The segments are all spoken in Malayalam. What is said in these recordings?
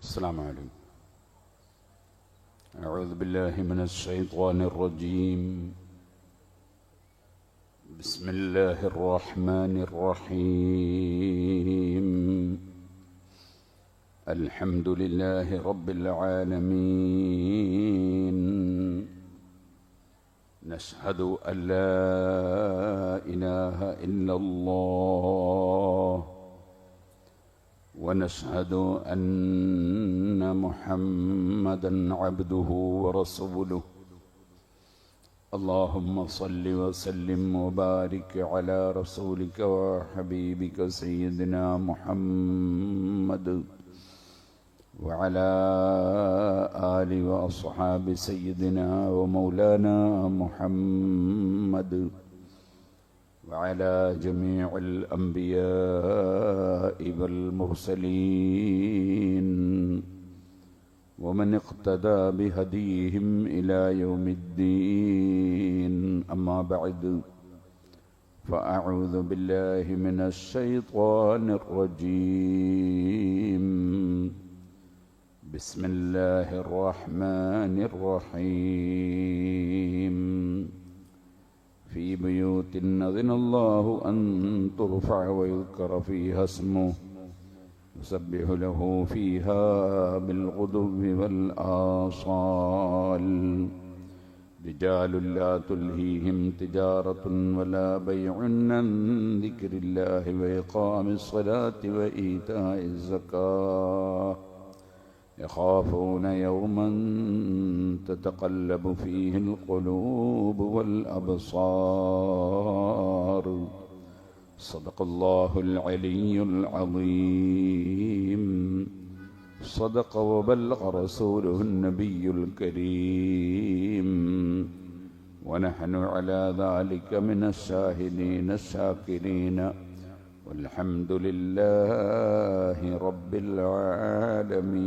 السلام عليكم. أعوذ بالله من الشيطان الرجيم. بسم الله الرحمن الرحيم. الحمد لله رب العالمين. نشهد أن لا إله إلا الله ونشهد أن محمدًا عبده ورسوله. اللهم صل وسلم وبارك على رسولك وحبيبك سيدنا محمد وعلى آل وأصحاب سيدنا ومولانا محمد وعلى جميع الأنبياء والمرسلين ومن اقتدى بهديهم إلى يوم الدين. أما بعد، فأعوذ بالله من الشيطان الرجيم. بسم الله الرحمن الرحيم. في بيوت أذن الله أن ترفع ويذكر فيها اسمه يسبح له فيها بالغدو والآصال. رجال لا تلهيهم تجارة ولا بيع عن ذكر الله وإقام الصلاة وإيتاء الزكاة يخافون يوما تتقلب فيه القلوب والأبصار. صدق الله العلي العظيم. صدق وبلغ رسوله النبي الكريم. ونحن على ذلك من الشاهدين الشاكرين والحمد لله رب العالمين.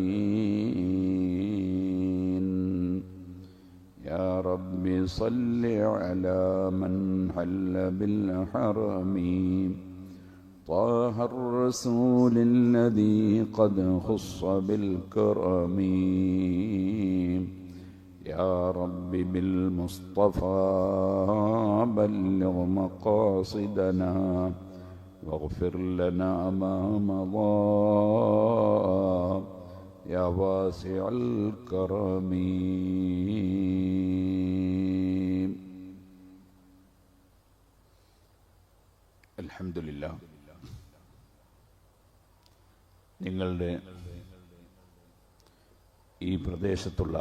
يا رب صل على من حل بالحرم طه الرسول الذي قد خص بالكرم. يا رب بالمصطفى بلغ مقاصدنا واغفر لنا ما مضى يا واسع الكرم. الحمد لله. നിങ്ങളുടെ ഈ പ്രദേശത്തുള്ള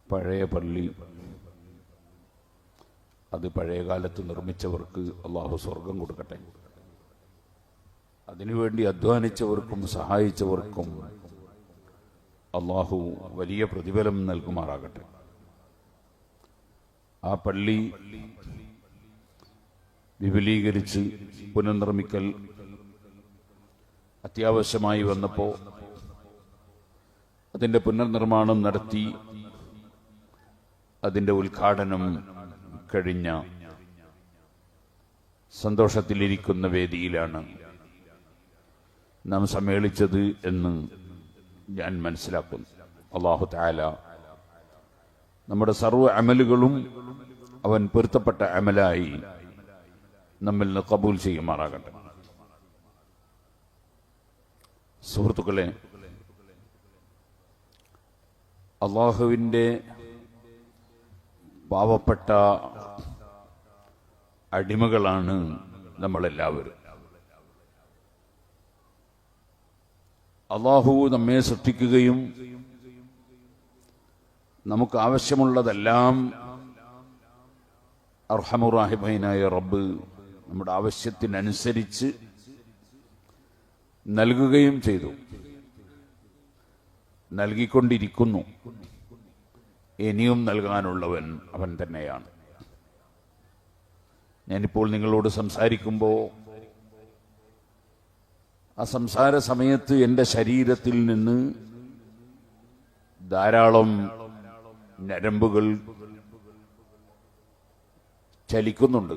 പഴയ പള്ളി, അത് പഴയകാലത്ത് നിർമ്മിച്ചവർക്ക് അള്ളാഹു സ്വർഗം കൊടുക്കട്ടെ. അതിനുവേണ്ടി അധ്വാനിച്ചവർക്കും സഹായിച്ചവർക്കും അള്ളാഹു വലിയ പ്രതിഫലം നൽകുമാറാകട്ടെ. ആ പള്ളി വിപുലീകരിച്ച് പുനർനിർമ്മിക്കൽ അത്യാവശ്യമായി വന്നപ്പോൾ അതിൻ്റെ പുനർനിർമ്മാണം നടത്തി അതിൻ്റെ ഉദ്ഘാടനം കഴിഞ്ഞ സന്തോഷത്തിലിരിക്കുന്ന വേദിയിലാണ് നാം സമ്മേളിച്ചത് എന്ന് ഞാൻ മനസ്സിലാക്കുന്നു. അല്ലാഹു തആല നമ്മുടെ സർവ്വ അമലുകളും അവൻ പൊരുത്തപ്പെട്ട അമലായി നമ്മിൽ നിന്ന് കബൂൽ ചെയ്യുമാറാകട്ടെ. സുഹൃത്തുക്കളെ, അല്ലാഹുവിൻ്റെ പാവപ്പെട്ട അടിമകളാണ് നമ്മളെല്ലാവരും. അല്ലാഹു നമ്മെ സൃഷ്ടിക്കുകയും നമുക്ക് ആവശ്യമുള്ളതെല്ലാം അർഹമുർ റഹീമായ റബ്ബ് നമ്മുടെ ആവശ്യത്തിനനുസരിച്ച് നൽകുകയും ചെയ്തു, നൽകിക്കൊണ്ടിരിക്കുന്നു. ഇനിയും നൽകാനുള്ളവൻ അവൻ തന്നെയാണ്. ഞാനിപ്പോൾ നിങ്ങളോട് സംസാരിക്കുമ്പോൾ ആ സംസാര സമയത്ത് എൻ്റെ ശരീരത്തിൽ നിന്ന് ധാരാളം ഞരമ്പുകൾ ചലിക്കുന്നുണ്ട്.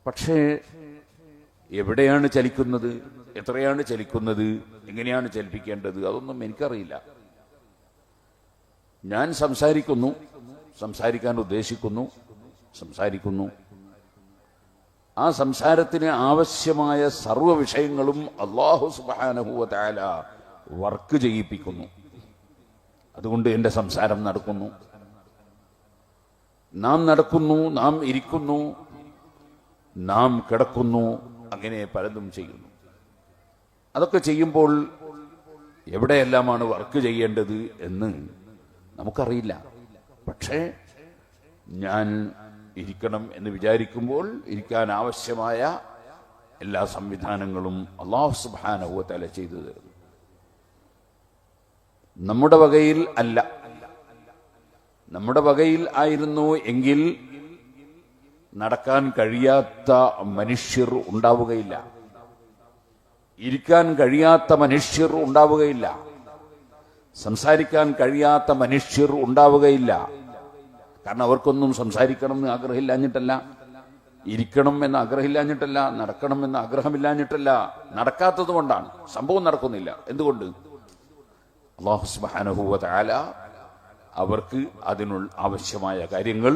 പക്ഷേ എവിടെയാണ് ചലിക്കുന്നത് എത്രയാണ് ചലിക്കുന്നത്, എങ്ങനെയാണ് ചലിപ്പിക്കേണ്ടത്, അതൊന്നും എനിക്കറിയില്ല. ഞാൻ സംസാരിക്കുന്നു, സംസാരിക്കാൻ ഉദ്ദേശിക്കുന്നു, സംസാരിക്കുന്നു. ആ സംസാരത്തിന് ആവശ്യമായ സർവ്വ വിഷയങ്ങളും അല്ലാഹു സുബ്ഹാനഹു വ തആല വർക്ക് ചെയ്യിപ്പിക്കുന്നു. അതുകൊണ്ട് എൻ്റെ സംസാരം നടക്കുന്നു. നാം നടക്കുന്നു, നാം ഇരിക്കുന്നു, നാം കിടക്കുന്നു, അങ്ങനെ പലതും ചെയ്യുന്നു. അതൊക്കെ ചെയ്യുമ്പോൾ എവിടെയെല്ലാമാണ് വർക്ക് ചെയ്യേണ്ടത് എന്ന് നമുക്കറിയില്ല. പക്ഷേ ഞാൻ ഇരിക്കണം എന്ന് വിചാരിക്കുമ്പോൾ ഇരിക്കാൻ ആവശ്യമായ എല്ലാ സംവിധാനങ്ങളും അല്ലാഹു സുബ്ഹാനഹു വ തആല ചെയ്തു തരുന്നു. നമ്മുടെ വകയിൽ അല്ല. നമ്മുടെ വകയിൽ ആയിരുന്നു എങ്കിൽ നടക്കാൻ കഴിയാത്ത മനുഷ്യർ ഉണ്ടാവുകയില്ല, ഇരിക്കാൻ കഴിയാത്ത മനുഷ്യർ ഉണ്ടാവുകയില്ല, സംസാരിക്കാൻ കഴിയാത്ത മനുഷ്യർ ഉണ്ടാവുകയില്ല. കാരണം അവർക്കൊന്നും സംസാരിക്കണം എന്ന് ആഗ്രഹമില്ലാഞ്ഞിട്ടല്ല, ഇരിക്കണം എന്ന് ആഗ്രഹമില്ലാഞ്ഞിട്ടല്ല, നടക്കണം എന്ന് ആഗ്രഹമില്ലാഞ്ഞിട്ടല്ല, നടക്കാത്തത് കൊണ്ടാണ്. സംഭവം നടക്കുന്നില്ല. എന്തുകൊണ്ട്? അല്ലാഹു സുബ്ഹാനഹു വ തആല അവർക്ക് അതിനുള്ള ആവശ്യമായ കാര്യങ്ങൾ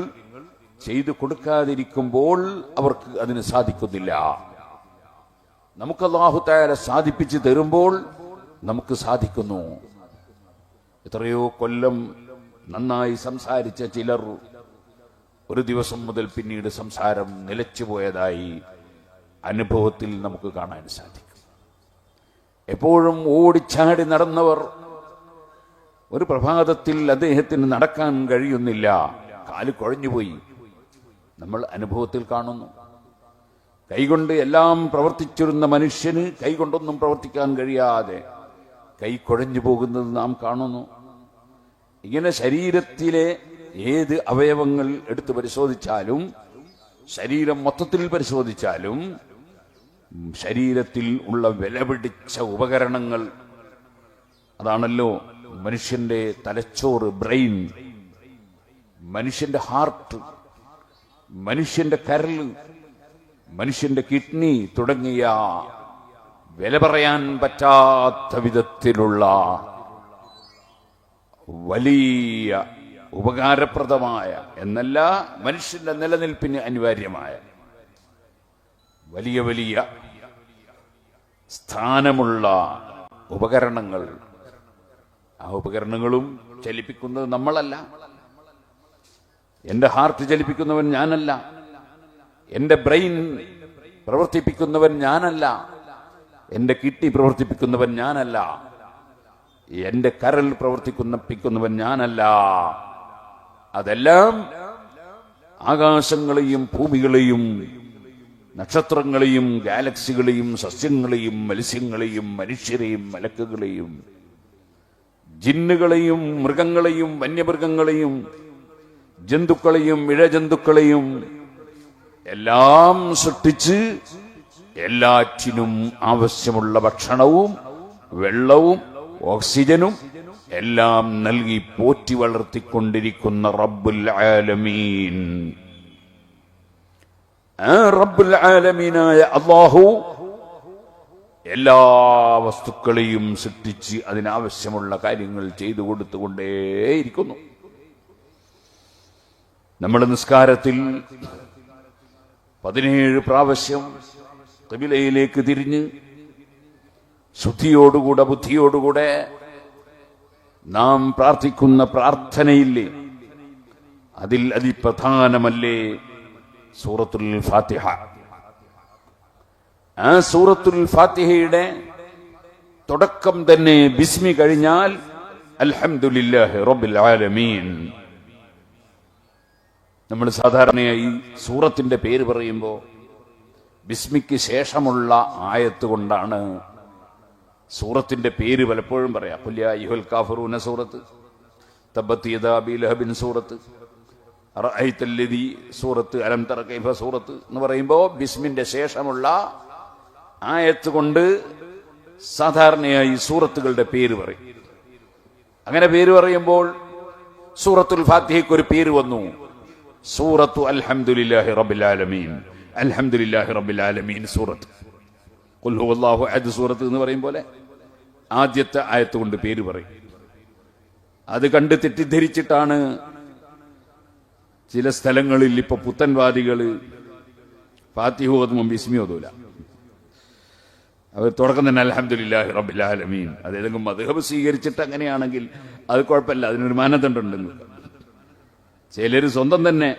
ചെയ്തു കൊടുക്കാതിരിക്കുമ്പോൾ അവർക്ക് അതിന് സാധിക്കുന്നില്ല. നമുക്ക് അല്ലാഹു തആല സാധിപ്പിച്ചു തരുമ്പോൾ നമുക്ക് സാധിക്കുന്നു. എത്രയോ കൊല്ലം നന്നായി സംസാരിച്ച ചിലർ ഒരു ദിവസം മുതൽ പിന്നീട് സംസാരം നിലച്ചുപോയതായി അനുഭവത്തിൽ നമുക്ക് കാണാൻ സാധിക്കും. എപ്പോഴും ഓടിച്ചാടി നടന്നവർ ഒരു പ്രഭാതത്തിൽ അദ്ദേഹത്തിന് നടക്കാൻ കഴിയുന്നില്ല, കാല് കുഴഞ്ഞുപോയി. നമ്മൾ അനുഭവത്തിൽ കാണുന്നു. കൈകൊണ്ട് എല്ലാം പ്രവർത്തിച്ചിരുന്ന മനുഷ്യന് കൈകൊണ്ടൊന്നും പ്രവർത്തിക്കാൻ കഴിയാതെ കൈ കുഴഞ്ഞു പോകുന്നത് നാം കാണുന്നു. ഇങ്ങനെ ശരീരത്തിലെ ഏത് അവയവങ്ങൾ എടുത്തു പരിശോധിച്ചാലും, ശരീരം മൊത്തത്തിൽ പരിശോധിച്ചാലും, ശരീരത്തിൽ ഉള്ള വിലപിടിച്ച ഉപകരണങ്ങൾ, അതാണല്ലോ മനുഷ്യന്റെ തലച്ചോറ്, ബ്രെയിൻ, മനുഷ്യന്റെ ഹാർട്ട്, മനുഷ്യന്റെ കരള്, മനുഷ്യന്റെ കിഡ്നി തുടങ്ങിയ വില പറയാൻ പറ്റാത്ത വിധത്തിലുള്ള വലിയ ഉപകാരപ്രദമായ എന്നല്ല മനുഷ്യന്റെ നിലനിൽപ്പിന് അനിവാര്യമായ വലിയ വലിയ സ്ഥാനമുള്ള ഉപകരണങ്ങൾ. ആ ഉപകരണങ്ങളും ചലിപ്പിക്കുന്നത് നമ്മളല്ല. എന്റെ ഹാർട്ട് ചലിപ്പിക്കുന്നവൻ ഞാനല്ല, എന്റെ ബ്രെയിൻ പ്രവർത്തിപ്പിക്കുന്നവൻ ഞാനല്ല, എന്റെ കിഡ്നി പ്രവർത്തിപ്പിക്കുന്നവൻ ഞാനല്ല, എന്റെ കരൾ പ്രവർത്തിപ്പിക്കുന്നവൻ ഞാനല്ല. അതെല്ലാം ആകാശങ്ങളെയും ഭൂമികളെയും നക്ഷത്രങ്ങളെയും ഗാലക്സികളെയും സസ്യങ്ങളെയും മത്സ്യങ്ങളെയും മനുഷ്യരെയും മലക്കുകളെയും ജിന്നുകളെയും മൃഗങ്ങളെയും വന്യമൃഗങ്ങളെയും ജന്തുക്കളെയും ഇഴജന്തുക്കളെയും എല്ലാം സൃഷ്ടിച്ച് എല്ലാറ്റിനും ആവശ്യമുള്ള ഭക്ഷണവും വെള്ളവും ഓക്സിജനും എല്ലാം നൽകി പോറ്റി വളർത്തിക്കൊണ്ടിരിക്കുന്ന റബ്ബുൽ ആലമീൻ. ആ റബ്ബുൽ ആലമീനായ അല്ലാഹു എല്ലാ വസ്തുക്കളെയും സൃഷ്ടിച്ച് അതിനാവശ്യമുള്ള കാര്യങ്ങൾ ചെയ്തു കൊടുത്തുകൊണ്ടേയിരിക്കുന്നു. നമ്മുടെ നിസ്കാരത്തിൽ 17 പ്രാവശ്യം ഖിബിലയിലേക്ക് തിരിഞ്ഞ് ശുദ്ധിയോടുകൂടെ ബുദ്ധിയോടുകൂടെ നാം പ്രാർത്ഥിക്കുന്ന പ്രാർത്ഥനയില്ലേ, അതിൽ അതിപ്രധാനമല്ലേ സൂറത്തുൽ ഫാത്തിഹ. ആ സൂറത്തുൽ ഫാത്തിഹയുടെ തുടക്കം തന്നെ ബിസ്മി കഴിഞ്ഞാൽ അൽഹംദുലില്ലാഹി റബ്ബിൽ ആലമീൻ. നമ്മൾ സാധാരണയായി സൂറത്തിന്റെ പേര് പറയുമ്പോൾ ബിസ്മിക്ക് ശേഷമുള്ള ആയത്ത് കൊണ്ടാണ് സൂറത്തിന്റെ പേര് പലപ്പോഴും പറയാം. ഖുൽ യാ അയ്യുഹൽ കാഫിറൂന സൂറത്ത്, തബ്ബത് യദാ അബീ ലഹബിൻ സൂറത്ത്, അറഅയ്തല്ലദീ സൂറത്ത്, അലം തറ കൈഫ സൂറത്ത് എന്ന് പറയുമ്പോൾ ബിസ്മിന്റെ ശേഷമുള്ള ആയത്ത് കൊണ്ട് സാധാരണയായി സൂറത്തുകളുടെ പേര് പറയും. അങ്ങനെ പേര് പറയുമ്പോൾ സൂറത്തുൽ ഫാത്തിഹയ്ക്ക് ഒരു പേര് വന്നു, സൂറത്തു അൽഹംദുലില്ലാഹി റബ്ബിൽ ആലമീൻ. അൽഹംദുലില്ലാഹി റബ്ബിൽ ആലമീൻ സൂറത്ത്. ഖുൽ ഹുവല്ലാഹു അഹദ് സൂറത്ത് എന്ന് പറയും പോലെ ആദ്യത്തെ ആയത്ത് കൊണ്ട് പേര് പറയും. അത് കണ്ട് തെറ്റിദ്ധരിച്ചിട്ടാണ് ചില സ്ഥലങ്ങളിൽ ഇപ്പൊ പുത്തൻവാദികള് ഫാത്തിഹ ഓതും ബിസ്മി ഓതൂല. അവർ തുടക്കം തന്നെ അൽഹംദുലില്ലാഹി റബ്ബിൽ ആലമീൻ. അത് ഏതെങ്കിലും മദ്ഹബ് സ്വീകരിച്ചിട്ട് അങ്ങനെയാണെങ്കിൽ അത് കുഴപ്പമില്ല, അതിനൊരു മാനദണ്ഡമുണ്ടെന്ന്. ചിലര് സ്വന്തം തന്നെ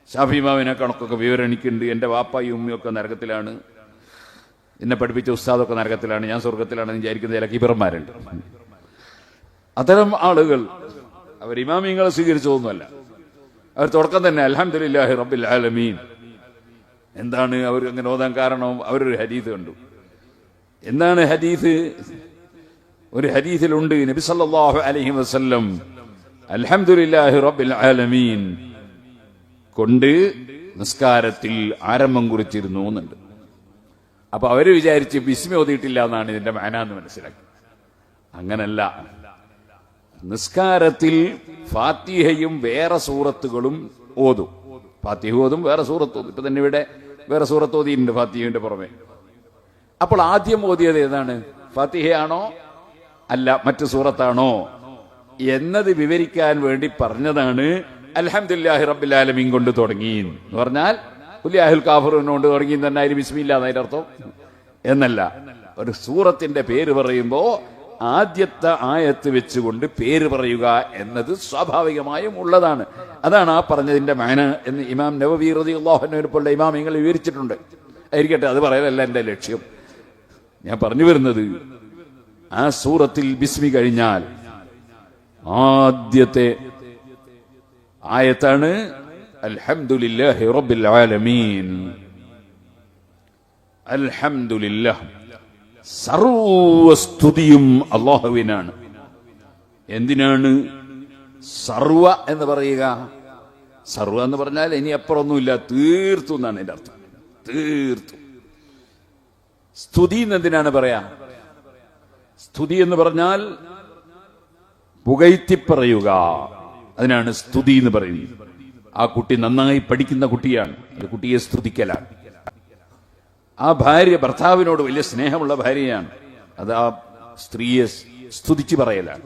ഷാഫി ഇമാമിനെ കണക്കൊക്കെ വിവരം എനിക്കുണ്ട്, എന്റെ വാപ്പായും ഉമ്മയൊക്കെ നരകത്തിലാണ്, എന്നെ പഠിപ്പിച്ച ഉസ്താദൊക്കെ നരകത്തിലാണ്, ഞാൻ സ്വർഗത്തിലാണെന്ന് വിചാരിക്കുന്ന ചില കിബറന്മാരുണ്ട്. അത്തരം ആളുകൾ അവർ ഇമാമിങ്ങളെ സ്വീകരിച്ചതൊന്നുമല്ല. അവർ തുടക്കം തന്നെ അൽഹംദുലില്ലാഹി റബ്ബിൽ ആലമീൻ. എന്താണ് അവർ അങ്ങനെ ഓതാൻ കാരണം? അവരൊരു ഹദീസ് കണ്ടു. എന്താണ് ഹദീസ്? ഒരു ഹദീസിലുണ്ട് നബി സല്ലല്ലാഹു അലൈഹി വസല്ലം അൽഹംദുലില്ലാഹി റബ്ബിൽ ആലമീൻ കൊണ്ട് നിസ്കാരത്തിൽ ആരംഭം കുറിച്ചിരുന്നു എന്നുണ്ട്. അപ്പൊ അവര് വിചാരിച്ച് ബിസ്മി ഓതിയിട്ടില്ല എന്നാണ് ഇതിന്റെ മാനാന്ന് മനസ്സിലാക്കി. അങ്ങനല്ല. നിസ്കാരത്തിൽ ഫാത്തിഹയും വേറെ സൂറത്തുകളും ഓതും. ഫാത്തിഹ ഓതും, വേറെ സൂറത്ത് ഓതും. ഇപ്പൊ തന്നെ ഇവിടെ വേറെ സൂറത്ത് ഓതിയിട്ടുണ്ട് ഫാത്തിഹയുടെ പുറമെ. അപ്പോൾ ആദ്യം ഓതിയത് ഏതാണ്? ഫാത്തിഹയാണോ അല്ല മറ്റു സൂറത്താണോ എന്നത് വിവരിക്കാൻ വേണ്ടി പറഞ്ഞതാണ് അൽഹംദുലില്ലാഹി റബ്ബിൽ ആലമീൻ കൊണ്ട് തുടങ്ങി എന്ന് പറഞ്ഞാൽ ഖുൽ യാ അയ്യുഹൽ കാഫിറൂൻ കൊണ്ട് തുടങ്ങി തന്നെ അതിന് ബിസ്മില്ലാ എന്നതിന്റെ അർത്ഥം എന്നല്ല. ഒരു സൂറത്തിന്റെ പേര് പറയുമ്പോ ആദ്യത്തെ ആയത്ത് വെച്ചുകൊണ്ട് പേര് പറയുക എന്നത് സ്വാഭാവികമായും ഉള്ളതാണ്. അതാണ് ആ പറഞ്ഞതിന്റെ മാന എന്ന് ഇമാം നവവി റളിയല്ലാഹു അൻഹു പോലുള്ള ഇമാമിങ്ങൾ വിവരിച്ചിട്ടുണ്ട്. ആയിരിക്കട്ടെ, അത് പറയലല്ല എന്റെ ലക്ഷ്യം. ഞാൻ പറഞ്ഞു വരുന്നത്, ആ സൂറത്തിൽ ബിസ്മി കഴിഞ്ഞാൽ ആദ്യത്തെ ആയത്താണ് അൽഹംദുലില്ലാഹി റബ്ബിൽ ആലമീൻ. അൽഹംദുലില്ലാഹ്, സർവസ്തുതിയും അല്ലാഹുവിനാണ്. എന്തിനാണ് സർവ എന്ന് പറയുക? സർവ എന്ന് പറഞ്ഞാൽ ഇനി അപ്പുറമൊന്നുമില്ല, തീർത്തു എന്നാണ് എന്റെ അർത്ഥം. തീർത്തു. സ്തുതി എന്തിനാണ് പറയാ? സ്തുതി എന്ന് പറഞ്ഞാൽ പുകഴ്ത്തി പറയുക, അതിനാണ് സ്തുതി എന്ന് പറയുന്നത്. ആ കുട്ടി നന്നായി പഠിക്കുന്ന കുട്ടിയാണ്, അത് കുട്ടിയെ സ്തുതിക്കലാണ്. ആ ഭാര്യ ഭർത്താവിനോട് വലിയ സ്നേഹമുള്ള ഭാര്യയാണ്, അത് ആ സ്ത്രീയെ സ്തുതിച്ചു പറയലാണ്.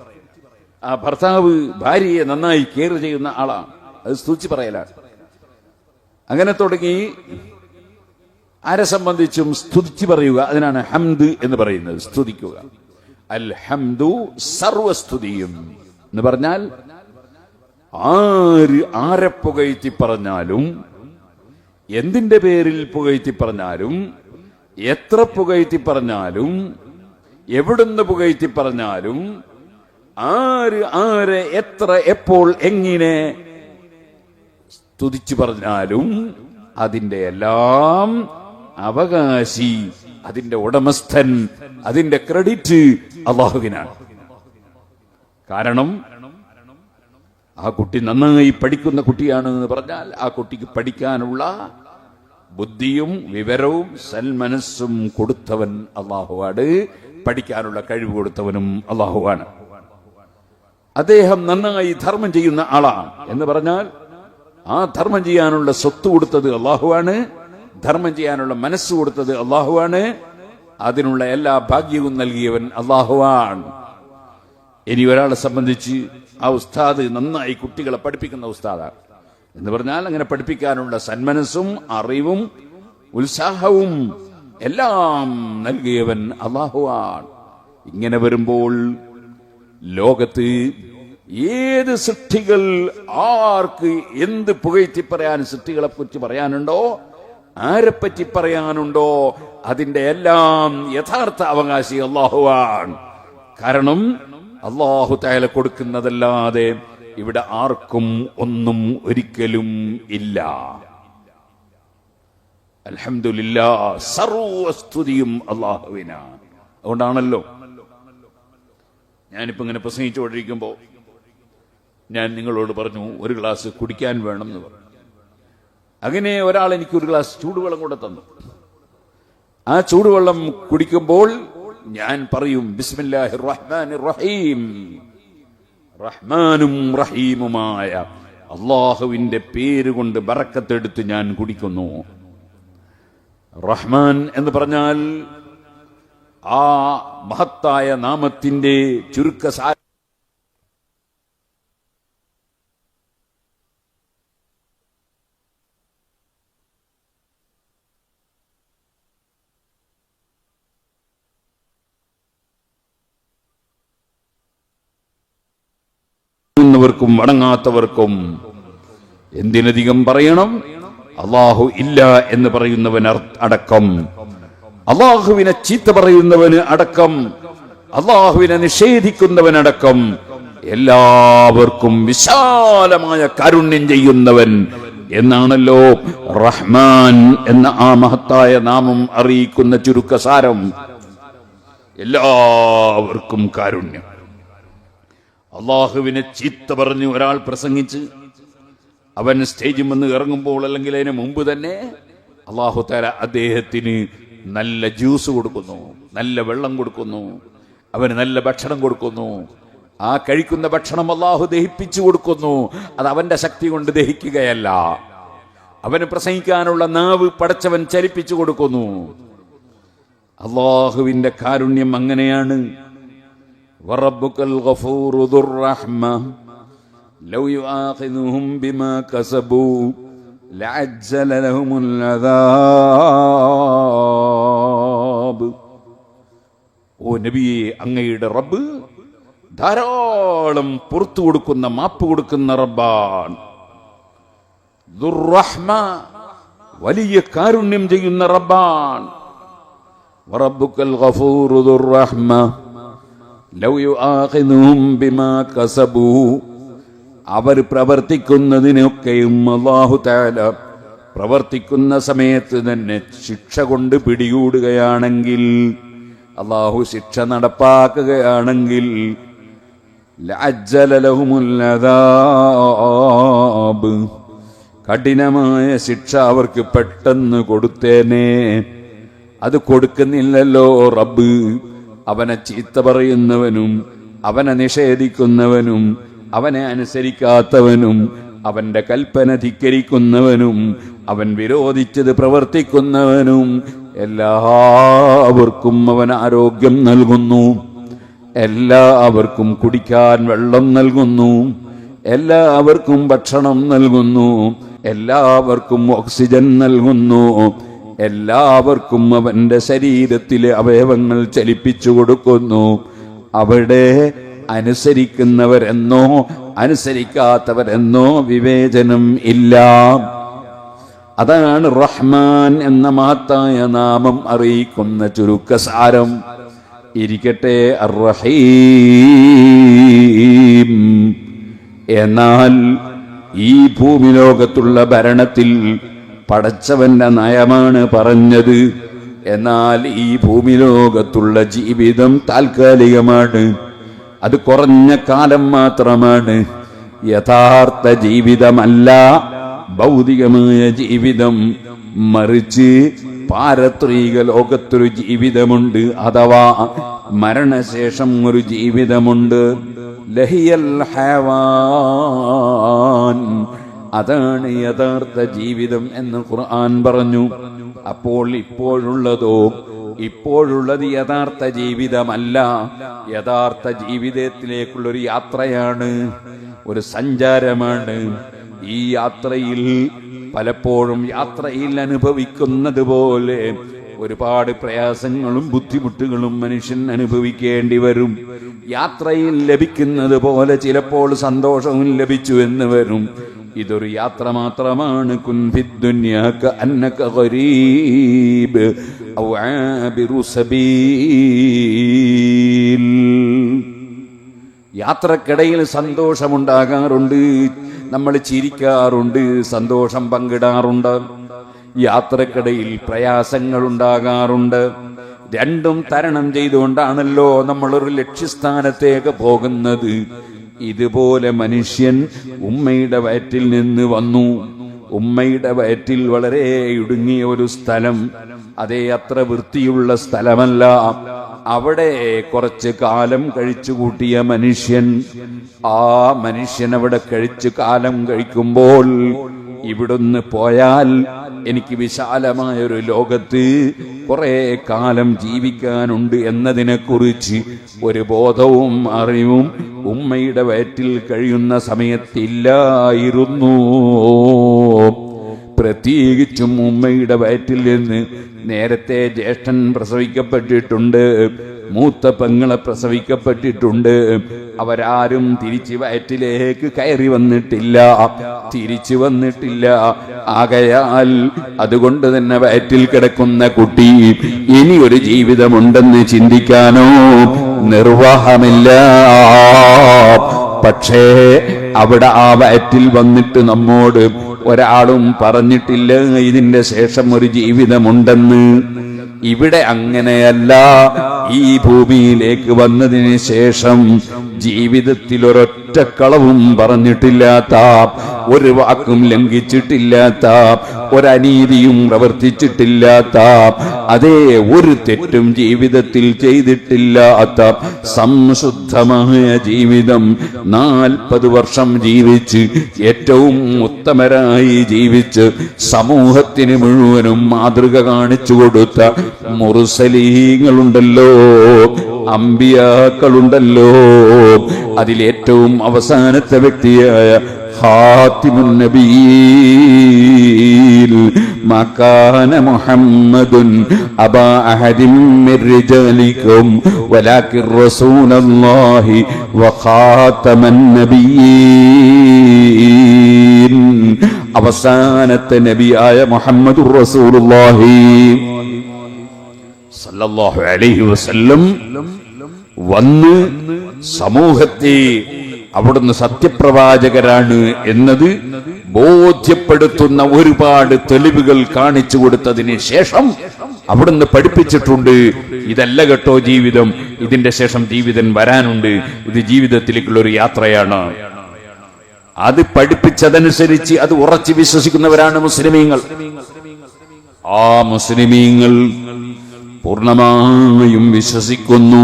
ആ ഭർത്താവ് ഭാര്യയെ നന്നായി കെയർ ചെയ്യുന്ന ആളാണ്, അത് സ്തുതിച്ചു പറയലാണ്. അങ്ങനെ തുടങ്ങി ആരെ സംബന്ധിച്ചും സ്തുതിച്ചു പറയുക, അതിനാണ് ഹംദ് എന്ന് പറയുന്നത്, സ്തുതിക്കുക. അൽഹംദു സർവസ്തുതിയും എന്ന് പറഞ്ഞാൽ ആരെ പുകഴ്ത്തി പറഞ്ഞാലും, എന്തിന്റെ പേരിൽ പുകഴ്ത്തി പറഞ്ഞാലും, എത്ര പുകഴ്ത്തി പറഞ്ഞാലും, എവിടുന്ന് പുകഴ്ത്തി പറഞ്ഞാലും, ആരെ എത്ര എപ്പോൾ എങ്ങനെ സ്തുതിച്ചു പറഞ്ഞാലും അതിന്റെ എല്ലാം അവകാശി, അതിന്റെ ഉടമസ്ഥൻ, അതിന്റെ ക്രെഡിറ്റ് അല്ലാഹുവിനാണ്. കാരണം ആ കുട്ടി നന്നായി പഠിക്കുന്ന കുട്ടിയാണ് എന്ന് പറഞ്ഞാൽ ആ കുട്ടിക്ക് പഠിക്കാനുള്ള ബുദ്ധിയും വിവരവും സൽമനസ്സും കൊടുത്തവൻ അല്ലാഹുവാണ്. പഠിക്കാനുള്ള കഴിവ് കൊടുത്തവനും അല്ലാഹുവാണ്. അദ്ദേഹം നന്നായി ധർമ്മം ചെയ്യുന്ന ആളാണ് എന്ന് പറഞ്ഞാൽ ആ ധർമ്മം ചെയ്യാനുള്ള സ്വത്ത് കൊടുത്തത് അല്ലാഹുവാണ്, ധർമ്മം ചെയ്യാനുള്ള മനസ്സ് കൊടുത്തത് അല്ലാഹുവാണ്, അതിനുള്ള എല്ലാ ഭാഗ്യവും നൽകിയവൻ അല്ലാഹുവാണ്. ഇനി ഒരാളെ സംബന്ധിച്ച് ആ ഉസ്താദ് നന്നായി കുട്ടികളെ പഠിപ്പിക്കുന്ന ഉസ്താദാണ് എന്ന് പറഞ്ഞാൽ അങ്ങനെ പഠിപ്പിക്കാനുള്ള സന്മനസ്സും അറിവും ഉത്സാഹവും എല്ലാം നൽകിയവൻ അല്ലാഹുവാണ്. ഇങ്ങനെ വരുമ്പോൾ ലോകത്ത് ഏത് സൃഷ്ടികൾ ആർക്ക് എന്ത് പുകഴ്ത്തി പറയാൻ സൃഷ്ടികളെ കുറിച്ച് പറയാനുണ്ടോ, ആരെപ്പറ്റി പറയാനുണ്ടോ, അതിന്റെ എല്ലാം യഥാർത്ഥ അവകാശി അല്ലാഹുവാണ്. കാരണം അല്ലാഹു തആല കൊടുക്കുന്നതല്ലാതെ ഇവിടെ ആർക്കും ഒന്നും ഒരിക്കലും ഇല്ല. അൽഹംദുലില്ലാഹ്, സർവസ്തുതിയും അല്ലാഹുവിനാണ്. അതുകൊണ്ടാണല്ലോ ഞാനിപ്പോ ഇങ്ങനെ പ്രസംഗിച്ചുകൊണ്ടിരിക്കുമ്പോ ഞാൻ നിങ്ങളോട് പറഞ്ഞു ഒരു ഗ്ലാസ് കുടിക്കാൻ വേണം എന്ന് പറഞ്ഞു. അങ്ങനെ ഒരാൾ എനിക്ക് ഒരു ഗ്ലാസ് ചൂടുവെള്ളം കൂടെ തന്നു. ആ ചൂടുവെള്ളം കുടിക്കുമ്പോൾ ഞാൻ പറയും ബിസ്മില്ലാഹിർ റഹ്മാനിർ റഹീം, റഹ്മാനും റഹീമുമായ അല്ലാഹുവിന്റെ പേര് കൊണ്ട് ബറക്കത്തെടുത്ത് ഞാൻ കുടിക്കുന്നു. റഹ്മാൻ എന്ന് പറഞ്ഞാൽ ആ മഹത്തായ നാമത്തിന്റെ ചുരുക്കസാരം ും വണങ്ങാത്തവർക്കും. എന്തിനധികം പറയണം, അള്ളാഹു ഇല്ല എന്ന് പറയുന്നവൻ അടക്കം, അള്ളാഹുവിനെ ചീത്ത പറയുന്നവന് അടക്കം, അള്ളാഹുവിനെ നിഷേധിക്കുന്നവനടക്കം എല്ലാവർക്കും വിശാലമായ കാരുണ്യം ചെയ്യുന്നവൻ എന്നാണല്ലോ റഹ്മാൻ എന്ന ആ മഹത്തായ നാമം അറിയിക്കുന്ന ചുരുക്കസാരം. എല്ലാവർക്കും കാരുണ്യം. അള്ളാഹുവിനെ ചീത്ത പറഞ്ഞ് ഒരാൾ പ്രസംഗിച്ച് അവൻ സ്റ്റേജിൽ നിന്ന് ഇറങ്ങുമ്പോൾ അല്ലെങ്കിൽ അതിന് മുമ്പ് തന്നെ അള്ളാഹു തആല അദ്ദേഹത്തിന് നല്ല ജ്യൂസ് കൊടുക്കുന്നു, നല്ല വെള്ളം കൊടുക്കുന്നു, അവന് നല്ല ഭക്ഷണം കൊടുക്കുന്നു. ആ കഴിക്കുന്ന ഭക്ഷണം അള്ളാഹു ദഹിപ്പിച്ചു കൊടുക്കുന്നു. അത് അവന്റെ ശക്തി കൊണ്ട് ദഹിക്കുകയല്ല, അവന് പ്രസംഗിക്കാനുള്ള നാവ് പടച്ചവൻ ചലിപ്പിച്ചു കൊടുക്കുന്നു. അള്ളാഹുവിന്റെ കാരുണ്യം അങ്ങനെയാണ്. വറബ്ബുക്കൽ ഗഫൂറു ദുർ റഹ്മ ലൗ യുആഖിദുഹും ബിമാ കസബൂ ലഅജ്ജല ലഹുമുൽ അദാബ്. ഓ നബിയെ, അങ്ങയുടെ റബ്ബ് ധാരാളം പുറത്തു കൊടുക്കുന്ന, മാപ്പ് കൊടുക്കുന്ന റബ്ബാണ്. ദുർ റഹ്മ, വലിയ കാരുണ്യം ചെയ്യുന്ന റബ്ബാണ്. വറബ്ബുക്കൽ ഗഫൂറു ദുർ റഹ്മ ലൗ യുആഖിദുഹും ബിമാ കസബൂ, അവർ പ്രവർത്തിക്കുന്നതിനൊക്കെയും അല്ലാഹു തആല പ്രവർത്തിക്കുന്ന സമയത്ത് തന്നെ ശിക്ഷ കൊണ്ട് പിടികൂടുകയാണെങ്കിൽ, അല്ലാഹു ശിക്ഷ നടപ്പാക്കുകയാണെങ്കിൽ ലഅജ്ജല ലഹുമുൽ അദാബ്, കഠിനമായ ശിക്ഷ അവർക്ക് പെട്ടെന്ന് കൊടുത്തേനെ. അത് കൊടുക്കുന്നില്ലല്ലോ റബ്ബ്. അവനെ ചീത്ത പറയുന്നവനും അവനെ നിഷേധിക്കുന്നവനും അവനെ അനുസരിക്കാത്തവനും അവന്റെ കൽപ്പന ധിക്കരിക്കുന്നവനും അവൻ വിരോധിച്ചത് പ്രവർത്തിക്കുന്നവനും എല്ലാവർക്കും അവൻ ആരോഗ്യം നൽകുന്നു, എല്ലാവർക്കും കുടിക്കാൻ വെള്ളം നൽകുന്നു, എല്ലാവർക്കും ഭക്ഷണം നൽകുന്നു, എല്ലാവർക്കും ഓക്സിജൻ നൽകുന്നു, എല്ലാവർക്കും അവന്റെ ശരീരത്തിലെ അവയവങ്ങൾ ചലിപ്പിച്ചു കൊടുക്കുന്നു. അവിടെ അനുസരിക്കുന്നവരെന്നോ അനുസരിക്കാത്തവരെന്നോ വിവേചനം ഇല്ല. അതാണ് റഹ്മാൻ എന്ന മഹത്തായ നാമം അറിയിക്കുന്ന ചുരുക്കസാരം. ഇരിക്കട്ടെ അർ-റഹീം. എന്നാൽ ഈ ഭൂമിലോകത്തുള്ള ഭരണത്തിൽ പടച്ചവന്റെ നയമാണ് പറഞ്ഞത്. എന്നാൽ ഈ ഭൂമിലോകത്തുള്ള ജീവിതം താൽക്കാലികമാണ്, അത് കുറഞ്ഞ കാലം മാത്രമാണ്. യഥാർത്ഥ ജീവിതമല്ല ഭൗതികമായ ജീവിതം, മറിച്ച് പാരത്രിക ലോകത്തൊരു ജീവിതമുണ്ട്, അഥവാ മരണശേഷം ഒരു ജീവിതമുണ്ട്. ലഹിയൽ ഹയവാൻ, അതാണ് യഥാർത്ഥ ജീവിതം എന്ന് ഖുർആൻ പറഞ്ഞു. അപ്പോൾ ഇപ്പോഴുള്ളത് യഥാർത്ഥ ജീവിതമല്ല, യഥാർത്ഥ ജീവിതത്തിലേക്കുള്ളൊരു യാത്രയാണ്, ഒരു സഞ്ചാരമാണ്. ഈ യാത്രയിൽ പലപ്പോഴും യാത്രയിൽ അനുഭവിക്കുന്നത് പോലെ ഒരുപാട് പ്രയാസങ്ങളും ബുദ്ധിമുട്ടുകളും മനുഷ്യൻ അനുഭവിക്കേണ്ടി വരും. യാത്രയിൽ ലഭിക്കുന്നത് പോലെ ചിലപ്പോൾ സന്തോഷവും ലഭിച്ചു എന്ന് വരും. ഇതൊരു യാത്ര മാത്രമാണ്. കുൻ ഫിദ്ദുനിയാ കഅന്നക ഗരീബ് ഔ ആബിറു സബീൽ. യാത്രക്കിടയിൽ സന്തോഷമുണ്ടാകാറുണ്ട്, നമ്മൾ ചിരിക്കാറുണ്ട്, സന്തോഷം പങ്കിടാറുണ്ട്. യാത്രക്കിടയിൽ പ്രയാസങ്ങൾ ഉണ്ടാകാറുണ്ട്. രണ്ടും തരണം ചെയ്തുകൊണ്ടാണല്ലോ നമ്മളൊരു ലക്ഷ്യസ്ഥാനത്തേക്ക് പോകുന്നത്. ഇതുപോലെ മനുഷ്യൻ ഉമ്മയുടെ വയറ്റിൽ നിന്ന് വന്നു. ഉമ്മയുടെ വയറ്റിൽ വളരെ ഇടുങ്ങിയ ഒരു സ്ഥലം, അതേ അത്ര വൃത്തിയുള്ള സ്ഥലമല്ല. അവിടെ കുറച്ച് കാലം കഴിച്ചു കൂട്ടിയ മനുഷ്യൻ, ആ മനുഷ്യൻ അവിടെ കഴിച്ച് കാലം കഴിക്കുമ്പോൾ ഇവിടുന്ന് പോയാൽ എനിക്ക് വിശാലമായൊരു ലോകത്ത് കുറെ കാലം ജീവിക്കാനുണ്ട് എന്നതിനെക്കുറിച്ച് ഒരു ബോധവും അറിവും ഉമ്മയുടെ വയറ്റിൽ കഴിയുന്ന സമയത്തില്ലായിരുന്നു. പ്രത്യേകിച്ചും ഉമ്മയുടെ വയറ്റിൽ നിന്ന് നേരത്തെ ജ്യേഷ്ഠൻ പ്രസവിക്കപ്പെട്ടിട്ടുണ്ട്, മൂത്ത പെങ്ങളെ പ്രസവിക്കപ്പെട്ടിട്ടുണ്ട്. അവരാരും തിരിച്ച് വയറ്റിലേക്ക് കയറി തിരിച്ചു വന്നിട്ടില്ല. ആകയാൽ അതുകൊണ്ട് തന്നെ വയറ്റിൽ കിടക്കുന്ന കുട്ടി ഇനിയൊരു ജീവിതമുണ്ടെന്ന് ചിന്തിക്കാനോ നിർവാഹമില്ല. പക്ഷേ അവിടെ ആ വയറ്റിൽ വന്നിട്ട് നമ്മോട് ഒരാളും പറഞ്ഞിട്ടില്ല ഇതിന്റെ ശേഷം ഒരു ജീവിതമുണ്ടെന്ന്. ഇവിടെ അങ്ങനെയല്ല. ഈ ഭൂമിയിലേക്ക് വന്നതിന് ശേഷം ജീവിതത്തിൽ ഒരൊറ്റ കളവും പറഞ്ഞിട്ടില്ലാത്ത, ഒരു വാക്കും ലംഘിച്ചിട്ടില്ലാത്ത, ഒരനീതിയും പ്രവർത്തിച്ചിട്ടില്ലാത്ത, അതേ ഒരു തെറ്റും ജീവിതത്തിൽ ചെയ്തിട്ടില്ലാത്ത സംശുദ്ധമായ ജീവിതം 40 വർഷം ജീവിച്ച് ഏറ്റവും ഉത്തമരായി ജീവിച്ച് സമൂഹത്തിന് മുഴുവനും മാതൃക കാണിച്ചു കൊടുത്ത മുർസലീങ്ങളുണ്ടല്ലോ, അമ്പിയാക്കളുണ്ടല്ലോ. അതിലേറ്റവും അവസാനത്തെ വ്യക്തിയായ ഖാതിമുൻ നബിയിൽ മകാന മുഹമ്മദുൻ അബാ അഹദിൻ മിർ റിജാലികും വലാകിൻ റസൂലല്ലാഹി വഖാതമൻ നബിയീൻ. അവസാനത്തെ നബിയായ മുഹമ്മദുർ റസൂലുള്ളാഹി സല്ലല്ലാഹു അലൈഹി വസല്ലം വന്ന് സമൂഹത്തെ അവിടുന്ന് സത്യപ്രവാചകരാണ് എന്നത് ബോധ്യപ്പെടുത്തുന്ന ഒരുപാട് തെളിവുകൾ കാണിച്ചു കൊടുത്തതിന് ശേഷം അവിടുന്ന് പഠിപ്പിച്ചിട്ടുണ്ട്, ഇതല്ല കേട്ടോ ജീവിതം, ഇതിന്റെ ശേഷം ജീവിതം വരാനുണ്ട്, ഇത് ജീവിതത്തിലേക്കുള്ള ഒരു യാത്രയാണ്. അത് പഠിപ്പിച്ചതനുസരിച്ച് അത് ഉറച്ചു വിശ്വസിക്കുന്നവരാണ് മുസ്ലിമീങ്ങൾ. ആ മുസ്ലിമീങ്ങൾ പൂർണ്ണമായും വിശ്വസിക്കുന്നു.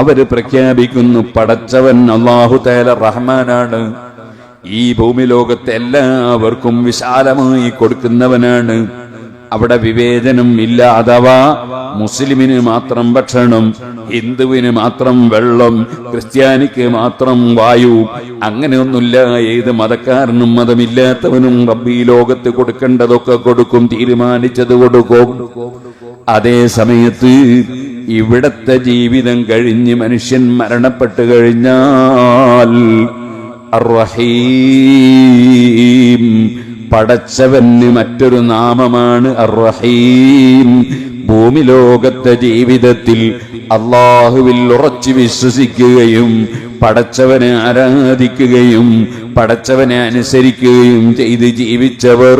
അവര് പ്രഖ്യാപിക്കുന്നു, പടച്ചവൻ അല്ലാഹു തആല റഹ്മാനാണ്, ഈ ഭൂമി ലോകത്തെ എല്ലാവർക്കും വിശാലമായി കൊടുക്കുന്നവനാണ്. അവിടെ വിവേചനം ഇല്ല. അഥവാ മുസ്ലിമിന് മാത്രം ഭക്ഷണം, ഹിന്ദുവിന് മാത്രം വെള്ളം, ക്രിസ്ത്യാനിക്ക് മാത്രം വായു, അങ്ങനെയൊന്നുമില്ല. ഏത് മതക്കാരനും മതമില്ലാത്തവനും റബ്ബി ലോകത്ത് കൊടുക്കേണ്ടതൊക്കെ കൊടുക്കും, തീരുമാനിച്ചത് കൊടുക്കും. അതേ സമയത്ത് ഇവിടത്തെ ജീവിതം കഴിഞ്ഞ് മനുഷ്യൻ മരണപ്പെട്ടു കഴിഞ്ഞാൽ അർ-റഹീം, പടച്ചവന് മറ്റൊരു നാമമാണ് അർ-റഹീം. ഭൂമി ലോകത്തെ ജീവിതത്തിൽ അല്ലാഹുവിൽ ഉറച്ചു വിശ്വസിക്കുകയും പടച്ചവനെ ആരാധിക്കുകയും പടച്ചവനെ അനുസരിക്കുകയും ചെയ്ത് ജീവിച്ചവർ,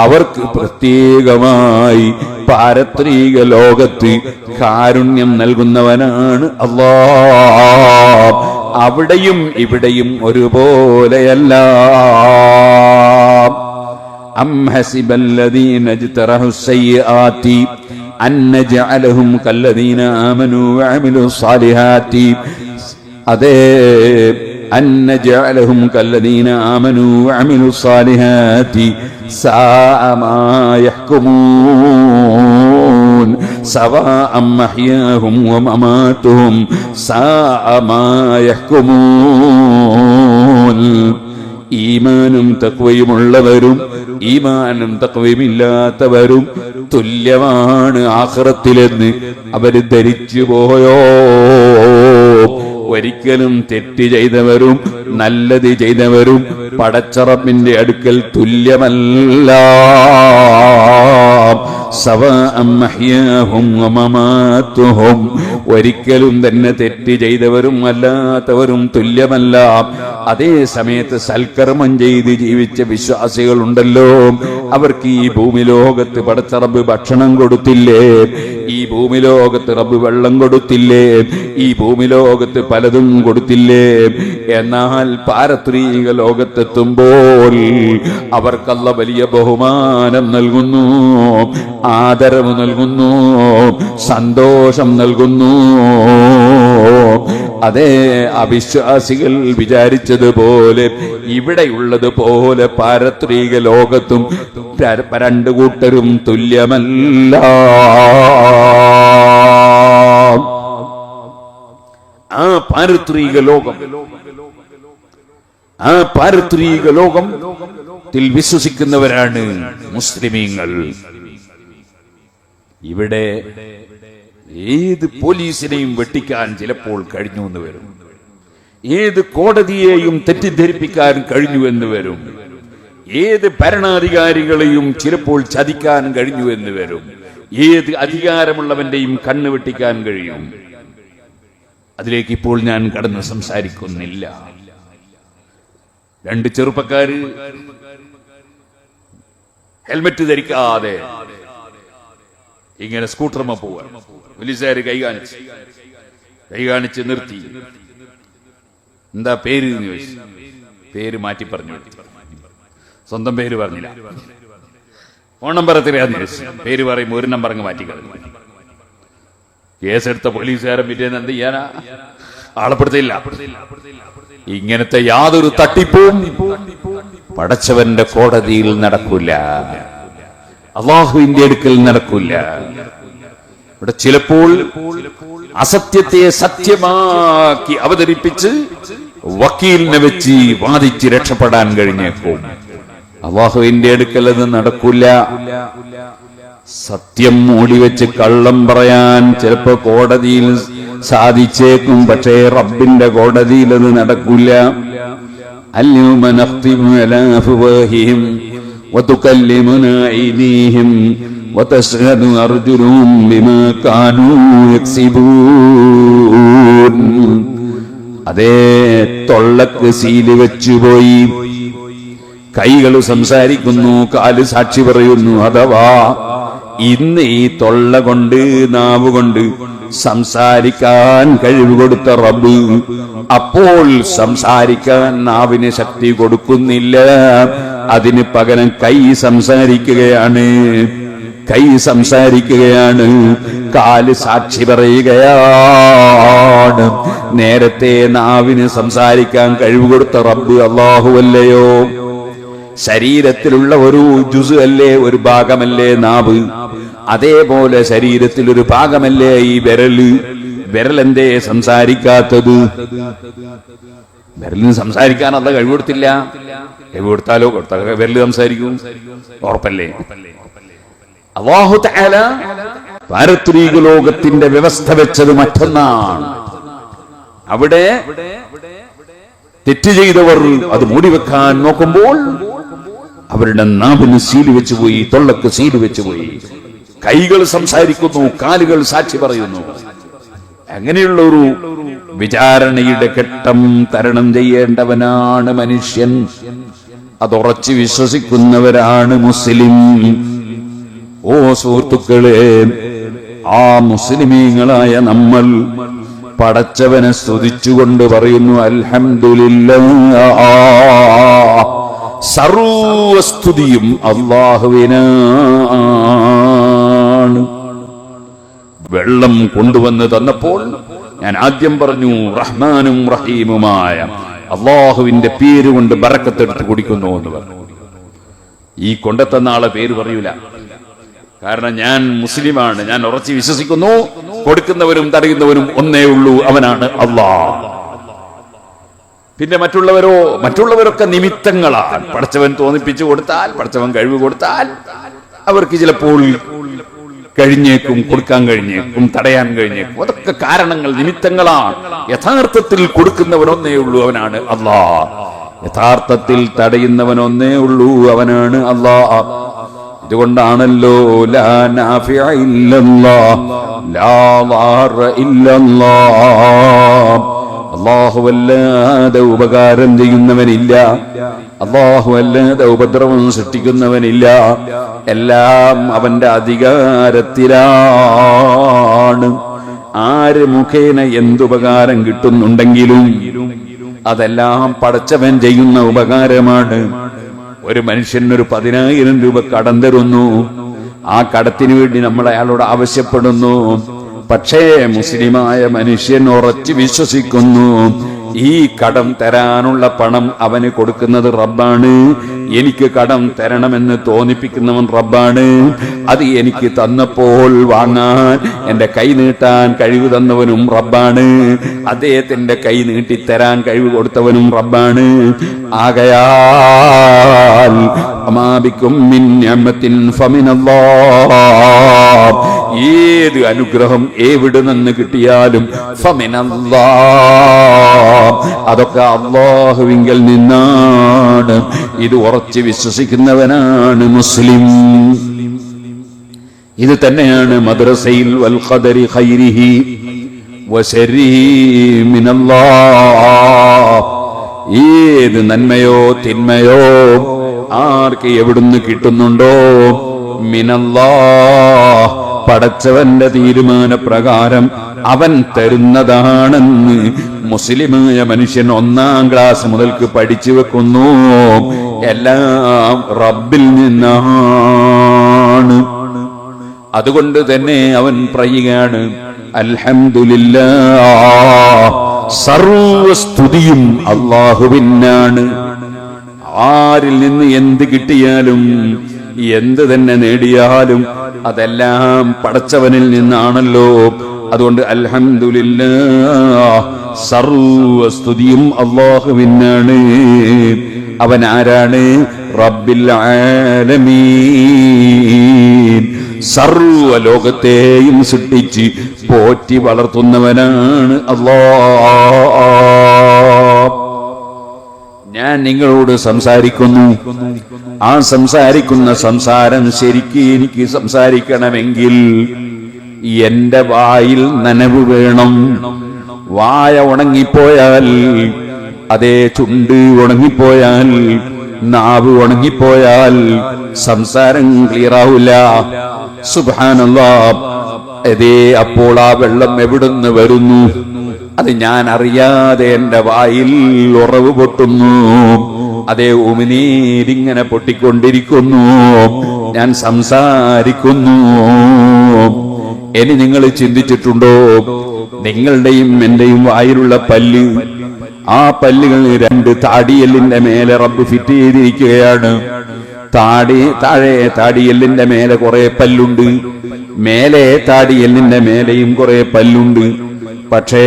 അവർക്ക് പ്രത്യേകമായി പാരത്രിക ലോകത്ത് കാരുണ്യം നൽകുന്നവനാണ് അല്ലാഹ്. അവിടെയും ഇവിടെയും ഒരുപോലെയല്ല. അം ഹസിബല്ലദീന ഇജ്തറഹുസ്സയ്യിആതി അൻ നജഅലഹും കല്ലദീന ആമനൂ വഅമിലുസ് സാലിഹാത്തി. അതേ, അൻ നജഅലഹും കല്ലദീന ആമനൂ വഅമിലുസ് സാലിഹാത്തി സാഅ മാ യഹ്കുമൂൻ സവാഅം മഹ്യാഹും വമമാതുഹും സാഅ മാ യഹ്കുമൂൻ. ഈമാനും തഖ്വയുമുള്ളവരും ഈമാനും തഖ്വയുമില്ലാത്തവരും തുല്യമാണ് ആഖിറത്തിലെന്ന് അവര് ധരിച്ചു പോയോ? ഒരിക്കലും തെറ്റ് ചെയ്തവരും നല്ലത് ചെയ്തവരും പടച്ചറപ്പിന്റെ അടുക്കൽ തുല്യമല്ല. സവാഅം മഹ്യാഹും വമമാതുഹും, ഒരിക്കലും തന്നെ തെറ്റ് ചെയ്തവരും അല്ലാത്തവരും തുല്യമല്ല. അതേ സമയത്ത് സൽക്കർമ്മം ചെയ്ത് ജീവിച്ച വിശ്വാസികളുണ്ടല്ലോ, അവർക്ക് ഈ ഭൂമി ലോകത്ത് പടച്ച റബ്ബ് ഭക്ഷണം കൊടുത്തില്ലേ? ഈ ഭൂമി ലോകത്ത് റബ്ബ് വെള്ളം കൊടുത്തില്ലേ? ഈ ഭൂമി ലോകത്ത് പലതും കൊടുത്തില്ലേ? എന്നാൽ പാരത്രിക ലോകത്തെത്തുമ്പോൾ അവർക്കല്ല വലിയ ബഹുമാനം നൽകുന്നു, ആദരവ് നൽകുന്നു, സന്തോഷം നൽകുന്നു. അതേ അവിശ്വാസികൾ വിചാരിച്ചതുപോലെ ഇവിടെയുള്ളതുപോലെ പാരത്രിക ലോകത്തും രണ്ടു കൂട്ടരും തുല്യമല്ല. ആ പാരത്രിക ലോകത്തിൽ വിശ്വസിക്കുന്നവരാണ് മുസ്ലിമീങ്ങൾ. ഇവിടെ ഏത് പോലീസിനെയും വെട്ടിക്കാൻ ചിലപ്പോൾ കഴിഞ്ഞു എന്ന് വരും, ഏത് കോടതിയെയും തെറ്റിദ്ധരിപ്പിക്കാൻ കഴിഞ്ഞു എന്ന് വരും, ഏത് ഭരണാധികാരികളെയും ചിലപ്പോൾ ചതിക്കാൻ കഴിഞ്ഞു എന്ന് വരും, ഏത് അധികാരമുള്ളവന്റെയും കണ്ണ് വെട്ടിക്കാൻ കഴിയും. അതിലേക്ക് ഇപ്പോൾ ഞാൻ കടന്ന് സംസാരിക്കുന്നില്ല. രണ്ട് ചെറുപ്പക്കാര് ഹെൽമെറ്റ് ധരിക്കാതെ ഇങ്ങനെ സ്കൂട്ടർമ പോവാൻ പോലീസുകാര് കൈ കാണിച്ച് നിർത്തി. എന്താ പേര് എന്ന് ചോദിച്ചു. പേര് മാറ്റി പറഞ്ഞു, സ്വന്തം പേര് പറഞ്ഞില്ല. ഫോൺ നമ്പർ എത്രയാന്ന് ചോദിച്ചു. പേര് പറയുമ്പോ ഒരു നമ്പർ അങ്ങ് മാറ്റി കളഞ്ഞു. കേസെടുത്ത പോലീസുകാരൻ പിറ്റേന്ന് എന്ത് ചെയ്യാനാ? ആളപ്പെടുത്തില്ല. ഇങ്ങനത്തെ യാതൊരു തട്ടിപ്പും പടച്ചവന്റെ കോടതിയിൽ നടക്കൂല, അള്ളാഹുവിന്റെ അടുക്കൽ നടക്കൂല. ഇവിടെ ചിലപ്പോൾ അസത്യത്തെ സത്യമാക്കി അവതരിപ്പിച്ച് വക്കീലിനെ വെച്ച് വാദിച്ച് രക്ഷപ്പെടാൻ കഴിഞ്ഞേക്കും. അള്ളാഹുവിന്റെ അടുക്കൽ അത് നടക്കൂല. സത്യം മൂടിവെച്ച് കള്ളം പറയാൻ ചിലപ്പോ കോടതിയിൽ സാധിച്ചേക്കും, പക്ഷേ റബ്ബിന്റെ കോടതിയിൽ അത് നടക്കൂല. അൽയൗമ നഖ്തിമു അലാ അഫ്വാഹിഹിം വതുകല്ലിമുനാ അയ്ദീഹിം വതശ്ഹദു അർജുലുഹും ബിമാ കാനൂ യക്സിബൂൻ. അതേ തൊള്ളക്ക് സീല് വെച്ചുപോയി. കൈകൾ സംസാരിക്കുന്നു, കാല് സാക്ഷി പറയുന്നു. അഥവാ ഇന്ന് ഈ തൊള്ള കൊണ്ട് നാവ് കൊണ്ട് സംസാരിക്കാൻ കഴിവ് കൊടുത്ത റബ്ബ് അപ്പോൾ സംസാരിക്കാൻ നാവിന് ശക്തി കൊടുക്കുന്നില്ല. അതിന് പകരം കൈ സംസാരിക്കുകയാണ്, കാല് സാക്ഷി പറയുകയാണ്. നേരത്തെ നാവിന് സംസാരിക്കാൻ കഴിവ് കൊടുത്ത റബ്ബ് അല്ലാഹുവല്ലയോ? ശരീരത്തിലുള്ള ഒരു ജുസ് അല്ലേ, ഒരു ഭാഗമല്ലേ നാവ്? അതേപോലെ ശരീരത്തിൽ ഒരു ഭാഗമല്ലേ ഈ വിരലെന്തേ സംസാരിക്കാത്തത്? വിരലിന് സംസാരിക്കാൻ അല്ല കഴിവ് കൊടുത്തില്ല. കഴിവ് കൊടുത്താലോ വിരല് സംസാരിക്കും, ഉറപ്പല്ലേ? അല്ലാഹു തആല പാരത്രിക ലോകത്തിന്റെ വ്യവസ്ഥ വെച്ചത് മറ്റൊന്നാണ്. അവിടെ തെറ്റ് ചെയ്തവർ അത് മൂടിവെക്കാൻ നോക്കുമ്പോൾ അവരുടെ നാവിന് സീല് വെച്ചുപോയി, തൊള്ളക്ക് സീല് വെച്ചുപോയി. കൈകൾ സംസാരിക്കുന്നു, കാലുകൾ സാക്ഷി പറയുന്നു. അങ്ങനെയുള്ള ഒരു വിചാരണയുടെ ഘട്ടം തരണം ചെയ്യേണ്ടവനാണ് മനുഷ്യൻ. അതുറച്ച് വിശ്വസിക്കുന്നവരാണ് മുസ്ലിം. ഓ സുഹൃത്തുക്കളെ, ആ മുസ്ലിമീങ്ങളായ നമ്മൾ പടച്ചവനെ സ്തുതിച്ചുകൊണ്ട് പറയുന്നു അൽഹംദുലില്ലാഹ്. സർവസ്തുതിയും അല്ലാഹുവിനാണ്. വെള്ളം കൊണ്ടുവന്ന് തന്നപ്പോൾ ഞാൻ ആദ്യം പറഞ്ഞു റഹ്മാനും റഹീമുമായ അള്ളാഹുവിന്റെ പേര് കൊണ്ട് ബറക്കത്തെടുത്ത് കുടിക്കുന്നു എന്ന് പറഞ്ഞു. ഈ കൊണ്ടെത്തന്ന ആളെ പേര് പറയൂല, കാരണം ഞാൻ മുസ്ലിമാണ്, ഞാൻ ഉറച്ചു വിശ്വസിക്കുന്നു കൊടുക്കുന്നവരും തടയുന്നവരും ഒന്നേ ഉള്ളൂ, അവനാണ് അള്ളാഹ്. പിന്നെ മറ്റുള്ളവരൊക്കെ നിമിത്തങ്ങളാണ്. പടച്ചവൻ തോന്നിപ്പിച്ചു കൊടുത്താൽ, പടച്ചവൻ കഴിവ് കൊടുത്താൽ അവർക്ക് ചിലപ്പോൾ കഴിഞ്ഞേക്കും, കൊടുക്കാൻ കഴിഞ്ഞേക്കും, തടയാൻ കഴിഞ്ഞേക്കും. അതൊക്കെ കാരണങ്ങൾ, നിമിത്തങ്ങളാണ്. യഥാർത്ഥത്തിൽ കൊടുക്കുന്നവനൊന്നേ ഉള്ളൂ, അവനാണ് അള്ളാഹ്. യഥാർത്ഥത്തിൽ തടയുന്നവനൊന്നേ ഉള്ളൂ, അവനാണ് അള്ളാഹ്. ഇതുകൊണ്ടാണല്ലോ ലാ നാഫിഅ ഇല്ലല്ലാഹ്, ലാ ളാറ ഇല്ലല്ലാഹ്. അല്ലാഹുവല്ലാതെ ഉപകാരം ചെയ്യുന്നവനില്ല, അല്ലാഹുവല്ലാതെ ഉപദ്രവം സൃഷ്ടിക്കുന്നവനില്ല. എല്ലാം അവന്റെ അധികാരത്തിലാണ്. ആര് മുഖേന എന്തുപകാരം കിട്ടുന്നുണ്ടെങ്കിലും അതെല്ലാം പടച്ചവൻ ചെയ്യുന്ന ഉപകാരമാണ്. ഒരു മനുഷ്യൻ ഒരു 10,000 രൂപ കടം തരുന്നു. ആ കടത്തിന് വേണ്ടി നമ്മൾ അയാളോട് ആവശ്യപ്പെടുന്നു, പക്ഷേ മുസ്ലിമായ മനുഷ്യൻ ഉറച്ചു വിശ്വസിക്കുന്നു, ഈ കടം തരാനുള്ള പണം അവന് കൊടുക്കുന്നത് റബ്ബാണ്. എനിക്ക് കടം തരണമെന്ന് തോന്നിപ്പിക്കുന്നവൻ റബ്ബാണ്. അത് എനിക്ക് തന്നപ്പോൾ വാങ്ങാൻ എന്റെ കൈ നീട്ടാൻ കഴിവ് തന്നവനും റബ്ബാണ്. അദ്ദേഹത്തിന്റെ കൈ നീട്ടിത്തരാൻ കഴിവ് കൊടുത്തവനും റബ്ബാണ്. ആകയാൽ അമാബിക്കും മിൻ നിഅമത്തിൻ ഫമിനല്ലാഹ്, ഏത് അനുഗ്രഹം എവിടെ നിന്ന് കിട്ടിയാലും ഫമിനല്ലാഹ്, അതൊക്കെ അല്ലാഹുവിങ്കൽ നിന്നാണ്. ഇത് ഉറച്ചു വിശ്വസിക്കുന്നവനാണ് മുസ്ലിം. ഇത് തന്നെയാണ് മദ്രസയിൽ വൽ ഖദരി ഖൈരിഹി വശരിഹി മിനല്ലാഹ്. ഏത് നന്മയോ തിന്മയോ ആർക്ക് എവിടുന്ന് കിട്ടുന്നുണ്ടോ മിനല്ലാഹ്, പടച്ചവന്റെ തീരുമാനപ്രകാരം അവൻ തരുന്നതാണെന്ന് മുസ്ലിമായ മനുഷ്യൻ 1-ാം ക്ലാസ് മുതൽക്ക് പഠിച്ചു വെക്കുന്നു. എല്ലാം റബ്ബിൽ നിന്നാണ്. അതുകൊണ്ട് തന്നെ അവൻ പറയുകയാണ് അൽഹംദുലില്ലാഹ്, സർവസ്തുതിയും അല്ലാഹുവിനാണ്. ആരിൽ നിന്ന് എന്ത് കിട്ടിയാലും എന്ത് തന്നെ നേടിയാലും അതെല്ലാം പടച്ചവനിൽ നിന്നാണല്ലോ. അതുകൊണ്ട് അൽഹംദുലില്ലാഹ്, സർവസ്തുതിയും അല്ലാഹുവിനാണ്. അവൻ ആരാണ്? റബ്ബിൽ ആലമീൻ, സർവലോകത്തെയും സൃഷ്ടിച്ച് പോറ്റി വളർത്തുന്നവനാണ് അല്ലാഹ്. ഞാൻ നിങ്ങളോട് സംസാരിക്കുന്നു. ആ സംസാരിക്കുന്ന സംസാരം ശരിക്ക് എനിക്ക് സംസാരിക്കണമെങ്കിൽ എന്റെ വായിൽ നനവ് വേണം. വായ ഉണങ്ങിപ്പോയാൽ, അതേ ചുണ്ട് ഉണങ്ങിപ്പോയാൽ, നാവ് ഉണങ്ങിപ്പോയാൽ സംസാരം ക്ലിയറാവില്ല. സുബ്ഹാനല്ലാഹ്. അതേ അപ്പോൾ ആ വെള്ളം എവിടുന്ന് വരുന്നു? അത് ഞാൻ അറിയാതെ എന്റെ വായിൽ ഉറവ് പൊട്ടുന്നു. അതേ ഉമിനീരിങ്ങനെ പൊട്ടിക്കൊണ്ടിരിക്കുന്നു. ഞാൻ സംസാരിക്കുന്നു. ഇനി നിങ്ങൾ ചിന്തിച്ചിട്ടുണ്ടോ, നിങ്ങളുടെയും എന്റെയും വായിലുള്ള പല്ല്, ആ പല്ലുകൾ 2 താടിയെല്ലിന്റെ മേലെ റബ്ബ് ഫിറ്റ് ചെയ്തിരിക്കുകയാണ്. താഴെ താടിയെല്ലിന്റെ മേലെ കുറെ പല്ലുണ്ട്, മേലെ താടിയെല്ലിന്റെ മേലെയും കുറെ പല്ലുണ്ട്. പക്ഷേ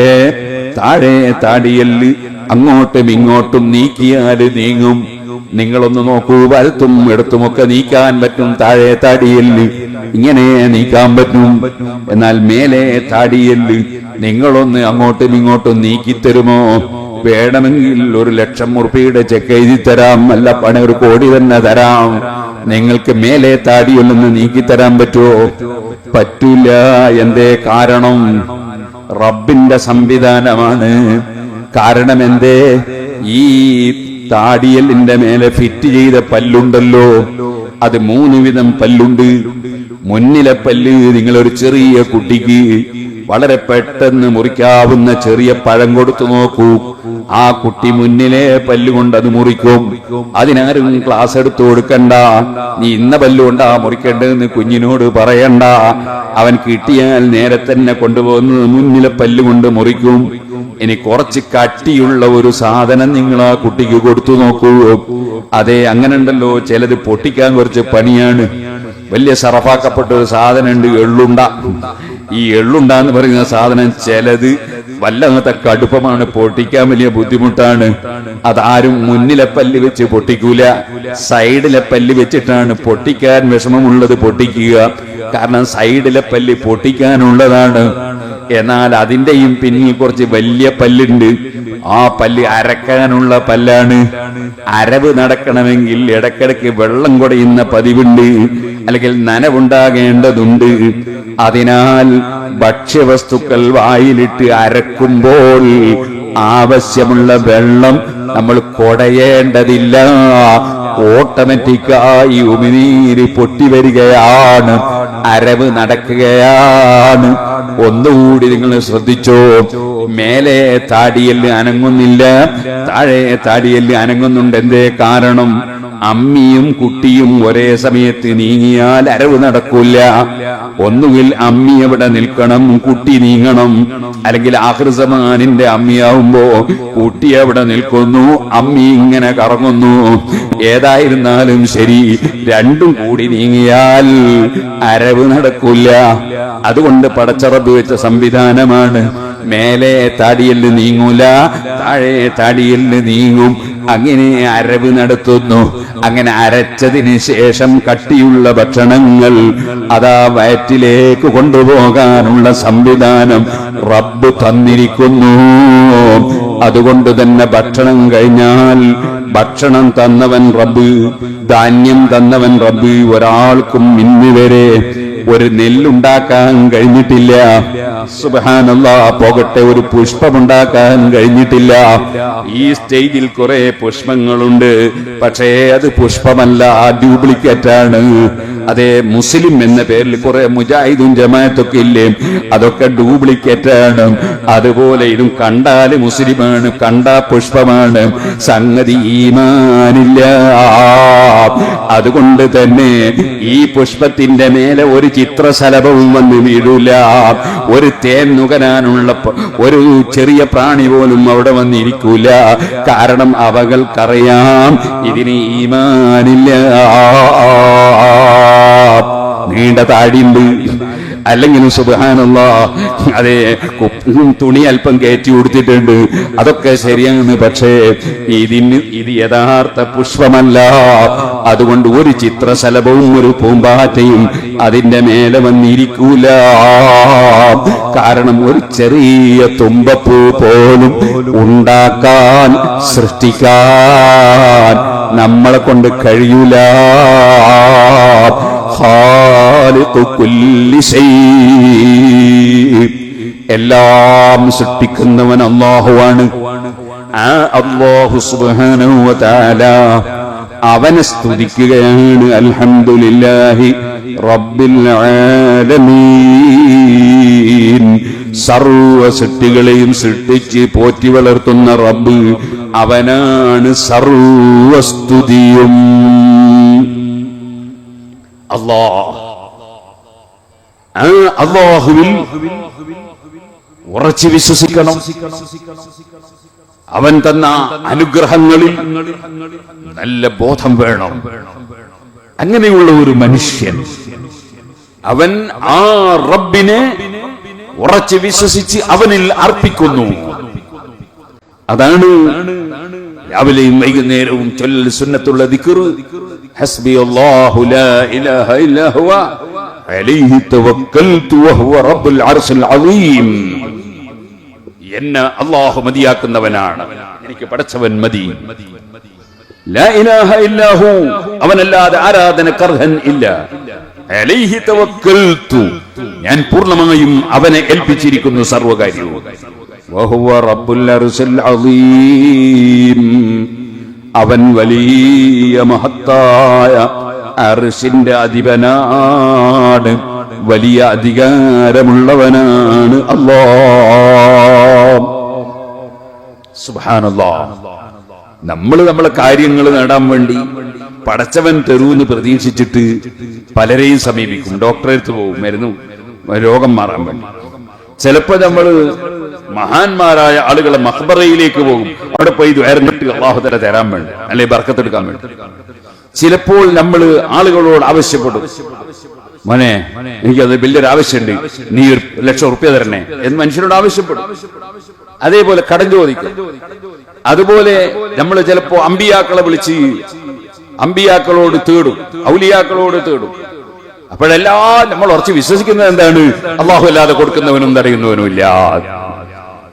താഴെ താടിയെല്ല് അങ്ങോട്ടും ഇങ്ങോട്ടും നീക്കിയാൽ നീങ്ങും. നിങ്ങളൊന്ന് നോക്കൂ, വലത്തും ഇടത്തുമൊക്കെ നീക്കാൻ പറ്റും. താഴെ താടിയെല്ല് ഇങ്ങനെ നീക്കാൻ പറ്റും. എന്നാൽ മേലെ താടിയെല്ല് നിങ്ങളൊന്ന് അങ്ങോട്ടും ഇങ്ങോട്ടും നീക്കിത്തരുമോ? വേണമെങ്കിൽ 1,00,000 ഉറുപ്പിയുടെ ചെക്ക് എഴുതി തരാം, അല്ല പണി 1 കോടി തന്നെ തരാം. നിങ്ങൾക്ക് മേലെ താടിയൊന്ന് നീക്കിത്തരാൻ പറ്റുമോ? പറ്റൂല. എന്തേ കാരണം? റബ്ബിന്റെ സംവിധാനമാണ്. കാരണം എന്തേ? ഈ താടിയലിന്റെ മേലെ ഫിറ്റ് ചെയ്ത പല്ലുണ്ടല്ലോ, അത് 3 വിധം പല്ലുണ്ട്. മുന്നിലെ പല്ല് നിങ്ങളൊരു ചെറിയ കുട്ടിക്ക് വളരെ പെട്ടെന്ന് മുറിക്കാവുന്ന ചെറിയ പഴം കൊടുത്തു നോക്കൂ, ആ കുട്ടി മുന്നിലെ പല്ലുകൊണ്ട് അത് മുറിക്കും. അതിനാരും ക്ലാസ് എടുത്തു കൊടുക്കണ്ട. നീ ഇന്ന പല്ലുകൊണ്ടാ മുറിക്കേണ്ടതെന്ന് കുഞ്ഞിനോട് പറയണ്ട. അവൻ കിട്ടിയാൽ നേരെ തന്നെ കൊണ്ടുപോകുന്നത് മുന്നിലെ പല്ലുകൊണ്ട് മുറിക്കും. ഇനി കുറച്ച് കട്ടിയുള്ള ഒരു സാധനം നിങ്ങൾ ആ കുട്ടിക്ക് കൊടുത്തു നോക്കൂ. അതെ, അങ്ങനെ ഉണ്ടല്ലോ, ചിലത് പൊട്ടിക്കാൻ കുറച്ച് പണിയാണ്. വലിയ സറഫാക്കപ്പെട്ട ഒരു സാധനം ഉണ്ട്, എള്ളുണ്ട. ഈ എള്ളുണ്ട എന്ന് പറയുന്ന സാധനം ചിലത് വല്ലാത്ത കടുപ്പമാണ്, പൊട്ടിക്കാൻ വലിയ ബുദ്ധിമുട്ടാണ്. അതാരും മുന്നിലെ പല്ല് വെച്ച് പൊട്ടിക്കൂല, സൈഡിലെ പല്ല് വെച്ചിട്ടാണ് പൊട്ടിക്കാൻ വിഷമമുള്ളത് പൊട്ടിക്കുക. കാരണം സൈഡിലെ പല്ല് പൊട്ടിക്കാനുള്ളതാണ്. എന്നാൽ അതിന്റെയും പിന്നിൽ കുറച്ച് വലിയ പല്ലുണ്ട്, ആ പല്ല് അരക്കാനുള്ള പല്ലാണ്. അരവ് നടക്കണമെങ്കിൽ ഇടക്കിടക്ക് വെള്ളം കുടയുന്ന പതിവുണ്ട്, അല്ലെങ്കിൽ നനവുണ്ടാകേണ്ടതുണ്ട്. അതിനാൽ ഭക്ഷ്യവസ്തുക്കൾ വായിലിട്ട് അരക്കുമ്പോൾ ആവശ്യമുള്ള വെള്ളം നമ്മൾ കുടയേണ്ടതില്ല. ഓട്ടോമാറ്റിക്കായി ഉമിനീര് പൊട്ടിവരികയാണ്, അരവ് നടക്കുകയാണ്. ഒന്നുകൂടി നിങ്ങൾ ശ്രദ്ധിച്ചോ, മേലെ താടിയെല്ല് അനങ്ങുന്നില്ല, താഴെ താടിയെല്ല് അനങ്ങുന്നുണ്ട്. എന്തേ കാരണം? അമ്മിയും കുട്ടിയും ഒരേ സമയത്ത് നീങ്ങിയാൽ അരവ് നടക്കൂല. ഒന്നുകിൽ അമ്മി എവിടെ നിൽക്കണം, കുട്ടി നീങ്ങണം. അല്ലെങ്കിൽ ആഖിർ സമാനിന്റെ അമ്മിയാവുമ്പോ കുട്ടി എവിടെ നിൽക്കുന്നു, അമ്മി ഇങ്ങനെ കറങ്ങുന്നു. ഏതായിരുന്നാലും ശരി, രണ്ടും കൂടി നീങ്ങിയാൽ അരവ് നടക്കൂല. അതുകൊണ്ട് പടച്ചറബ് വെച്ച സംവിധാനമാണ്. മേലെ താടിയല് നീങ്ങൂല, താഴെ താടിയല് നീങ്ങും. അങ്ങനെ അരവ് നടത്തുന്നു. അങ്ങനെ അരച്ചതിന് ശേഷം കട്ടിയുള്ള ഭക്ഷണങ്ങൾ അതാ വയറ്റിലേക്ക് കൊണ്ടുപോകാനുള്ള സംവിധാനം റബ്ബ് തന്നിരിക്കുന്നു. അതുകൊണ്ട് തന്നെ ഭക്ഷണം കഴിഞ്ഞാൽ ഭക്ഷണം തന്നവൻ റബ്ബ്, ധാന്യം തന്നവൻ റബ്ബ്. ഒരാൾക്കും ഇന്ന് വരെ ഒരു നെല്ലുണ്ടാക്കാൻ കഴിഞ്ഞിട്ടില്ല. സുബ്ഹാനല്ലാഹ്, പോകട്ടെ, ഒരു പുഷ്പമുണ്ടാക്കാൻ കഴിഞ്ഞിട്ടില്ല. ഈ സ്റ്റേജിൽ കുറെ പുഷ്പങ്ങളുണ്ട്, പക്ഷേ അത് പുഷ്പമല്ല, ഡ്യൂപ്ലിക്കേറ്റ് ആണ്. അതേ, മുസ്ലിം എന്ന പേരിൽ കുറെ മുജാഹിദും ജമാഅത്തൊക്കെ ഇല്ലേ, അതൊക്കെ ഡ്യൂപ്ലിക്കേറ്റ് ആണ്. അതുപോലെ ഇതും കണ്ടാല് മുസ്ലിമാണ്, കണ്ടാ പുഷ്പമാണ്, സംഗതി ഈമാനില്ല. അതുകൊണ്ട് തന്നെ ഈ പുഷ്പത്തിന്റെ മേലെ ഒരു ചിത്രശലഭവും വന്ന് വീഴൂല. ഒരു തേൻ നുകരാനുള്ള ഒരു ചെറിയ പ്രാണി പോലും അവിടെ വന്നിരിക്കൂല. കാരണം അവകൾക്കറിയാം ഇതിന് ഈമാനില്ല. നീണ്ട താടിയുണ്ട്, അല്ലെങ്കിൽ സുബ്ഹാനല്ലാഹ്, അതെ, തുണി അല്പം കയറ്റി കൊടുത്തിട്ടുണ്ട്, അതൊക്കെ ശരിയാണ്. പക്ഷേ ഇത് യഥാർത്ഥ പുഷ്പമല്ല. അതുകൊണ്ട് ഒരു ചിത്രശലഭവും ഒരു പൂമ്പാറ്റയും അതിന്റെ മേലെ വന്നിരിക്കൂല. കാരണം ഒരു ചെറിയ തുമ്പപ്പൂ പോലും ഉണ്ടാക്കാൻ, സൃഷ്ടിക്കാൻ നമ്മളെ കൊണ്ട് കഴിയൂല. ഖാലിഖു കുല്ലി ശൈ, എല്ലാം സൃഷ്ടിക്കുന്നവൻ അല്ലാഹുവാണ്. ആ അല്ലാഹു സുബ്ഹാനഹു വ തആല അവനെ സ്തുതിക്കുകയാണ്. അൽഹംദുലില്ലാഹി റബ്ബിൽ ആലമീൻ. സർവ സൃഷ്ടികളെയും സൃഷ്ടിച്ച് പോറ്റി വളർത്തുന്ന റബ്ബ് അവനാണ് സർവസ്തുതിയും. അല്ലാഹുവിൽ ഉറച്ചു വിശ്വസിക്കണം. അവൻ തന്ന അനുഗ്രഹങ്ങളിൽ നല്ല ബോധം വേണം. അങ്ങനെയുള്ള ഒരു മനുഷ്യൻ, അവൻ ആ റബ്ബിനെ ഉറച്ചു വിശ്വസിച്ച് അവനിൽ അർപ്പിക്കുന്നു. അതാണ് രാവിലെയും വൈകുന്നേരവും ചൊല്ലൽ സുന്നത്തുള്ള ദിക്ർ. ഹസ്ബി അല്ലാഹു ലാ ഇലാഹ ഇല്ലാ ഹുവ അലൈഹി തവക്കൽതു വഹുവ റബ്ബുൽ അർശിൽ അളീം. എന്നെ അല്ലാഹു മതിയാക്കുന്നവനാണ്, എനിക്ക് പടച്ചവൻ മതി. ലാ ഇലാഹ ഇല്ലാ ഹു, അവനല്ലാതെ ആരാധനക്കർഹൻ ഇല്ല. അലൈഹി തവക്കൽതു, ഞാൻ പൂർണ്ണമായും അവനെ ഏൽപ്പിച്ചിരിക്കുന്നു സർവകാര്യവും. വഹുവ റബ്ബുൽ അർശിൽ അളീം, അവൻ വലിയ മഹത്തായ അർശിന്റെ അധിപനാണ്, വലിയ അധികാരമുള്ളവനാണ് അല്ലാഹ്. സുബ്ഹാനല്ലാഹ്. നമ്മളെ കാര്യങ്ങൾ നേടാൻ വേണ്ടി പടച്ചവൻ തരൂന്ന് പ്രതീക്ഷിച്ചിട്ട് പലരെയും സമീപിക്കും. ഡോക്ടറെ അടുത്ത് പോകും, മരുന്ന് രോഗം മാറാൻ വേണ്ടി. ചിലപ്പോ നമ്മൾ മഹാന്മാരായ ആളുകളെ മഖ്ബറയിലേക്ക് പോകും, അവിടെ പോയി ദ്വാരന്നിട്ട് അല്ലാഹു തആല തരാൻ വേണ്ടി, അല്ലെ ബർക്കത്തെടുക്കാൻ വേണ്ടി. ചിലപ്പോൾ നമ്മൾ ആളുകളോട് ആവശ്യപ്പെടും, മോനെ എനിക്കത് വലിയൊരു ആവശ്യമുണ്ട്, നീ 1,00,000 റുപ്യ തരണേ എന്ന് മനുഷ്യരോട് ആവശ്യപ്പെടും. അതേപോലെ കടം ചോദിക്കും. അതുപോലെ നമ്മൾ ചിലപ്പോ അമ്പിയാക്കളെ വിളിച്ച് അമ്പിയാക്കളോട് തേടും, ഔലിയാക്കളോട് തേടും. അപ്പോഴെല്ലാം നമ്മൾ ഉറച്ച് വിശ്വസിക്കുന്നത് എന്താണ്? അല്ലാഹു അല്ലാതെ കൊടുക്കുന്നവനും തടയുന്നവനും ഇല്ല.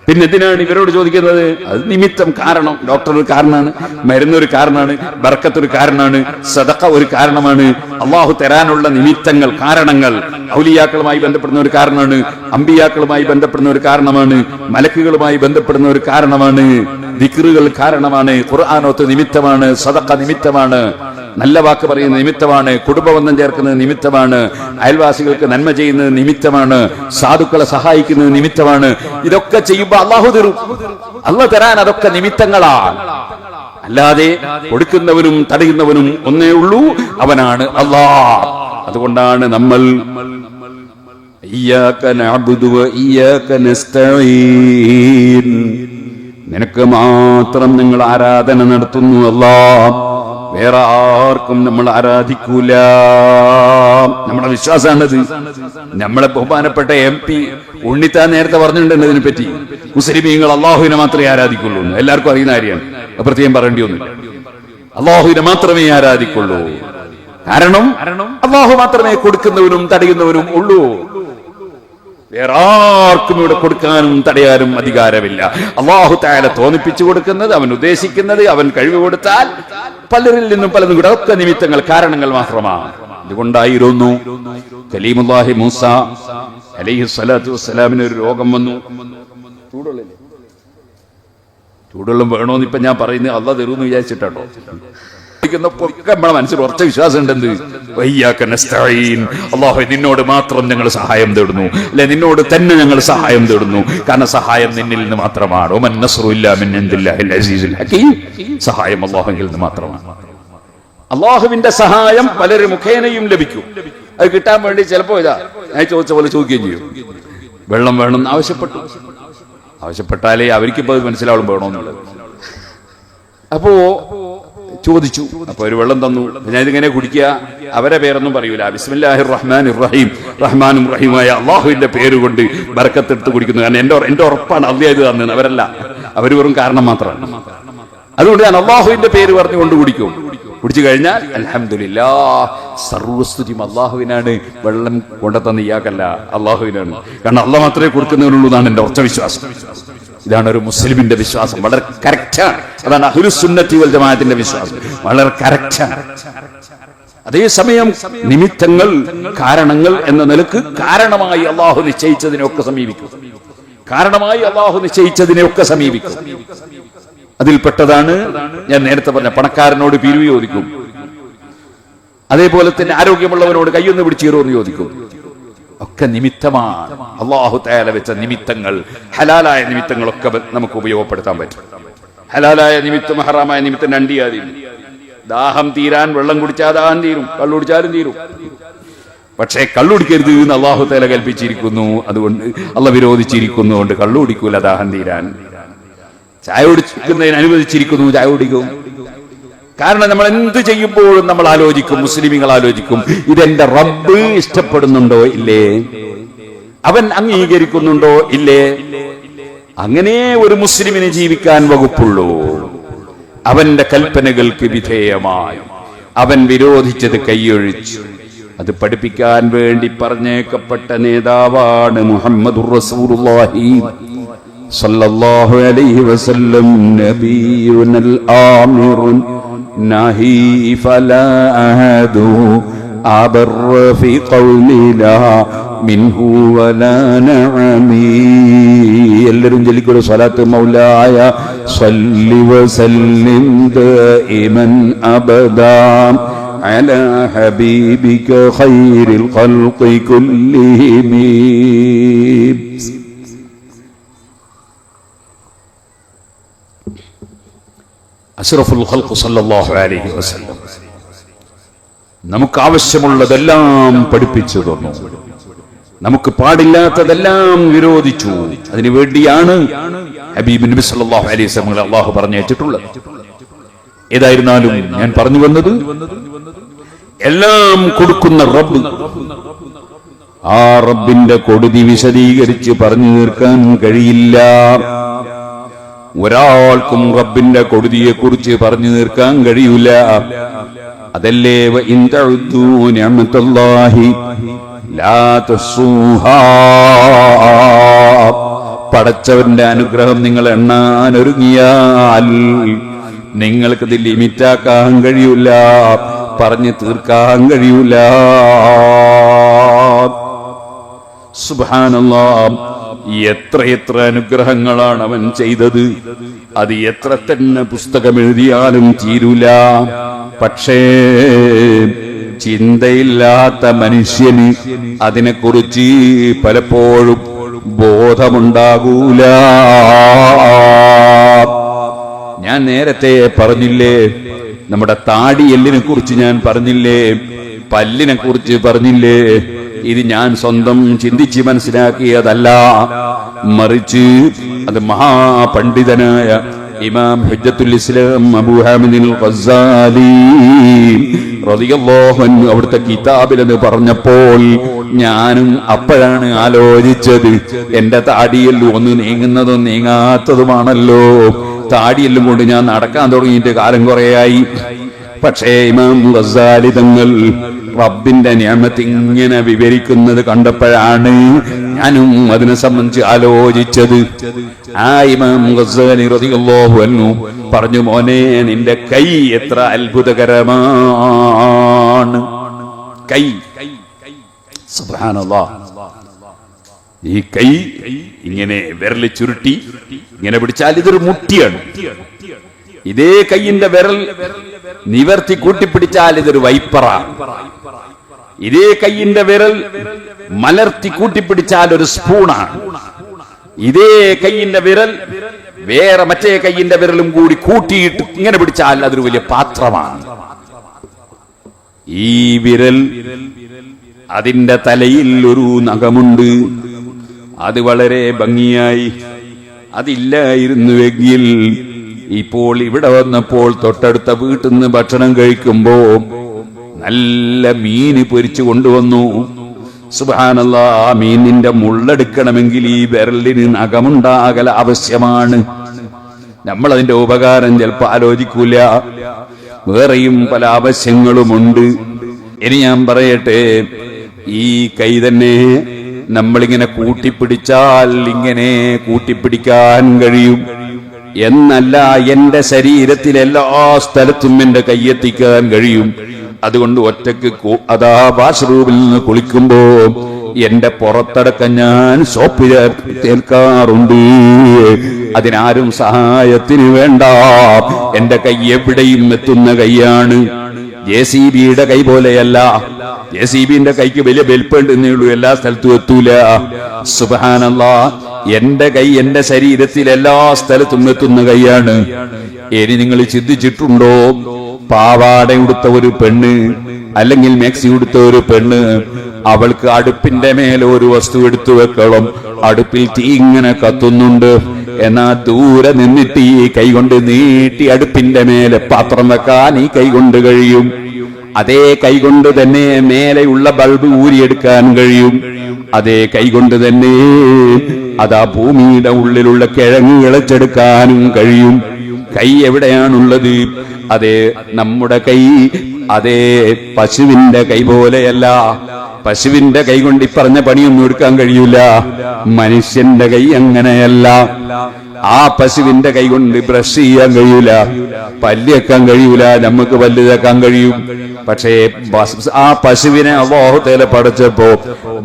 പിന്നെ എന്തിനാണ് ഇവരോട് ചോദിക്കുന്നത്? അത് നിമിത്തം, കാരണം. ഡോക്ടർ ഒരു കാരണമാണ്, മരുന്നൊരു കാരണമാണ്, ബർക്കത്തൊരു കാരണമാണ്, സദഖ ഒരു കാരണമാണ്. അള്ളാഹു തരാനുള്ള നിമിത്തങ്ങൾ, കാരണങ്ങൾ ഔലിയാക്കളുമായി ബന്ധപ്പെടുന്ന ഒരു കാരണമാണ്, അമ്പിയാക്കളുമായി ബന്ധപ്പെടുന്ന ഒരു കാരണമാണ്, മലക്കുകളുമായി ബന്ധപ്പെടുന്ന ഒരു കാരണമാണ്, ദിക്റുകൾ കാരണമാണ്, ഖുർആനോത്ത് നിമിത്തമാണ്, സദഖ നിമിത്തമാണ്, നല്ല വാക്ക് പറയുന്ന നിമിത്തമാണ്, കുടുംബബന്ധം ചേർക്കുന്നത് നിമിത്തമാണ്, അയൽവാസികൾക്ക് നന്മ ചെയ്യുന്നത് നിമിത്തമാണ്, സാധുക്കളെ സഹായിക്കുന്നത് നിമിത്തമാണ്. ഇതൊക്കെ ചെയ്യുമ്പോൾ അള്ളാഹു തരും. അള്ളാഹു തരാൻ അതൊക്കെ നിമിത്തങ്ങളാണ്. അല്ലാതെ കൊടുക്കുന്നവനും തടയുന്നവനും ഒന്നേ ഉള്ളൂ, അവനാണ് അല്ലാഹ്. അതുകൊണ്ടാണ് നമ്മൾ ഇയ്യാക നഅ്ബുദു വ ഇയ്യാക നസ്തഈൻ, നിനക്ക് മാത്രം ഞങ്ങൾ ആരാധന നടത്തുന്നു അല്ലാഹ്, വേറെ ആർക്കും നമ്മൾ ആരാധിക്കൂല. നമ്മുടെ വിശ്വാസമാണത്. നമ്മളെ ബഹുമാനപ്പെട്ട MP ഉണ്ണിത്താൻ നേരത്തെ പറഞ്ഞിട്ടുണ്ട് ഇതിനെ പറ്റി. മുസ്ലിമീങ്ങൾ അള്ളാഹുവിനെ മാത്രമേ ആരാധിക്കുള്ളൂ. എല്ലാവർക്കും അറിയുന്ന കാര്യമാണ്, പ്രത്യേകം പറയേണ്ടി ഒന്നുമില്ല. അള്ളാഹുവിനെ മാത്രമേ ആരാധിക്കുള്ളൂ. കാരണം അള്ളാഹു മാത്രമേ കൊടുക്കുന്നവനും തടയുന്നവനും ഉള്ളൂ. വേറെ ആർക്കും ഇവിടെ കൊടുക്കാനും തടയാനും അധികാരമില്ല. അല്ലാഹു തആല തോന്നിപ്പിച്ചു കൊടുക്കുന്നത്, അവൻ ഉദ്ദേശിക്കുന്നത്, അവൻ കഴിവ് കൊടുത്താൽ പലരിൽ നിന്നും പലതും കൂടെ ഒക്കെ നിമിത്തങ്ങൾ, കാരണങ്ങൾ മാത്രമാണ്. ഇതുകൊണ്ടായിരുന്നു കലീമുല്ലാഹി മൂസ അലൈഹി സ്വലാത്തു വസ്സലാമിന് ഒരു രോഗം വന്നു. ചൂടുവെള്ളം വേണോന്ന് ഇപ്പൊ ഞാൻ പറയുന്നത് അള്ളാഹ് തരുമെന്ന് വിചാരിച്ചിട്ടോ. നമ്മളെ മനസ്സിൽ ഉറച്ച വിശ്വാസം ഉണ്ടെന്ന്, അല്ലാഹു നിന്നോട് മാത്രം ഞങ്ങൾ സഹായം തേടുന്നു, അല്ലെ നിന്നോട് തന്നെ ഞങ്ങൾ സഹായം തേടുന്നു. കാരണം സഹായം നിന്നിൽ നിന്ന് മാത്രമാണ്. സഹായം അല്ലാഹുവിൽ നിന്ന് മാത്രമാണ്. അള്ളാഹുവിന്റെ സഹായം പലരും മുഖേനയും ലഭിക്കും. അത് കിട്ടാൻ വേണ്ടി ചിലപ്പോ ഞാൻ ചോദിച്ച പോലെ ചോദിക്കുകയും ചെയ്യും. വെള്ളം വേണമെന്ന് ആവശ്യപ്പെട്ടാലേ അവർക്കിപ്പോ മനസ്സിലാവും വേണമെന്നുള്ളത്. അപ്പോ ചോദിച്ചു, അപ്പൊ ഒരു വെള്ളം തന്നു. ഞാൻ ഇതിങ്ങനെ കുടിക്കുക, അവരെ പേരൊന്നും പറയൂല. ബിസ്മില്ലാഹിർ റഹ്മാനിർ റഹീം, റഹ്മാനും റഹീമായ അള്ളാഹുവിന്റെ പേരുകൊണ്ട് ബർക്കത്തെടുത്ത് കുടിക്കുന്നു. കാരണം എന്റെ ഉറപ്പാണ് അള്ളാഹ് ഇത് തന്നത്, അവരല്ല, അവര് വെറും കാരണം മാത്രമാണ്. അതുകൊണ്ട് ഞാൻ അള്ളാഹുവിന്റെ പേര് പറഞ്ഞുകൊണ്ട് കുടിക്കും. കുടിച്ചു കഴിഞ്ഞാൽ അൽഹംദുലില്ലാഹ്, സർവസ്തുതിയും അള്ളാഹുവിനാണ്. വെള്ളം കൊണ്ടെത്തന്ന ഇയാൾക്കല്ല, അള്ളാഹുവിനാണ്. കാരണം അള്ളാഹ് മാത്രമേ കൊടുക്കുന്നവരുള്ളൂ എന്നാണ് എന്റെ ഉറച്ച വിശ്വാസം. ഇതാണ് ഒരു മുസ്ലിമിന്റെ വിശ്വാസം. വളരെ കറക്റ്റാണ്. അതാണ് അഹ്ലുസ് സുന്നത്തി വൽ ജമാഅത്തിന്റെ വിശ്വാസം. വളരെ കറക്റ്റാണ്. അതേസമയം നിമിത്തങ്ങൾ, കാരണങ്ങൾ എന്ന നിലക്ക് കാരണമായി അള്ളാഹു നിശ്ചയിച്ചതിനെയൊക്കെ സമീപിക്കും. അതിൽപ്പെട്ടതാണ് ഞാൻ നേരത്തെ പറഞ്ഞ പണക്കാരനോട് പിരിവ് ചോദിക്കും. അതേപോലെ തന്നെ ആരോഗ്യമുള്ളവനോട് കയ്യൊന്ന് പിടിച്ചേരോ എന്ന് ചോദിക്കും. ഒക്കെ നിമിത്തമാണ്. അല്ലാഹു തആല വെച്ച നിമിത്തങ്ങൾ, ഹലാലായ നിമിത്തങ്ങളൊക്കെ നമുക്ക് ഉപയോഗപ്പെടുത്താൻ പറ്റും. ഹലാലായ നിമിത്തം ഹറാമായ നിമിത്തം രണ്ടിയാതിരും. ദാഹം തീരാൻ വെള്ളം കുടിച്ചാൽ ദാഹം തീരും, കള്ളു കുടിച്ചാലും തീരും. പക്ഷേ കള്ളുടിക്കരുത് എന്ന് അല്ലാഹു തആല കൽപ്പിച്ചിരിക്കുന്നു. അതുകൊണ്ട് അല്ലാഹ് വിരോധിച്ചിരിക്കുന്നതുകൊണ്ട് കള്ളു കുടിക്കൂല ദാഹം തീരാൻ. ചായ കുടിക്കുന്നതിന് അനുവദിച്ചിരിക്കുന്നു, ചായ കുടിക്കും. കാരണം നമ്മൾ എന്ത് ചെയ്യുമ്പോഴും നമ്മൾ ആലോചിക്കും, മുസ്ലിമീങ്ങൾ ആലോചിക്കും, ഇതെന്റെ റബ്ബ് ഇഷ്ടപ്പെടുന്നുണ്ടോ ഇല്ലേ, അവൻ അംഗീകരിക്കുന്നുണ്ടോ ഇല്ലേ. അങ്ങനെ ഒരു മുസ്ലിമിന് ജീവിക്കാൻ വകുപ്പുള്ളൂ. അവന്റെ കൽപ്പനകൾക്ക് വിധേയമായി അവൻ വിരോധിച്ചത് കൈയൊഴിച്ചു. അത് പഠിപ്പിക്കാൻ വേണ്ടി പറഞ്ഞേക്കപ്പെട്ട നേതാവാണ് മുഹമ്മദുർ റസൂലുള്ളാഹി സല്ലല്ലാഹു അലൈഹി വസല്ലം. നബിയുനൽ ആമിറുൻ നഹി ഫലാ അഹദു അബർ ഫി ഖൗലിലാ മിൻഹു വലാ നഅമി. എല്ലാവരും ചൊല്ലിക്കോളൂ, സ്വലാത്ത് മൗലായ സല്ലി വസല്ലിം ദായിമൻ അബദാ അലാ ഹബീബിക ഖൈറിൽ ഖൽഖി കുല്ലിഹിം. അഷ്റഫുൽ ഖൽഖ് സല്ലല്ലാഹു അലൈഹി വസല്ലം നമുക്ക് ആവശ്യമുള്ളതെല്ലാം പഠിപ്പിച്ചു തന്നു, നമുക്ക് പാടില്ലാത്തതെല്ലാം വിരോധിച്ചു. അതിനു വേണ്ടിയാണ് ഹബീബ് നബി സല്ലല്ലാഹു അലൈഹി വസല്ലം അല്ലാഹു പറഞ്ഞേച്ചിട്ടുള്ളത്. ഏതായിരുന്നാലും ഞാൻ പറഞ്ഞു വന്നത്, എല്ലാം കൊടുക്കുന്ന റബ്ബ്, ആ റബ്ബിന്റെ കൊടുതി വിശദീകരിച്ച് പറഞ്ഞു തീർക്കാൻ കഴിയില്ല. ഒരാൾക്കും റബ്ബിന്റെ കൊടുതിയെ കുറിച്ച് പറഞ്ഞു തീർക്കാൻ കഴിയൂല. അതല്ലേ വഇൻ തഉദ്ദൂ നിഅമത്തല്ലാഹി ലാ തുസ്സൂഹാ. പടച്ചവന്റെ അനുഗ്രഹം നിങ്ങൾ എണ്ണാൻ ഒരുങ്ങിയാൽ നിങ്ങൾക്കത് ലിമിറ്റാക്കാൻ കഴിയൂല, പറഞ്ഞു തീർക്കാൻ കഴിയൂല. സുബ്ഹാനല്ലാഹ്, എത്രയെത്ര അനുഗ്രഹങ്ങളാണ് അവൻ ചെയ്തത്. അത് എത്ര തന്നെ പുസ്തകം എഴുതിയാലും തീരൂല. പക്ഷേ ചിന്തയില്ലാത്ത മനുഷ്യന് അതിനെക്കുറിച്ച് പലപ്പോഴും ബോധമുണ്ടാകൂല. ഞാൻ നേരത്തെ പറഞ്ഞില്ലേ, നമ്മുടെ താടിയെല്ലിനെ കുറിച്ച് ഞാൻ പറഞ്ഞില്ലേ, പല്ലിനെ കുറിച്ച് പറഞ്ഞില്ലേ. ഇത് ഞാൻ സ്വന്തം ചിന്തിച്ച് മനസ്സിലാക്കിയതല്ല, മറിച്ച് അത് മഹാപണ്ഡിതനായ ഇമാം ഹുജ്ജത്തുൽ ഇസ്ലാം അബൂ ഹാമിദുൽ ഗസ്സാലി റളിയല്ലാഹു അൻഹു അവിടുത്തെ കിതാബിൽ എന്ന് പറഞ്ഞപ്പോൾ ഞാനും അപ്പോഴാണ് ആലോചിച്ചത്, എന്റെ താടിയെല്ലും ഒന്ന് നീങ്ങുന്നതും നീങ്ങാത്തതുമാണല്ലോ. താടിയെല്ലും കൊണ്ട് ഞാൻ നടക്കാൻ തുടങ്ങിയിട്ട് കാലം കുറേയായി. പക്ഷേ ഇമാം ഗസ്സാലി തങ്ങൾ റബ്ബിന്റെ നിഅമത്ത് ഇങ്ങനെ വിവരിക്കുന്നത് കണ്ടപ്പോഴാണ് ഞാനും അതിനെ സംബന്ധിച്ച് ആലോചിച്ചത്. ആ ഇമാം ഗസ്സാലി റളിയല്ലാഹു അൻഹു പറഞ്ഞു, മോനെ നിന്റെ കൈ എത്ര അത്ഭുതകരമാണ്. കൈ, സുബ്ഹാനല്ലാഹ്, ഈ കൈ ഇങ്ങനെ വിരൽ ചുരുട്ടി ഇങ്ങനെ പിടിച്ചാൽ ഇതൊരു മുട്ടിയാണ്. ഇതേ കൈയിന്റെ വിരൽ നിവർത്തി കൂട്ടിപ്പിടിച്ചാൽ ഇതൊരു വൈപ്പറാണ്. ഇതേ കൈയിന്റെ വിരൽ മലർത്തി കൂട്ടിപ്പിടിച്ചാൽ ഒരു സ്പൂണാണ്. ഇതേ കൈയിന്റെ വിരൽ വേറെ മറ്റേ കൈയിന്റെ വിരലും കൂടി കൂട്ടിയിട്ട് ഇങ്ങനെ പിടിച്ചാൽ അതൊരു വലിയ പാത്രമാണ്. ഈ വിരൽ, അതിന്റെ തലയിൽ ഒരു നഖമുണ്ട്. അത് വളരെ ഭംഗിയായി, അതില്ലായിരുന്നുവെങ്കിൽ ഇപ്പോൾ ഇവിടെ വന്നപ്പോൾ തൊട്ടടുത്ത വീട്ടിൽ നിന്ന് ഭക്ഷണം കഴിക്കുമ്പോ നല്ല മീന് പൊരിച്ചു കൊണ്ടുവന്നു. സുബ്ഹാനല്ലാഹ്, ആ മീനിന്റെ മുള്ളെടുക്കണമെങ്കിൽ ഈ വിരലിന് നഖമുണ്ടാകൽ ആവശ്യമാണ്. നമ്മൾ അതിന്റെ ഉപകാരം ചിലപ്പോൾ ആലോചിക്കൂല. വേറെയും പല ആവശ്യങ്ങളുമുണ്ട്. ഇനി ഞാൻ പറയട്ടെ, ഈ കൈ തന്നെ നമ്മളിങ്ങനെ കൂട്ടിപ്പിടിച്ചാൽ ഇങ്ങനെ കൂട്ടിപ്പിടിക്കാൻ കഴിയും എന്നല്ല, എന്റെ ശരീരത്തിൽ എല്ലാ സ്ഥലത്തും എന്റെ കൈയെത്തിക്കാൻ കഴിയും. അതുകൊണ്ട് ഒറ്റക്ക് അതാ വാഷ്റൂമിൽ നിന്ന് കുളിക്കുമ്പോ എന്റെ പുറത്തടക്കം ഞാൻ സോപ്പ് തേൽക്കാറുണ്ട്. അതിനാരും സഹായത്തിന് വേണ്ട. എന്റെ കൈ എവിടെയും എത്തുന്ന കൈയാണ്. JCBയുടെ കൈ പോലെയല്ല. JCBന്റെ കൈക്ക് വലിയ വലിപ്പമുണ്ടെന്നേ ഉള്ളൂ, എല്ലാ സ്ഥലത്തും എത്തൂല. സുബ്ഹാനല്ലാഹ്, എന്റെ കൈ എന്റെ ശരീരത്തിൽ എല്ലാ സ്ഥലത്തും എത്തുന്ന കൈയാണ്. ഇനി നിങ്ങൾ ചിന്തിച്ചിട്ടുണ്ടോ, പാവാട ഉടുത്ത ഒരു പെണ്ണ് അല്ലെങ്കിൽ മാക്സി ഉടുത്ത ഒരു പെണ്ണ്, അവൾക്ക് അടുപ്പിന്റെ മേലെ ഒരു വസ്തു എടുത്തു വെക്കണം. അടുപ്പിൽ തീ ഇങ്ങനെ കത്തുന്നുണ്ട്. എന്നാ ദൂരെ നിന്നിട്ട് ഈ കൈകൊണ്ട് നീട്ടി അടുപ്പിന്റെ മേലെ പാത്രം വെക്കാൻ ഈ കൈകൊണ്ട് കഴിയും. അതേ കൈകൊണ്ട് തന്നെ മേലെയുള്ള ബൾബ് ഊരിയെടുക്കാൻ കഴിയും. അതേ കൈകൊണ്ട് തന്നെ അതാ ഭൂമിയുടെ ഉള്ളിലുള്ള കിഴങ്ങ് ഇളച്ചെടുക്കാനും കഴിയും. കൈ എവിടെയാണുള്ളത്? അതേ നമ്മുടെ കൈ അതേ പശുവിന്റെ കൈ പോലെയല്ല. പശുവിന്റെ കൈ കൊണ്ട് ഇപ്പറഞ്ഞ പണിയൊന്നും എടുക്കാൻ കഴിയൂല. മനുഷ്യന്റെ കൈ അങ്ങനെയല്ല. ആ പശുവിന്റെ കൈ കൊണ്ട് ബ്രഷ് ചെയ്യാൻ കഴിയൂല, പല്ലിയേക്കാൻ കഴിയൂല. നമുക്ക് പല്ല് തേക്കാൻ കഴിയും. പക്ഷേ ആ പശുവിനെ അല്ലാഹു തആല പഠിച്ചപ്പോ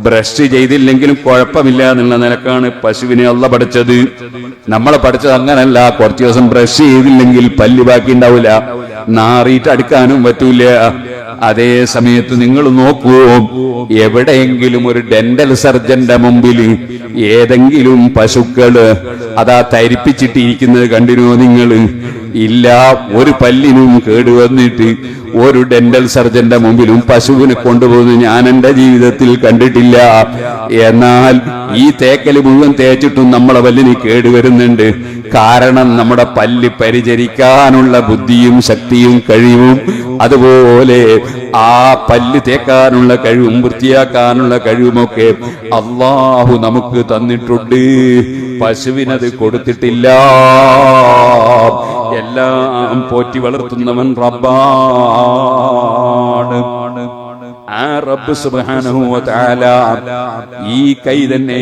ബ്രഷ് ചെയ്തില്ലെങ്കിലും കുഴപ്പമില്ല എന്നുള്ള നിലക്കാണ് പശുവിനെ അല്ലാഹു പഠിച്ചത്. നമ്മളെ പഠിച്ചത് അങ്ങനല്ല. കുറച്ചു ദിവസം ബ്രഷ് ചെയ്തില്ലെങ്കിൽ പല്ല് ബാക്കി ഉണ്ടാവില്ല, നാറിയിട്ട് അടുക്കാനും പറ്റൂല. അതേ സമയത്ത് നിങ്ങൾ നോക്കൂ, എവിടെയെങ്കിലും ഒരു ഡെന്റൽ സർജന്റെ മുമ്പിൽ ഏതെങ്കിലും പശുക്കള് അതാ തരിപ്പിച്ചിട്ടിരിക്കുന്നത് കണ്ടിരുന്നോ നിങ്ങൾ? ഇല്ല. ഒരു പല്ലിനും കേടുവന്നിട്ട് ഒരു ഡെന്റൽ സർജന്റെ മുമ്പിലും പശുവിനെ കൊണ്ടുപോകുന്നത് ഞാൻ എന്റെ ജീവിതത്തിൽ കണ്ടിട്ടില്ല. എന്നാൽ ഈ തേക്കല് മുഴുവൻ തേച്ചിട്ടും നമ്മളെ പല്ലിന് കേടുവരുന്നുണ്ട്. കാരണം നമ്മുടെ പല്ല് പരിചരിക്കാനുള്ള ബുദ്ധിയും ശക്തിയും കഴിവും, അതുപോലെ ആ പല്ല് തേക്കാനുള്ള കഴിവും വൃത്തിയാക്കാനുള്ള കഴിവുമൊക്കെ അല്ലാഹു നമുക്ക് തന്നിട്ടുണ്ട്. പശുവിനത് കൊടുത്തിട്ടില്ല. എല്ലാം പോറ്റി വളർത്തുന്നവൻ റബ്ബാണ്. ആ റബ്ബ് സുബ്ഹാനഹു വ തആല ഈ കൈ തന്നെ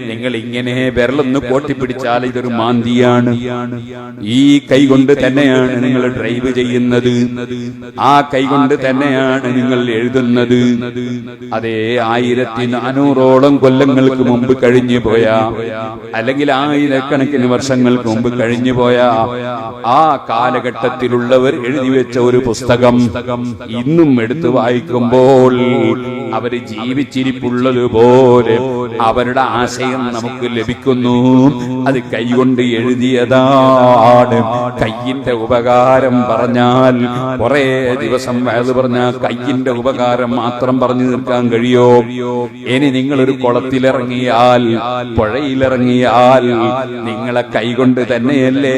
നിങ്ങൾ ഇങ്ങനെ വിരലൊന്ന് കോട്ടിപ്പിടിച്ചാൽ ഇതൊരു മാന്തിയാണ്. ഈ കൈ കൊണ്ട് തന്നെയാണ് നിങ്ങൾ ഡ്രൈവ് ചെയ്യുന്നത്. ആ കൈ കൊണ്ട് തന്നെയാണ് നിങ്ങൾ എഴുതുന്നത്. അതേ 1400ഓളം കൊല്ലങ്ങൾക്ക് മുമ്പ് കഴിഞ്ഞു പോയ, അല്ലെങ്കിൽ ആയിരക്കണക്കിന് വർഷങ്ങൾക്ക് മുമ്പ് കഴിഞ്ഞു പോയ ആ കാലഘട്ടത്തിലുള്ളവർ എഴുതി വെച്ച ഒരു പുസ്തകം ഇന്നും എടുത്തു വായിക്കുമ്പോൾ അവര് ജീവിച്ചിരിപ്പുള്ളതുപോലെ അവരുടെ ആശയം നമുക്ക് ലഭിക്കുന്നു. അത് കൈകൊണ്ട് എഴുതിയതാണ്. കയ്യിന്റെ ഉപകാരം പറഞ്ഞാൽ കുറെ ദിവസം വയത് പറഞ്ഞാൽ കയ്യിന്റെ ഉപകാരം മാത്രം പറഞ്ഞു തീർക്കാൻ കഴിയോ? ഇനി നിങ്ങളൊരു കുളത്തിലിറങ്ങിയാൽ, പുഴയിലിറങ്ങിയാൽ നിങ്ങളെ കൈകൊണ്ട് തന്നെയല്ലേ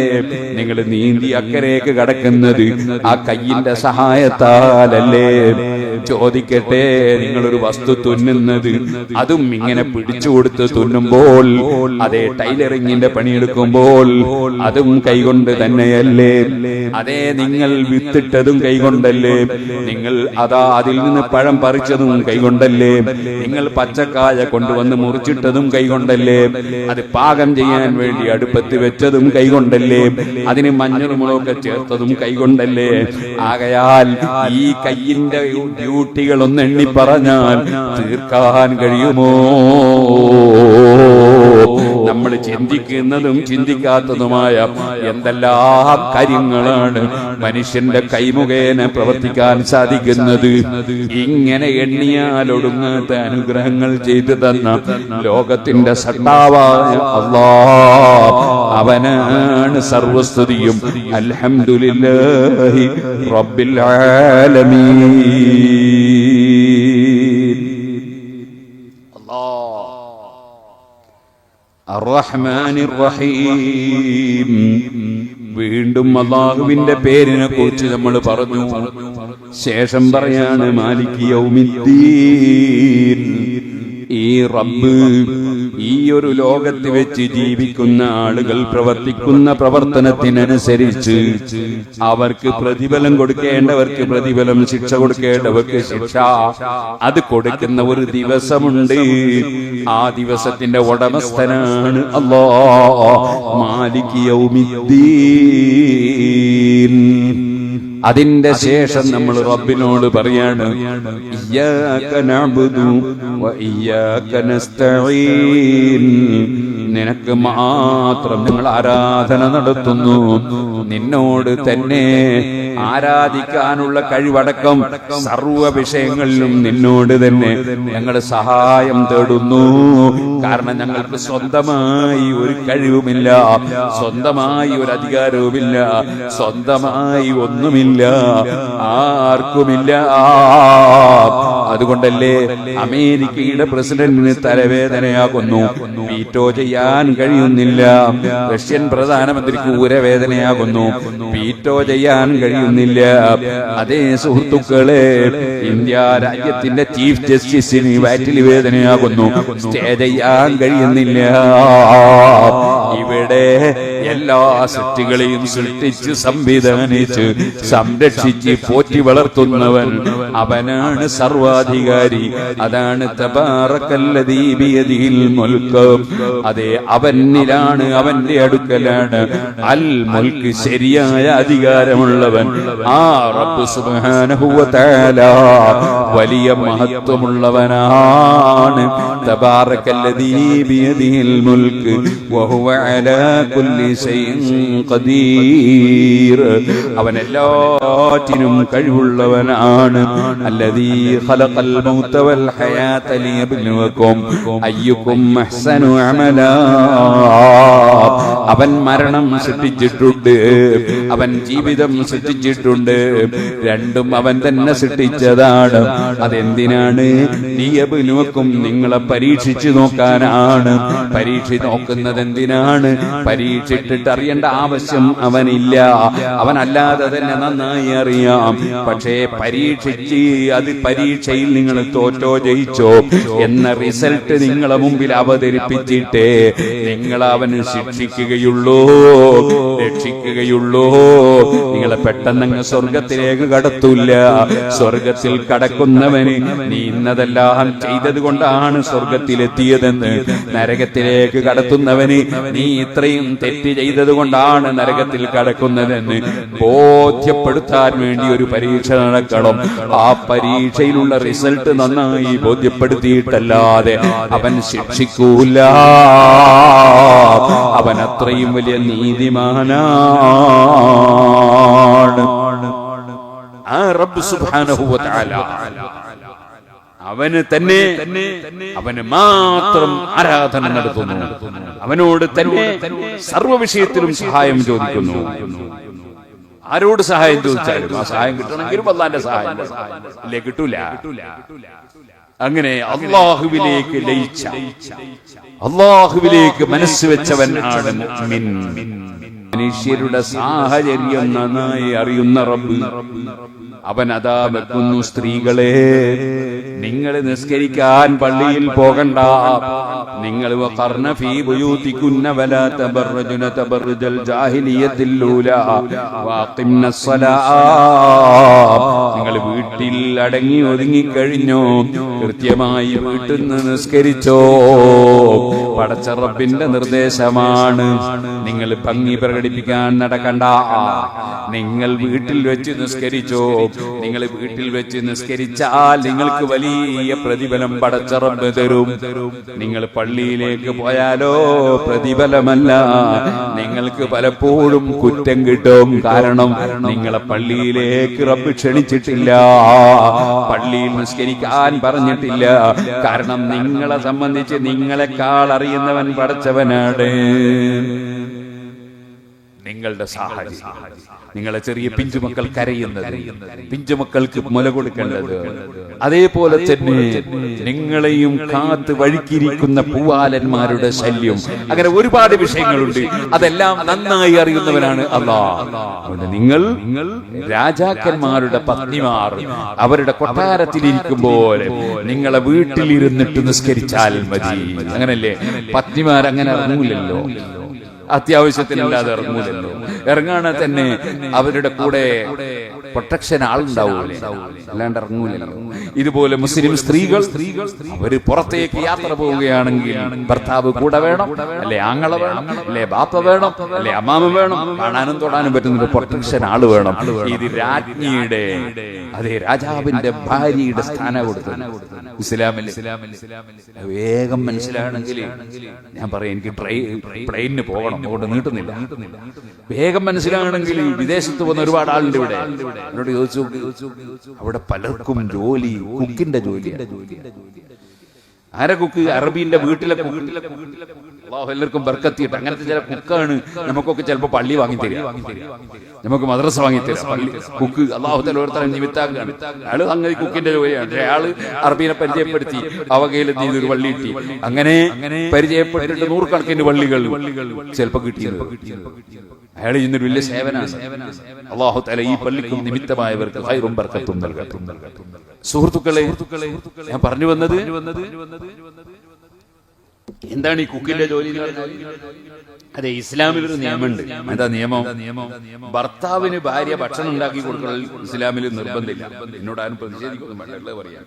നിങ്ങൾ നീന്തി അക്കരേക്ക് കടക്കുന്നത്? ആ കയ്യിന്റെ സഹായത്താലല്ലേ? ചോദിക്കട്ടെ, നിങ്ങളൊരു വസ്തു തുന്നുന്നത് അതും ഇങ്ങനെ പിടിച്ചു കൊടുത്ത് തുന്നുമ്പോൾ, അതേ ടൈലറിങ്ങിന്റെ പണിയെടുക്കുമ്പോൾ അതും കൈകൊണ്ട് തന്നെയല്ലേ? അതേ നിങ്ങൾ വിത്തിട്ടതും കൈകൊണ്ടല്ലേ? നിങ്ങൾ അതാ അതിൽ നിന്ന് പഴം പറിച്ചതും കൈകൊണ്ടല്ലേ? നിങ്ങൾ പച്ചക്കായ കൊണ്ടുവന്ന് മുറിച്ചിട്ടതും കൈകൊണ്ടല്ലേ? അത് പാകം ചെയ്യാൻ വേണ്ടി അടുപ്പത്ത് വെച്ചതും കൈകൊണ്ടല്ലേ? അതിന് മഞ്ഞളുമുളകൊക്കെ ചേർത്തതും കൈകൊണ്ടല്ലേ? ആകയാൽ ഈ കയ്യിന്റെ ഡ്യൂട്ടികൾ ഒന്ന് എണ്ണി പറഞ്ഞാൽ തീർക്കാൻ കഴിയുമോ? നമ്മൾ ചിന്തിക്കുന്നതും ചിന്തിക്കാത്തതുമായ എന്തെല്ലാം കാര്യങ്ങളാണ് മനുഷ്യന്റെ കൈമുഖേന പ്രവർത്തിക്കാൻ സാധിക്കുന്നത്. ഇങ്ങനെ എണ്ണിയാൽ ഒടുങ്ങാത്ത അനുഗ്രഹങ്ങൾ ചെയ്തു തന്ന ലോകത്തിന്റെ സട്ടാവായ അല്ലാഹ്, അവനാണ് സർവസ്തുതിയും. അൽഹംദുലില്ലാഹി റബ്ബിൽ ആലമീൻ. അർ-റഹ്മാനിർ റഹീം. വീണ്ടും അല്ലാഹുവിന്റെ പേരിനെ കുറിച്ച് നമ്മൾ പറഞ്ഞു. ശേഷം പറയാണ് മാലിക് യൗമിദ്ദീൻ. ഈ റബ്ബ് ഈ ഒരു ലോകത്ത് വെച്ച് ജീവിക്കുന്ന ആളുകൾ പ്രവർത്തിക്കുന്ന പ്രവർത്തനത്തിനനുസരിച്ച് അവർക്ക് പ്രതിഫലം കൊടുക്കേണ്ടവർക്ക് പ്രതിഫലം, ശിക്ഷ കൊടുക്കേണ്ടവർക്ക് ശിക്ഷ, അത് കൊടുക്കുന്ന ഒരു ദിവസമുണ്ട്. ആ ദിവസത്തിന്റെ ഉടമസ്ഥനാണ് അല്ലാഹ്, മാലിക് യൗമിദ്ദീൻ. അതിന്റെ ശേഷം നമ്മൾ റബ്ബിനോട് പറയാണ് ഇയ്യാക നഅ്ബുദു വ ഇയ്യാക നസ്തഈൻ. നിനക്ക് മാത്രം ഞങ്ങൾ ആരാധന നടത്തുന്നു, നിന്നോട് തന്നെ ആരാധിക്കാനുള്ള കഴിവടക്കം സർവ വിഷയങ്ങളിലും നിന്നോട് തന്നെ ഞങ്ങൾ സഹായം തേടുന്നു. കാരണം ഞങ്ങൾക്ക് സ്വന്തമായി ഒരു കഴിവുമില്ല, സ്വന്തമായി ഒരു അധികാരവുമില്ല, സ്വന്തമായി ഒന്നുമില്ല, ആർക്കുമില്ല. അതുകൊണ്ടല്ലേ അമേരിക്കയുടെ പ്രസിഡന്റിന് തലവേദനയാകുന്നു, വീറ്റോ ചെയ്യാൻ കഴിയുന്നില്ല. റഷ്യൻ പ്രധാനമന്ത്രിക്ക് ഊരവേദനയാകുന്നു, വീറ്റോ ചെയ്യാൻ കഴിയുന്നില്ല. അതേ സുഹൃത്തുക്കളെ, ഇന്ത്യ രാജ്യത്തിന്റെ ചീഫ് ജസ്റ്റിസിന് വയറ്റിൽ വേദനയാകുന്നു, സ്റ്റേ ചെയ്യാൻ കഴിയുന്നില്ല. ഇവിടെ എല്ലാ സൃഷ്ടികളെയും സൃഷ്ടിച്ച് സംവിധാനിച്ച് സംരക്ഷിച്ച് പോറ്റി വളർത്തുന്നവൻ അവനാണ് സർവാധികാരി. അതാണ് തബാറക്കല്ലദീ ബിയദിഹിൽ മുൽക്ക്. അതെ, അവനിലാണ്, അവന്റെ അടുക്കലാണ് അൽ മുൽക്ക്, ശരിയായ അധികാരമുള്ളവൻ. ആ റബ്ബ് സുബ്ഹാനഹു വ തആല വലിയ മഹത്വമുള്ളവനാണ്. തബാറക്കല്ലദീ ബിയദിഹിൽ മുൽക്ക് വഹുവ അലാ കുല്ലി ശൈഇൻ ഖദീർ. അവൻ എല്ലാറ്റിനും കഴിവുള്ളവനാണ്. അല്ലദീ ഖലഖൽ മൗത വൽ ഹയാത ലിയബ്ലുവകും അയ്യുകും അഹ്സനു അമലാ. അവൻ മരണം സൃഷ്ടിച്ചിട്ടുണ്ട്, അവൻ ജീവിതം സൃഷ്ടിച്ചിട്ടുണ്ട്. രണ്ടും അവൻ തന്നെ സൃഷ്ടിച്ചതാണ്. അതെന്തിനാണ്? ലിയബ്ലുവകും, നിങ്ങളെ പരീക്ഷിച്ചു നോക്കാനാണ്. പരീക്ഷ നോക്കുന്നത് എന്തിനാണ്? പരീക്ഷിച്ചിട്ട് അറിയേണ്ട ആവശ്യം അവനില്ല, അവനല്ലാതെ തന്നെ നന്നായി അറിയാം. പക്ഷേ പരീക്ഷിച്ച് അത് പരീക്ഷയിൽ നിങ്ങൾ തോറ്റോ ജയിച്ചോ എന്ന റിസൾട്ട് നിങ്ങളെ മുമ്പിൽ അവതരിപ്പിച്ചിട്ടേ നിങ്ങൾ അവന് ശിക്ഷിക്കുകയുള്ളൂ, രക്ഷിക്കുകയുള്ളൂ. നിങ്ങളെ പെട്ടെന്നങ്ങ് സ്വർഗത്തിലേക്ക് കടത്തൂല്ല. സ്വർഗത്തിൽ കടക്കുന്നവന് നീ ഇന്നതെല്ലാം ചെയ്തത് കൊണ്ടാണ് സ്വർഗത്തിലെത്തിയതെന്ന്, നരകത്തിലേക്ക് കടത്തുന്നവന് നീ ഇത്രയും തെറ്റ് ചെയ്തത് കൊണ്ടാണ് നരകത്തിൽ കടക്കുന്നതെന്ന് ബോധ്യപ്പെടുത്താൻ വേണ്ടി ഒരു പരീക്ഷ നടക്കണം. ആ പരീക്ഷയിലുള്ള റിസൾട്ട് നന്നായി ബോധ്യപ്പെടുത്തിയിട്ടല്ലാതെ അവൻ ശിക്ഷിക്കൂല. അവൻ അത്രയും വലിയ നീതിമാനാണ്. ആ റബ്ബ് സുബ്ഹാനഹു വ തആല അവന് തന്നെ അവന് മാത്രം ആരാധന നടത്തുന്നു. അവനോട് തന്നെ സർവ്വ വിഷയത്തിലും സഹായം ചോദിക്കുന്നു. ആരോട് സഹായം ചോദിച്ചാലും ആ സഹായം കിട്ടണമെങ്കിലും അല്ലാന്റെ സഹായം അല്ലേ കിട്ടൂല. അങ്ങനെ അള്ളാഹുവിലേക്ക് ലയിച്ച, അള്ളാഹുവിലേക്ക് മനസ്സ് വെച്ചവൻ ആണ് മുഅ്മിൻ. മനുഷ്യരുടെ സാഹചര്യം നന്നായി അറിയുന്ന റബ്ബ് അവൻ അതാ വെക്കുന്നു, സ്ത്രീകളെ നിങ്ങൾ നിസ്കരിക്കാൻ പള്ളിയിൽ പോകണ്ട, നിങ്ങൾ വഖർന ഫീ ബുയൂതികുന്ന വലാ തബറജുന തബറജൽ ജാഹിലിയ്യത്തിൽ ഊലാ വഅഖിംനസ് സ്വലാ. നിങ്ങൾ വീട്ടിൽ അടങ്ങി ഒതുങ്ങി കഴിഞ്ഞോ, കൃത്യമായി വീട്ടിൽ നിന്ന് നിസ്കരിച്ചോ. പടച്ച റബ്ബിന്റെ നിർദ്ദേശമാണ്. നിങ്ങൾ ഭംഗി പ്രകടിപ്പിക്കാൻ നടക്കണ്ട, നിങ്ങൾ വീട്ടിൽ വെച്ച് നിസ്കരിച്ചോ. നിങ്ങൾ വീട്ടിൽ വെച്ച് നിസ്കരിച്ചാൽ നിങ്ങൾക്ക് വലിയ പ്രതിഫലം പടച്ച റബ്ബ് തരും. നിങ്ങൾ പള്ളിയിലേക്ക് പോയാലോ പ്രതിഫലമല്ല, നിങ്ങൾക്ക് പലപ്പോഴും കുറ്റം കിട്ടും. കാരണം നിങ്ങളെ പള്ളിയിലേക്ക് റബ്ബ് ക്ഷണിച്ചിട്ടില്ല, പള്ളിയിൽ നിസ്കരിക്കാൻ പറഞ്ഞിട്ടില്ല. കാരണം നിങ്ങളെ സംബന്ധിച്ച് നിങ്ങളെക്കാൾ അറിയുന്നവൻ പടച്ചവനാണ്. നിങ്ങളുടെ സാഹചര്യം, നിങ്ങളെ ചെറിയ പിഞ്ചുമക്കൾ കരയുന്നത്, പിഞ്ചുമക്കൾക്ക് മുല കൊടുക്കേണ്ടത്, അതേപോലെ തന്നെ നിങ്ങളെയും കാത്ത് വഴിക്കിരിക്കുന്ന പൂവാലന്മാരുടെ ശല്യം, അങ്ങനെ ഒരുപാട് വിഷയങ്ങളുണ്ട്. അതെല്ലാം നന്നായി അറിയുന്നവനാണ് അല്ലാഹ്. നിങ്ങൾ രാജാക്കന്മാരുടെ പത്നിമാർ അവരുടെ കൊട്ടാരത്തിലിരിക്കുമ്പോൾ നിങ്ങളെ വീട്ടിലിരുന്നിട്ട് നിസ്കരിച്ചാൽ മതി. അങ്ങനല്ലേ? പത്നിമാർ അങ്ങനെ ഇറങ്ങൂലല്ലോ, അത്യാവശ്യത്തിനല്ലാതെ ഇറങ്ങൂലല്ലോ. ഇറങ്ങാണെ തന്നെ അവരുടെ കൂടെ പ്രൊട്ടക്ഷൻ ആളുണ്ടാവൂലേ, അല്ലാണ്ട് ഇറങ്ങൂലല്ലോ. ഇതുപോലെ മുസ്ലിം സ്ത്രീകൾ അവര് പുറത്തേക്ക് യാത്ര പോവുകയാണെങ്കിൽ ഭർത്താവ് കൂടെ വേണം, അല്ലെ ആങ്ങള വേണം, അല്ലെ ബാപ്പ വേണം, അല്ലെ അമ്മാമ വേണം. കാണാനും തൊടാനും പറ്റുന്ന പ്രൊട്ടക്ഷൻ ആള് വേണം. ഇത് രാജ്ഞിയുടെ, അതെ രാജാവിന്റെ ഭാര്യയുടെ സ്ഥാനം കൊടുത്തു ഇസ്ലാമിൽ. വേഗം മനസ്സിലാണെങ്കിൽ ഞാൻ പറയാം, എനിക്ക് ട്രെയിനിന് പോകണം, അതുകൊണ്ട് നീട്ടുന്നില്ല. വേഗം മനസ്സിലാണെങ്കിൽ വിദേശത്ത് പോകുന്ന ഒരുപാട് ആളുണ്ട് ഇവിടെ. എന്നോട് ചോദിച്ചു, അവിടെ പലർക്കും ജോലി കുക്കിന്റെ ജോലി. ആരെ കുക്ക്? അറബിന്റെ വീട്ടിലെ കുക്ക്. അല്ലാഹു എല്ലാവർക്കും ബർക്കത്തിയിട്ട് അങ്ങനത്തെ ചില കുക്കാണ് നമുക്കൊക്കെ ചിലപ്പോൾ പള്ളി വാങ്ങിത്തരിക, നമുക്ക് മദ്രസ വാങ്ങിത്തരാം. കുക്ക് അല്ലാഹു തആല ഓരോരുത്തരും നിമിത്താക്കാണ്. അയാള് അങ്ങനെ കുക്കിന്റെ ജോലിയാണ്. അയാള് അറബീനെ പരിചയപ്പെടുത്തി അവകയിൽ ഒരു പള്ളി കിട്ടി. അങ്ങനെ പരിചയപ്പെട്ടിട്ട് നൂറുകണക്കിന് പള്ളികൾ ചിലപ്പോൾ കിട്ടിയത്. അയാൾ ഇന്നൊരു വലിയ സേവനാണ്. അല്ലാഹു തആല ഈ പള്ളിക്കും നിമിത്തമായവർക്ക് ഖൈറും ബർക്കത്തും നൽകട്ടെ. സുഹൃത്തുക്കളെ, ഞാൻ പറഞ്ഞു വന്നത് എന്താണ് ഈ കുക്കിന്റെ ജോലി എന്ന് പറഞ്ഞാൽ? അതെ, ഇസ്ലാമിലൊരു നിയമമുണ്ട്. എന്താ നിയമം? ഭർത്താവിന് ഭാര്യ ഭക്ഷണം ഉണ്ടാക്കി കൊടുക്കൽ ഇസ്ലാമിൽ നിർബന്ധമില്ല. എന്നോട് ആരും പ്രതിഷേധിക്കൊന്നും വേണ്ട, പറയാം.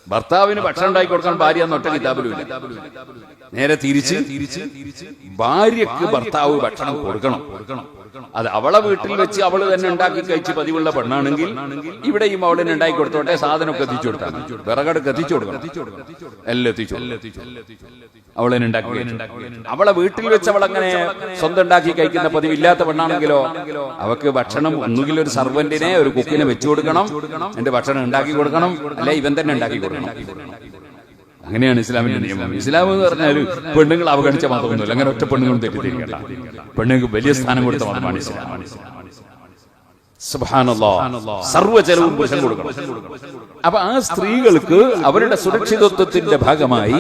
ഭർത്താവിന് ഭക്ഷണം ഉണ്ടാക്കി കൊടുക്കാൻ ഭാര്യ എന്നൊറ്റ കിതാബിലുമില്ല. നേരെ തിരിച്ച് ഭാര്യക്ക് ഭർത്താവ് ഭക്ഷണം കൊടുക്കണം. അത് അവളെ വീട്ടിൽ വെച്ച് അവള് തന്നെ ഉണ്ടാക്കി കഴിച്ച് പതിവുള്ള പെണ്ണാണെങ്കിൽ ഇവിടെയും അവളിനെ ഉണ്ടാക്കി കൊടുത്തോട്ടെ. സാധനമൊക്കെ എത്തിച്ചു കൊടുത്താൽ, വിറകടുക്ക് എത്തിച്ചു കൊടുക്കണം, എല്ലാം എത്തിച്ചു അവളെന്നെ ഉണ്ടാക്കി. അവളെ വീട്ടിൽ വെച്ച് അവളങ്ങനെ സ്വന്തം ഉണ്ടാക്കി കഴിക്കുന്ന പതിവില്ലാത്ത പെണ്ണാണെങ്കിലോ അവക്ക് ഭക്ഷണം ഒന്നുകിൽ ഒരു സർവന്റിനെ, ഒരു കുക്കിനെ വെച്ചു കൊടുക്കണം, എന്റെ ഭക്ഷണം ഉണ്ടാക്കി കൊടുക്കണം, അല്ലെ ഇവൻ തന്നെ ഉണ്ടാക്കി കൊടുക്കണം. അങ്ങനെയാണ് ഇസ്ലാമിന്റെ നിയമം. ഇസ്ലാം എന്ന് പറഞ്ഞാൽ പെണ്ണുങ്ങൾ അവഗണിച്ച മാത്രമൊന്നുമില്ല. അങ്ങനെ ഒറ്റ പെണ്ണുങ്ങളും തെറ്റിദ്ധരിക്കണ്ട. പെണ്ണുങ്ങൾക്ക് വലിയ സ്ഥാനം കൊടുത്ത മതമാണ് ഇസ്ലാം. സുബ്ഹാനല്ലാഹ്, സർവ്വ ചെലവും പുരുഷൻ കൊടുക്കണം. അപ്പൊ ആ സ്ത്രീകൾക്ക് അവരുടെ സുരക്ഷിതത്വത്തിന്റെ ഭാഗമായി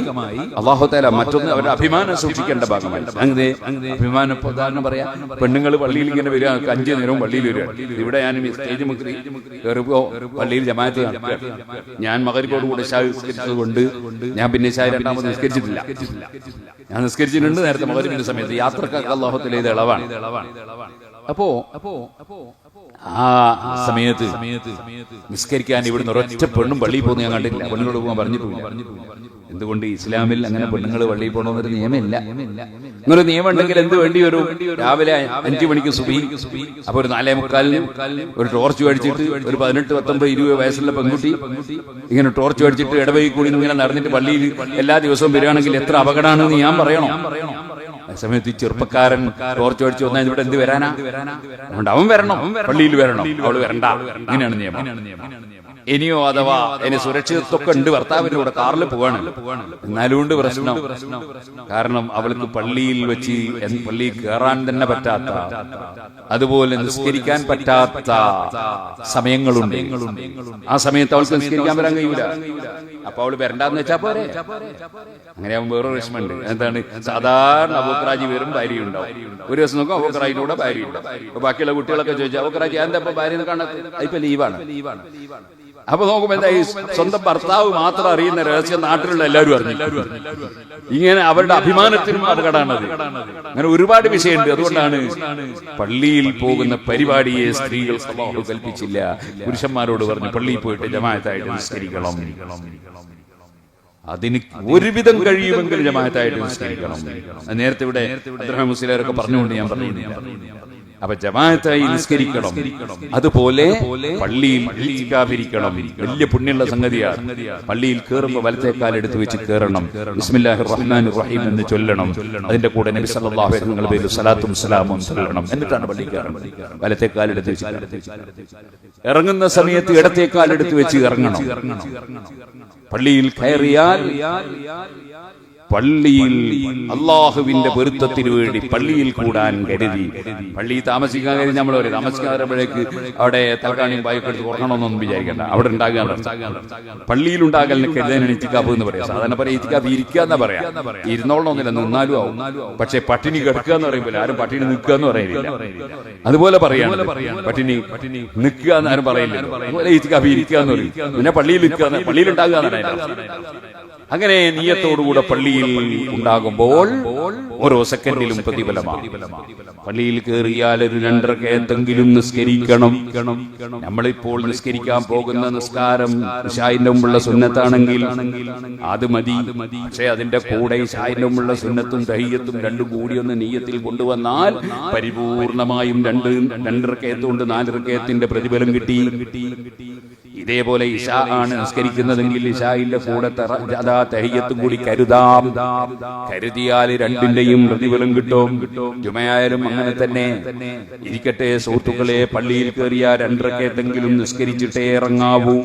അല്ലാഹു തആല മറ്റൊന്ന് അവരുടെ അഭിമാനം സൂക്ഷിക്കേണ്ട ഭാഗമായി അങ്ങനെ അഭിമാനം. ഉദാഹരണം പറയാം, പെണ്ണുങ്ങൾ പള്ളിയിൽ ഇങ്ങനെ വരിക, 5 നേരവും പള്ളിയിൽ വരിക. ഇവിടെ ഞാൻ സ്റ്റേജ് മുക്രി കയറിപ്പോ പള്ളിയിൽ ജമാഅത്ത് നടത്തുക. ഞാൻ മഗ്‌രിബോട് കൂടെ ഇശാ നിസ്കരിച്ചത് കൊണ്ട് ഞാൻ പിന്നെ ഇശാ രണ്ടാമത് നിസ്കരിച്ചിട്ടില്ല. ഞാൻ നിസ്കരിച്ചിട്ടുണ്ട് നേരത്തെ മഗ്‌രിബിന്റെ സമയത്ത്. യാത്രക്കാർക്ക് അല്ലാഹു തആല ഇത് ഇളവാണ്. അപ്പോ ആ സമയത്ത് നിസ്കരിക്കാൻ ഇവിടുന്ന് ഒരൊറ്റ പെണ്ണും പള്ളിയിൽ പോകുന്ന ഞാൻ കണ്ടില്ല. പെണ്ണുങ്ങളോട് പോകാൻ പറഞ്ഞിട്ടില്ല. എന്തുകൊണ്ട്? ഇസ്ലാമിൽ അങ്ങനെ പെണ്ണുങ്ങൾ പള്ളിയിൽ പോകണമെന്നൊരു നിയമമില്ല. ഇങ്ങനൊരു നിയമം ഉണ്ടെങ്കിൽ എന്ത് വേണ്ടി വരും? രാവിലെ 5 മണിക്ക് സുബഹി, അപ്പൊ ഒരു 4:45 ഒരു ടോർച്ച് മേടിച്ചിട്ട് ഒരു 18, 19, 20 വയസ്സുള്ള പെൺകുട്ടി ഇങ്ങനെ ടോർച്ച് മേടിച്ചിട്ട് ഇടവഴി കൂടി ഇങ്ങനെ നടന്നിട്ട് പള്ളിയിൽ എല്ലാ ദിവസവും വരികയാണെങ്കിൽ എത്ര അപകടമാണെന്ന് ഞാൻ പറയണോ? സമയത്ത് ഈ ചെറുപ്പക്കാരൻ ടോർച്ച് അടിച്ചു വന്നാൽ ഇവിടെ എന്ത് വരാനാ? അതുകൊണ്ട് അവൻ വരണം, പള്ളിയിൽ വരണം, അവള് വരണ്ട. ഇങ്ങനെയാണ് നിയമം. ഇനിയോ അഥവാ ഇനി സുരക്ഷിതത്വമൊക്കെ ഉണ്ട്, ഭർത്താവിന്റെ കൂടെ കാറിൽ പോവാണ്, എന്നാലും ഉണ്ട് പ്രശ്നം. കാരണം അവൾക്ക് പള്ളിയിൽ വെച്ച് പള്ളിയിൽ കയറാൻ തന്നെ പറ്റാത്ത, അതുപോലെ നിസ്കരിക്കാൻ പറ്റാത്ത സമയങ്ങളുണ്ട്. ആ സമയത്ത് അവൾക്ക് നിസ്കരിക്കാൻ വരാൻ കഴിയൂല. അപ്പൊ അവള് വരണ്ടെന്ന് വെച്ചാ പോരെ. അങ്ങനെ അവൻ വേറൊരു വിഷമമുണ്ട്. എന്താണ്, സാധാരണ അബൂബക്കറാജി വരും, ഭാര്യ ഉണ്ടാവും. ഒരു ദിവസം നോക്കും അബൂബക്കറാജിന്റെ കൂടെ ഭാര്യ ഉണ്ടാവും. അപ്പൊ ബാക്കിയുള്ള കുട്ടികളൊക്കെ ചോദിച്ചാൽ അബൂബക്കറാജി എന്താ ഇപ്പൊ ഭാര്യ കാണാത്ത? ഇപ്പൊ ലീവാണ്. അപ്പൊ നോക്കുമ്പോ എന്താ, ഈ സ്വന്തം ഭർത്താവ് മാത്രം അറിയുന്ന രഹസ്യം നാട്ടിലുള്ള എല്ലാവരും അറിഞ്ഞു. ഇങ്ങനെ അവരുടെ അഭിമാനത്തിനും അപകടമാണത്. അങ്ങനെ ഒരുപാട് വിഷയമുണ്ട്. അതുകൊണ്ടാണ് പള്ളിയിൽ പോകുന്ന പരിപാടിയെ സ്ത്രീകൾ അല്ലാഹു കൽപ്പിച്ചില്ല. പുരുഷന്മാരോട് പറഞ്ഞു പള്ളിയിൽ പോയിട്ട് ജമാഅത്തായിട്ട് നിസ്കരിക്കണം. അതിന് ഒരുവിധം കഴിയുമെങ്കിൽ ജമാഅത്തായിട്ട് നിസ്കരിക്കണം. നേരത്തെ ഇവിടെ അബ്ദുറഹ്മാൻ മുസ്ലിയാരൊക്കെ പറഞ്ഞുകൊണ്ട് ഞാൻ പറഞ്ഞു. അപ്പൊ ജമാഅത്തായി നിസ്കരിക്കണം. അതുപോലെ പള്ളിയിൽ ഇത്തികാഫിരിക്കണം. വലിയ പുണ്യമുള്ള സംഗതിയാണ്. പള്ളിയിൽ കയറുമ്പോൾ വലത്തേക്കാൽ എടുത്തു വെച്ച് കയറണം. ബിസ്മില്ലാഹിർ റഹ്മാനിർ റഹീം എന്ന് ചൊല്ലണം. അതിന്റെ കൂടെ നബി സല്ലല്ലാഹു അലൈഹി വസല്ലം പേരിൽ സ്വലാത്തും സലാമും ചൊല്ലണം. എന്നിട്ടാണ് പള്ളിയിൽ കയറേണ്ടത്. വലത്തേക്കാൽ എടുത്തു വെച്ച് ഇറങ്ങുന്ന സമയത്ത് ഇടത്തേക്കാൽ എടുത്തു വെച്ച് ഇറങ്ങണം. പള്ളിയിൽ കയറിയാൽ പള്ളിയിൽ അള്ളാഹുവിന്റെ പൊരുത്തത്തിന് വേണ്ടി പള്ളിയിൽ കൂടാൻ കരുതി. പള്ളിയിൽ താമസിക്കാൻ കരുതി നമ്മൾ പറയും. താമസിക്കാറുമ്പോഴേക്ക് അവിടെ തലക്കാണിയും ബായൊക്കെ എടുത്ത് ഉറങ്ങണമെന്നൊന്നും വിചാരിക്കണ്ട. അവിടെ ഉണ്ടാകാൻ പള്ളിയിൽ ഉണ്ടാകലിന് കരുതാൻ ഇത്തിക്കാഫ് എന്ന് പറയാം. സാധാരണ പറയാം ഇത്തിക്കാഫ് ഇരിക്കുക എന്നാ പറയാം. ഇരുന്നോളണമെന്നില്ല, നിന്നാലും ആവും. പക്ഷെ പട്ടിണി കിടക്കുക എന്ന് പറയുമ്പോൾ ആരും പട്ടിണി നിൽക്കുക എന്ന് പറയുന്നില്ല. അതുപോലെ പറയാണ് പട്ടിണി നിൽക്കുക എന്ന് ആരും പറയില്ല. അതുപോലെ ഇത്തിക്കാഫ് ഇരിക്കുക എന്ന് പറയും. പിന്നെ പള്ളിയിൽ നിൽക്കുക, പള്ളിയിൽ ഉണ്ടാകുക എന്നാണ്. അങ്ങനെ നിയ്യത്തോടുകൂടെ പള്ളിയിൽ ഉണ്ടാകുമ്പോൾ ഓരോ സെക്കൻഡിലും പ്രതിഫലമാണ്. പള്ളിയിൽ കയറിയാൽ ഒരു 2 റക്അത്തെങ്കിലും നിസ്കരിക്കണം. നമ്മളിപ്പോൾ നിസ്കരിക്കാൻ പോകുന്ന നിസ്കാരം ഇശാഇന്റെ മുമ്പുള്ള സുന്നത്താണെങ്കിൽ അത് മതി. പക്ഷെ അതിന്റെ കൂടെ ഇശാഇന്റെ മുമ്പുള്ള സുന്നത്തും തഹിയ്യത്തും രണ്ടും കൂടി ഒന്ന് നിയ്യത്തിൽ കൊണ്ടുവന്നാൽ പരിപൂർണമായും 2 റക്അത്ത് കൊണ്ട് 4 റക്അത്തിന്റെ പ്രതിഫലം കിട്ടി. ഇതേപോലെ ഇശാ ആണ് നിസ്കരിക്കുന്നതെങ്കിൽ ഇശാഇന്റെ കൂടെ തഹിയ്യത്തും കൂടി കരുതിയാൽ രണ്ടിന്റെയും പ്രതിഫലം കിട്ടും. ജുമയായാലും അങ്ങനെ തന്നെ ഇരിക്കട്ടെ. സുഹൃത്തുക്കളെ, പള്ളിയിൽ കയറിയ 2 റക്അത്തെങ്കിലും നിസ്കരിച്ചിട്ടേ ഇറങ്ങാവൂ.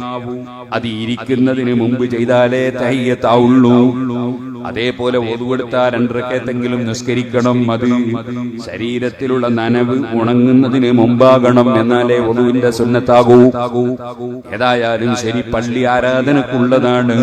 അത് ഇരിക്കുന്നതിന് മുമ്പ് ചെയ്താലേ തഹിയ്യത്താവുള്ളൂ. അതേപോലെ ഒതുവെടുത്താൽ 2 റക്അത്തെങ്കിലും നിസ്കരിക്കണം. അത് ശരീരത്തിലുള്ള നനവ് ഉണങ്ങുന്നതിന് മുമ്പാകണം. എന്നാലേ ഒതുവിന്റെ സുന്നത്താകൂ. ഏതായാലും ശരി, പള്ളി ആരാധനക്കുള്ളതാണ്.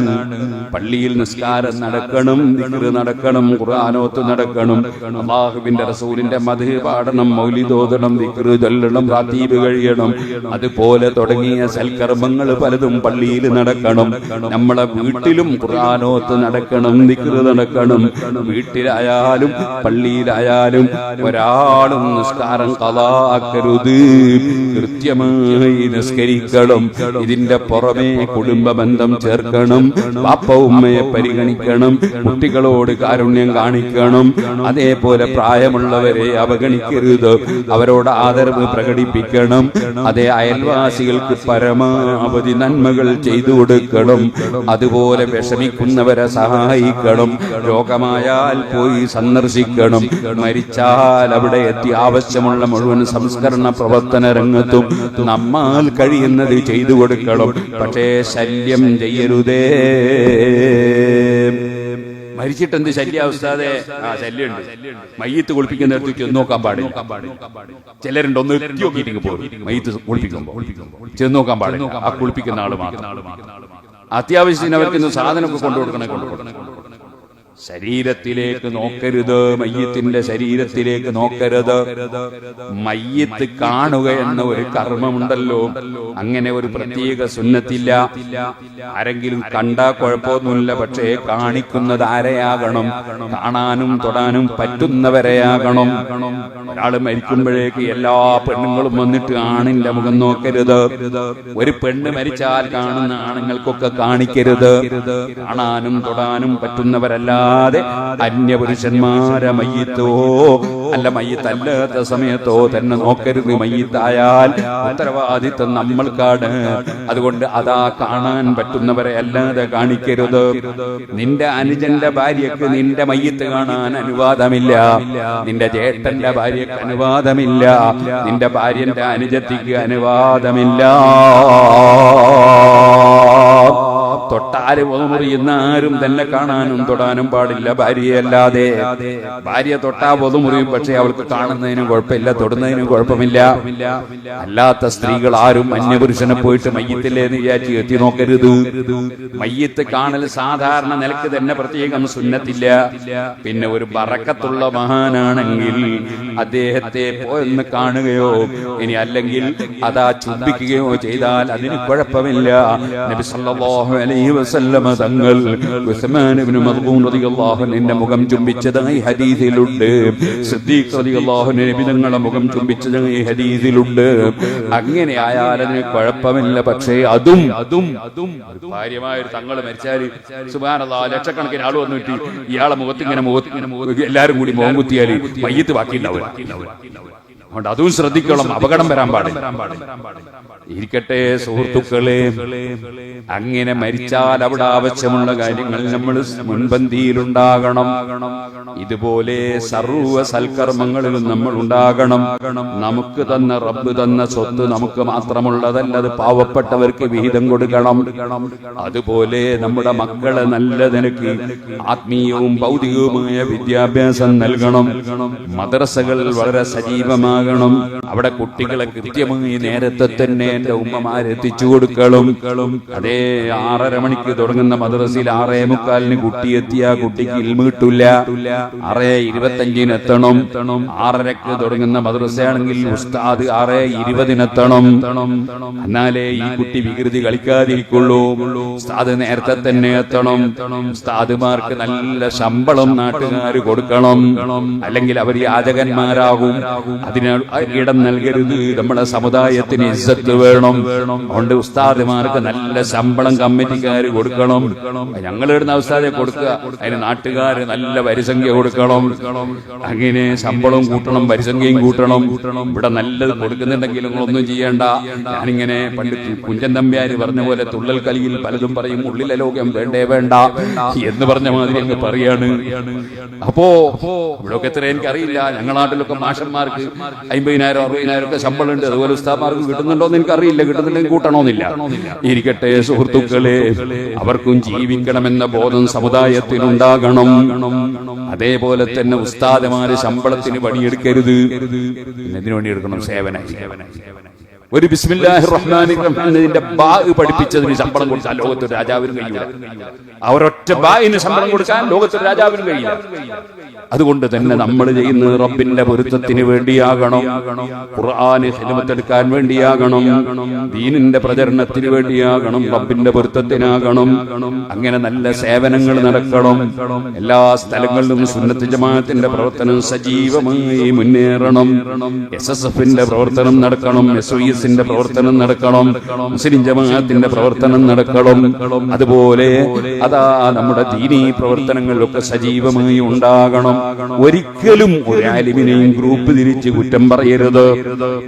പള്ളിയിൽ നിസ്കാരം നടക്കണം, ദിക്റ് നടക്കണം, ഖുർആനോത്ത് നടക്കണം, അല്ലാഹുവിന്റെ റസൂലിന്റെ മദ്ഹ് പാടണം, മൗലിദ് ഓതണം, ദിക്റ് ചൊല്ലണം, റാത്തീബ് കഴിയണം. അതുപോലെ തുടങ്ങിയ സൽക്കർമ്മങ്ങൾ പലതും പള്ളിയിൽ നടക്കണം. നമ്മളെ വീട്ടിലും ഖുർആനോത്ത് നടക്കണം, ദിക്റ് നടക്കണം. വീട്ടിലായാലും പള്ളിയിലായാലും ഒരാളും നിസ്കാരം ഖളാ ആക്കരുത്. കൃത്യമായി നിസ്കരിക്കണം. ഇതിന്റെ പുറമെ കുടുംബ ബന്ധം ചേർക്കണം. ബാപ്പ ഉമ്മയെ പരിഗണിക്കണം. കുട്ടികളോട് കാരുണ്യം കാണിക്കണം. അതേപോലെ പ്രായമുള്ളവരെ അവഗണിക്കരുത്. അവരോട് ആദരവ് പ്രകടിപ്പിക്കണം. അതേ അയൽവാസികൾക്ക് പരമാവധി നന്മകൾ ചെയ്തു കൊടുക്കണം. അതുപോലെ വിഷമിക്കുന്നവരെ സഹായിക്കണം. രോഗമായാൽ പോയി സന്ദർശിക്കണം. മരിച്ചാൽ അവിടെ എത്തി ആവശ്യമുള്ള മുഴുവൻ സംസ്കരണ പ്രവർത്തന രംഗത്തും നമ്മാൽ കഴിയുന്നത് ചെയ്തു കൊടുക്കണം. പക്ഷേ ശല്യം ചെയ്യരുതേ. മരിച്ചിട്ട് എന്ത് ശല്യാവസ്ഥാതെ? ശല്യമുണ്ട്. മയ്യത്ത് കുളിപ്പിക്കുന്നിടത്ത് ചെന്ന് നോക്കാൻ പാടില്ല. ചിലരുണ്ട് ഒന്ന് എത്തി നോക്കിയിട്ട് പോകും. മയ്യത്ത് കുളിപ്പിക്കുമ്പോ ചെന്ന് നോക്കാൻ പാടില്ല. ആ കുളിപ്പിക്കുന്ന ആള് മാത്രം. അത്യാവശ്യത്തിന് അവർക്ക് സാധനമൊക്കെ കൊണ്ടുകൊടുക്കണം. ശരീരത്തിലേക്ക് നോക്കരുത്. മയ്യത്തിന്റെ ശരീരത്തിലേക്ക് നോക്കരുത്. മയ്യത്ത് കാണുക എന്ന ഒരു കർമ്മമുണ്ടല്ലോ, അങ്ങനെ ഒരു പ്രത്യേക സുന്നത്തില്ല. ആരെങ്കിലും കണ്ടാ കുഴപ്പമൊന്നുമില്ല. പക്ഷേ കാണിക്കുന്നത് ആരെയാകണം? കാണാനും തൊടാനും പറ്റുന്നവരെയാകണം. ഒരാള് മരിക്കുമ്പോഴേക്ക് എല്ലാ പെണ്ണുങ്ങളും വന്നിട്ട് ആണിന്റെ മുഖം നോക്കരുത്. ഒരു പെണ്ണ് മരിച്ചാൽ കാണുന്ന ആണുങ്ങൾക്കൊക്കെ കാണിക്കരുത്. കാണാനും തൊടാനും പറ്റുന്നവരല്ല അവരല്ലാതെ അന്യപുരുഷന്മാരെ മയ്യിത്തോ അല്ല മയ്യിത്തല്ലാത്ത സമയത്തോ തന്നെ നോക്കരുത്. മയ്യിത്തായാൽ ഉത്തരവാദിത്വം നമ്മൾക്കാണ്. അതുകൊണ്ട് അതാ കാണാൻ പറ്റുന്നവരെ അല്ലാതെ കാണിക്കരുത്. നിന്റെ അനുജന്റെ ഭാര്യക്ക് നിന്റെ മയ്യിത്ത് കാണാൻ അനുവാദമില്ല. നിന്റെ ചേട്ടന്റെ ഭാര്യക്ക് അനുവാദമില്ല. നിന്റെ ഭാര്യന്റെ അനുജത്തിക്ക് അനുവാദമില്ല. തൊട്ടാല് പൊതുമുറിയുന്ന ആരും തന്നെ കാണാനും തൊടാനും പാടില്ല ഭാര്യയല്ലാതെ. ഭാര്യ തൊട്ടാ പൊതുമുറിയും, പക്ഷെ അവൾക്ക് കാണുന്നതിനും കുഴപ്പമില്ല, തൊടുന്നതിനും കുഴപ്പമില്ല. അല്ലാത്ത സ്ത്രീകൾ ആരും അന്യപുരുഷനെ പോയിട്ട് മയ്യത്തില്ലേന്ന് വിചാരിച്ച് എത്തി നോക്കരുത്. മയ്യത്ത് കാണൽ സാധാരണ നിലക്ക് തന്നെ പ്രത്യേകം സുന്നത്തില്ല. പിന്നെ ഒരു ബറക്കത്തുള്ള മഹാനാണെങ്കിൽ അദ്ദേഹത്തെ പോയെന്ന് കാണുകയോ ഇനി അല്ലെങ്കിൽ അതാ ചുംബിക്കുകയോ ചെയ്താൽ അതിന് കുഴപ്പമില്ല. നബി സല്ലല്ലാഹു അലൈഹി വസല്ലമ തങ്ങൾ ഉസ്മാൻ ഇബ്നു മദ്ഊൻ റളിയല്ലാഹു അൻഹുവിന്റെ മുഖം ചുംബിച്ചതായി ഹദീസിലുണ്ട്. സിദ്ദീഖ് റളിയല്ലാഹു അൻഹു നബി തങ്ങളുടെ മുഖം ചുംബിച്ചതായി ഹദീസിലുണ്ട്. അങ്ങനെ ആയാൽ അതിന് കുഴപ്പമില്ല. പക്ഷേ അതും ഭാര്യമായ ഒരു തങ്ങൾ മരിച്ചാൽ സുബ്ഹാനല്ലാഹ് ലക്ഷക്കണക്കിന് ആൾ വന്നു കിട്ടി ഇയാളെ മുഖത്ത് ഇങ്ങനെ എല്ലാവരും കൂടി മുഖം കുത്തിയാൽ മയ്യത്ത് ബാക്കിയുണ്ടാവും. അതുകൊണ്ട് അതും ശ്രദ്ധിക്കണം, അപകടം വരാൻ പാടില്ല. ഇരിക്കട്ടെ സുഹൃത്തുക്കളെ, അങ്ങനെ മരിച്ചാൽ അവിടെ ആവശ്യമുള്ള കാര്യങ്ങൾ നമ്മൾ മുൻപന്തിയിലുണ്ടാകണം. ഇതുപോലെ സർവ്വ സൽക്കർമ്മങ്ങളിലും നമ്മൾ ഉണ്ടാകണം. നമുക്ക് തന്ന റബ്ബ് തന്ന സ്വത്ത് നമുക്ക് മാത്രമുള്ളതല്ല, അത് പാവപ്പെട്ടവർക്ക് വിഹിതം കൊടുക്കണം. അതുപോലെ നമ്മുടെ മക്കളെ നല്ല നിലയ്ക്ക് ആത്മീയവും ഭൗതികവുമായ വിദ്യാഭ്യാസം നൽകണം. മദ്രസകൾ വളരെ സജീവമാകണം. അവിടെ കുട്ടികളെ കൃത്യമായി നേരത്തെ തന്നെ എന്റെ ഉമ്മമാരെത്തിച്ചു കൊടുക്കണം. അതേ 6:30 മണിക്ക് തുടങ്ങുന്ന മദ്രസയിൽ 6:45 കുട്ടി എത്തിയ കുട്ടിക്ക് ഇൽമ കിട്ടില്ല. 6:25 എത്തണം. 6:30 തുടങ്ങുന്ന മദ്രസയാണെങ്കിൽ ഉസ്താദ് 6:20 എത്തണം. എന്നാലേ ഈ കുട്ടി വികൃതി കളിക്കാതിരിക്കുള്ളൂ. ഉസ്താദ് നേരത്തെ തന്നെ എത്തണം. ഉസ്താദുമാർക്ക് നല്ല ശമ്പളം നാട്ടുകാർ കൊടുക്കണം, അല്ലെങ്കിൽ അവർ യാചകന്മാരാകും. അതിന് ഇടം നൽകരുത്. നമ്മുടെ സമുദായത്തിന് ഇസ്സത്ത് വേണം. അതുകൊണ്ട് ഉസ്താദുമാർക്ക് നല്ല ശമ്പളം കമ്മിറ്റിക്കാർ കൊടുക്കണം. ഞങ്ങൾ ഇടുന്ന ഉസ്താദെ കൊടുക്കുക, അതിന് നാട്ടുകാർ നല്ല വരിസംഖ്യ കൊടുക്കണം. അങ്ങനെ ശമ്പളം കൂട്ടണം, വരിസംഖ്യയും കൂട്ടണം. ഇവിടെ നല്ലത് കൊടുക്കുന്നുണ്ടെങ്കിൽ നിങ്ങളൊന്നും ചെയ്യേണ്ട. ഞാനിങ്ങനെ പണ്ട് കുഞ്ചൻ തമ്പ്യാര് പറഞ്ഞ പോലെ തുള്ളൽ കളിയിൽ പലതും പറയും, ഉള്ളിലെ ലോകം വേണ്ടേ വേണ്ട എന്ന് പറഞ്ഞ മാതിരി അങ്ങ് പറയാണ്. അപ്പോ ഇവിടെയൊക്കെ എത്ര എനിക്കറിയില്ല. ഞങ്ങളുടെ നാട്ടിലൊക്കെ മാഷന്മാർക്ക് 50,000 60,000 ഒക്കെ ശമ്പളം ഉണ്ട്. അതുപോലെ ഉസ്താദുമാർക്ക് കിട്ടുന്നുണ്ടോന്ന് എനിക്കറിയില്ല. കിട്ടുന്നുണ്ടെങ്കിൽ കൂട്ടണമെന്നില്ല. ഇരിക്കട്ടെ സുഹൃത്തുക്കളെ, അവർക്കും ജീവിക്കണമെന്ന ബോധം സമുദായത്തിനുണ്ടാകണം. അതേപോലെ തന്നെ ഉസ്താദുമാര് ശമ്പളത്തിന് പണിയെടുക്കരുത്. എന്തിനു പണിയെടുക്കണം? സേവന. ഒരു ബിസ്മില്ലാഹിർ റഹ്മാനിർ റഹീം എന്നതിന്റെ ബാ പഠിപ്പിച്ചതിന് ശമ്പളം കൊടുക്കാൻ ലോകത്തൊരു രാജാവിനും കഴിയില്ല. അവരൊറ്റ ബായിന് ശമ്പളം കൊടുക്കാൻ ലോകത്തൊരു രാജാവിനും കഴിയില്ല. അതുകൊണ്ട് തന്നെ നമ്മൾ ചെയ്യുന്നത് റബ്ബിന്റെ പൊരുത്തത്തിന് വേണ്ടിയാകണം, ഖുർആന് ഖിദ്മത്തെടുക്കാൻ വേണ്ടിയാകണം, ദീനിന്റെ പ്രചരണത്തിന് വേണ്ടിയാകണം, റബ്ബിന്റെ പൊരുത്തത്തിനാകണം. അങ്ങനെ നല്ല സേവനങ്ങൾ നടക്കണം. എല്ലാ സ്ഥലങ്ങളിലും സുന്നത്ത് ജമാഅത്തിന്റെ പ്രവർത്തനം സജീവമായി മുന്നേറണം. SSFന്റെ പ്രവർത്തനം നടക്കണം, SOESന്റെ പ്രവർത്തനം നടക്കണം, മുസ്ലിം ജമാഅത്തിന്റെ പ്രവർത്തനം നടക്കണം. അതുപോലെ അതാ നമ്മുടെ ദീനീ പ്രവർത്തനങ്ങളിലൊക്കെ സജീവമായി ഉണ്ടാകണം. ഒരിക്കലും ഒരു ആലിമിനെയും ഗ്രൂപ്പ് തിരിച്ച് കുറ്റം പറയരുത്.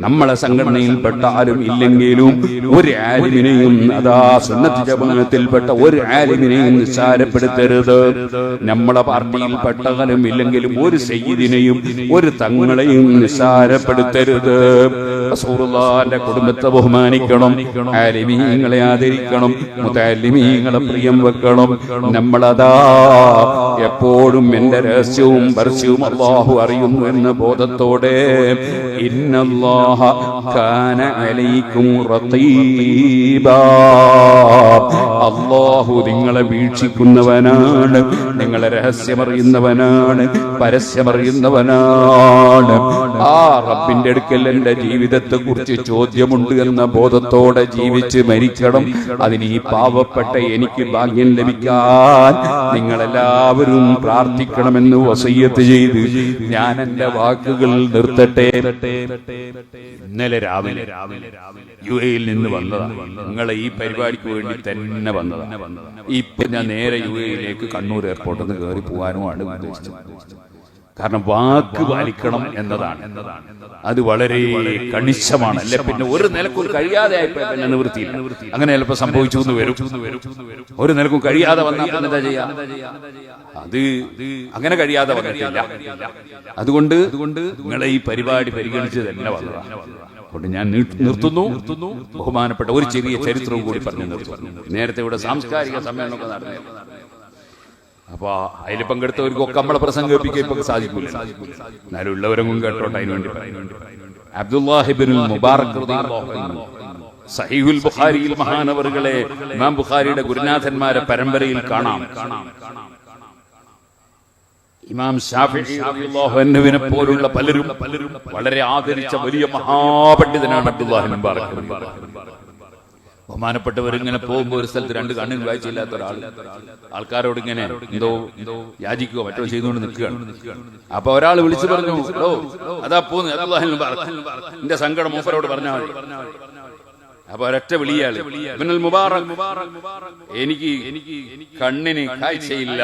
നമ്മളെ സംഘടനയിൽപ്പെട്ട ആരും ഇല്ലെങ്കിലും ഒരു ആലിമിനെയും അതാ സുന്നത്ത് ജമാഅത്തിൽപ്പെട്ട ഒരു ആലിമിനെയും നിസ്സാരപ്പെടുത്തരുത്. നമ്മളെ പാർട്ടിയിൽപ്പെട്ടവരും ഇല്ലെങ്കിലും ഒരു സയ്യിദിനെയും ഒരു തങ്ങളെയും നിസ്സാരപ്പെടുത്തരുത്. റസൂലുള്ളാഹിന്റെ കുടുംബത്തെ ബഹുമാനിക്കണം, ആലിമീങ്ങളെ ആദരിക്കണം, മുതഅല്ലിമീങ്ങളെ പ്രിയം വെക്കണം. നമ്മളതാ എപ്പോഴും എന്റെ രഹസ്യവും പരസ്യവും അല്ലാഹു അറിയുന്നു എന്ന ബോധത്തോടെ ഇന്നല്ലാഹ കാന അലൈക്കും റഖീബാ, അല്ലാഹു നിങ്ങളെ വീക്ഷിക്കുന്നവനാണ്, നിങ്ങളെ രഹസ്യമറിയുന്നവനാണ്, പരസ്യമറിയുന്നവനാണ്. ആ റബ്ബിന്റെ അടുക്കൽ എന്റെ ജീവിതത്തെ കുറിച്ച് ചോദ്യമുണ്ട് എന്ന ബോധത്തോടെ ജീവിച്ച് മരിക്കണം. അതിന് ഈ പാവപ്പെട്ട എനിക്ക് ഭാഗ്യം ലഭിക്കാൻ നിങ്ങളെല്ലാവരും പ്രാർത്ഥിക്കണമെന്ന് വസിയ്യത്ത് ചെയ്ത് ഞാൻ എന്റെ വാക്കുകൾ നിർത്തട്ടെ. ഇന്നലെ രാവിലെ യുഎഇയിൽ നിന്ന് വന്നതാണ്. നിങ്ങളെ ഈ പരിപാടിക്ക് വേണ്ടി തന്നെ വന്നതാണ്. ഇപ്പൊ ഞാൻ നേരെ യുഎഇയിലേക്ക് കണ്ണൂർ എയർപോർട്ടിൽ നിന്ന് കയറി പോകാനുമാണ് ഉദ്ദേശിച്ചത്. കാരണം വാക്ക് പാലിക്കണം എന്നതാണ്. അത് വളരെ കണിശമാണ്. അല്ലെ പിന്നെ ഒരു നിലക്കും കഴിയാതെ ആയിപ്പോ പിന്നെ നിവൃത്തിയില്ല. അങ്ങനെ ചിലപ്പോ സംഭവിച്ചു എന്ന് വരും. ഒരു നിലക്കും കഴിയാതെ വന്നാൽ എന്താ ചെയ്യാ? അത് അങ്ങനെ കഴിയാതെ വന്നിട്ടില്ല. അതുകൊണ്ട് നിങ്ങളെ ഈ പരിപാടി പരിഗണിച്ച് തന്നെ വന്നതാണ്. അതുകൊണ്ട് ഞാൻ നിർത്തുന്നു. ബഹുമാനപ്പെട്ട ഒരു ചെറിയ ചരിത്രവും കൂടി പറഞ്ഞു നിർത്തുന്നു. നേരത്തെ ഇവിടെ സാംസ്കാരിക സമ്മേളനമൊക്കെ നടന്നു. അപ്പൊ അതിൽ പങ്കെടുത്തവർക്കൊക്കെ നമ്മളെ പ്രസംഗിപ്പിക്കാൻ ഇപ്പൊ സാധിക്കില്ല. എന്നാലും ഉള്ളവരെങ്കിലും കേട്ടോട്ടെ. അതിനുവേണ്ടി അബ്ദുല്ലാഹി ഇബ്നുൽ മുബാറക് റളിയല്ലാഹു അൻഹു സഹീഹുൽ ബുഖാരിയിൽ മഹാനവറുകളെ ഇമാം ബുഖാരിയുടെ ഗുരുനാഥന്മാരെ പരമ്പരയിൽ കാണാം. ഇമാം ശാഫിഈ റളിയല്ലാഹു അൻഹുവിനെ പോലുള്ള പലരും വളരെ ആദരിച്ച വലിയ മഹാപണ്ഡിതനാണ് അബ്ദുല്ലാഹി ഇബ്നുൽ മുബാറക്. ബഹുമാനപ്പെട്ടവർ ഇങ്ങനെ പോകുമ്പോ ഒരു സ്ഥലത്ത് രണ്ട് കണ്ണിൽ വായിച്ചില്ലാത്ത ഒരാൾ ആൾക്കാരോട് ഇങ്ങനെ എന്തോ യാചിക്കുകയോ മറ്റോ ചെയ്തുകൊണ്ട് നിൽക്കുകയാണ്. അപ്പൊ ഒരാൾ വിളിച്ചു പറഞ്ഞു, അതാ പോന്ന് അബ്ദുല്ലാഹി ഇബ്നുൽ മുബാറക്, എന്റെ സങ്കടം മൂപ്പരോട് പറഞ്ഞാൽ മതി. അപ്പൊ ഒരൊറ്റ വിളിയാള്, ഇബ്നുൽ മുബാറക്, എനിക്ക് കണ്ണിന് കാഴ്ചയില്ല,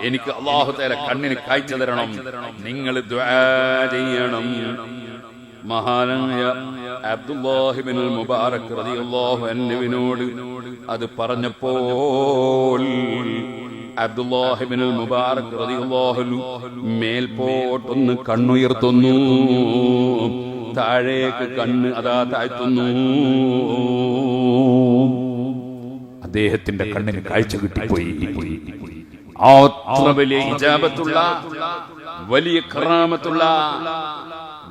എനിക്ക് അല്ലാഹു തആല കണ്ണിന് കാഴ്ച തരണം, നിങ്ങൾ ദുആ ചെയ്യണം. മഹാനായ അബ്ദുല്ലാഹി ഇബ്നുൽ മുബാറക് റളിയല്ലാഹു അൻഹുവിനോട് അത് പറഞ്ഞപ്പോൾ അബ്ദുല്ലാഹി ഇബ്നുൽ മുബാറക് റളിയല്ലാഹു അൻഹു മേൽപോട്ടൊന്ന് കണ്ണുയർത്തുന്നു, താഴേക്ക് കണ്ണ് അതാ താഴ്ത്തുന്നു. അദ്ദേഹത്തിന്റെ കണ്ണിന് കാഴ്ച കിട്ടിപ്പോയി. അത്ര വലിയ ഇജാബത്തുള്ള, വലിയ കറാമത്തുള്ള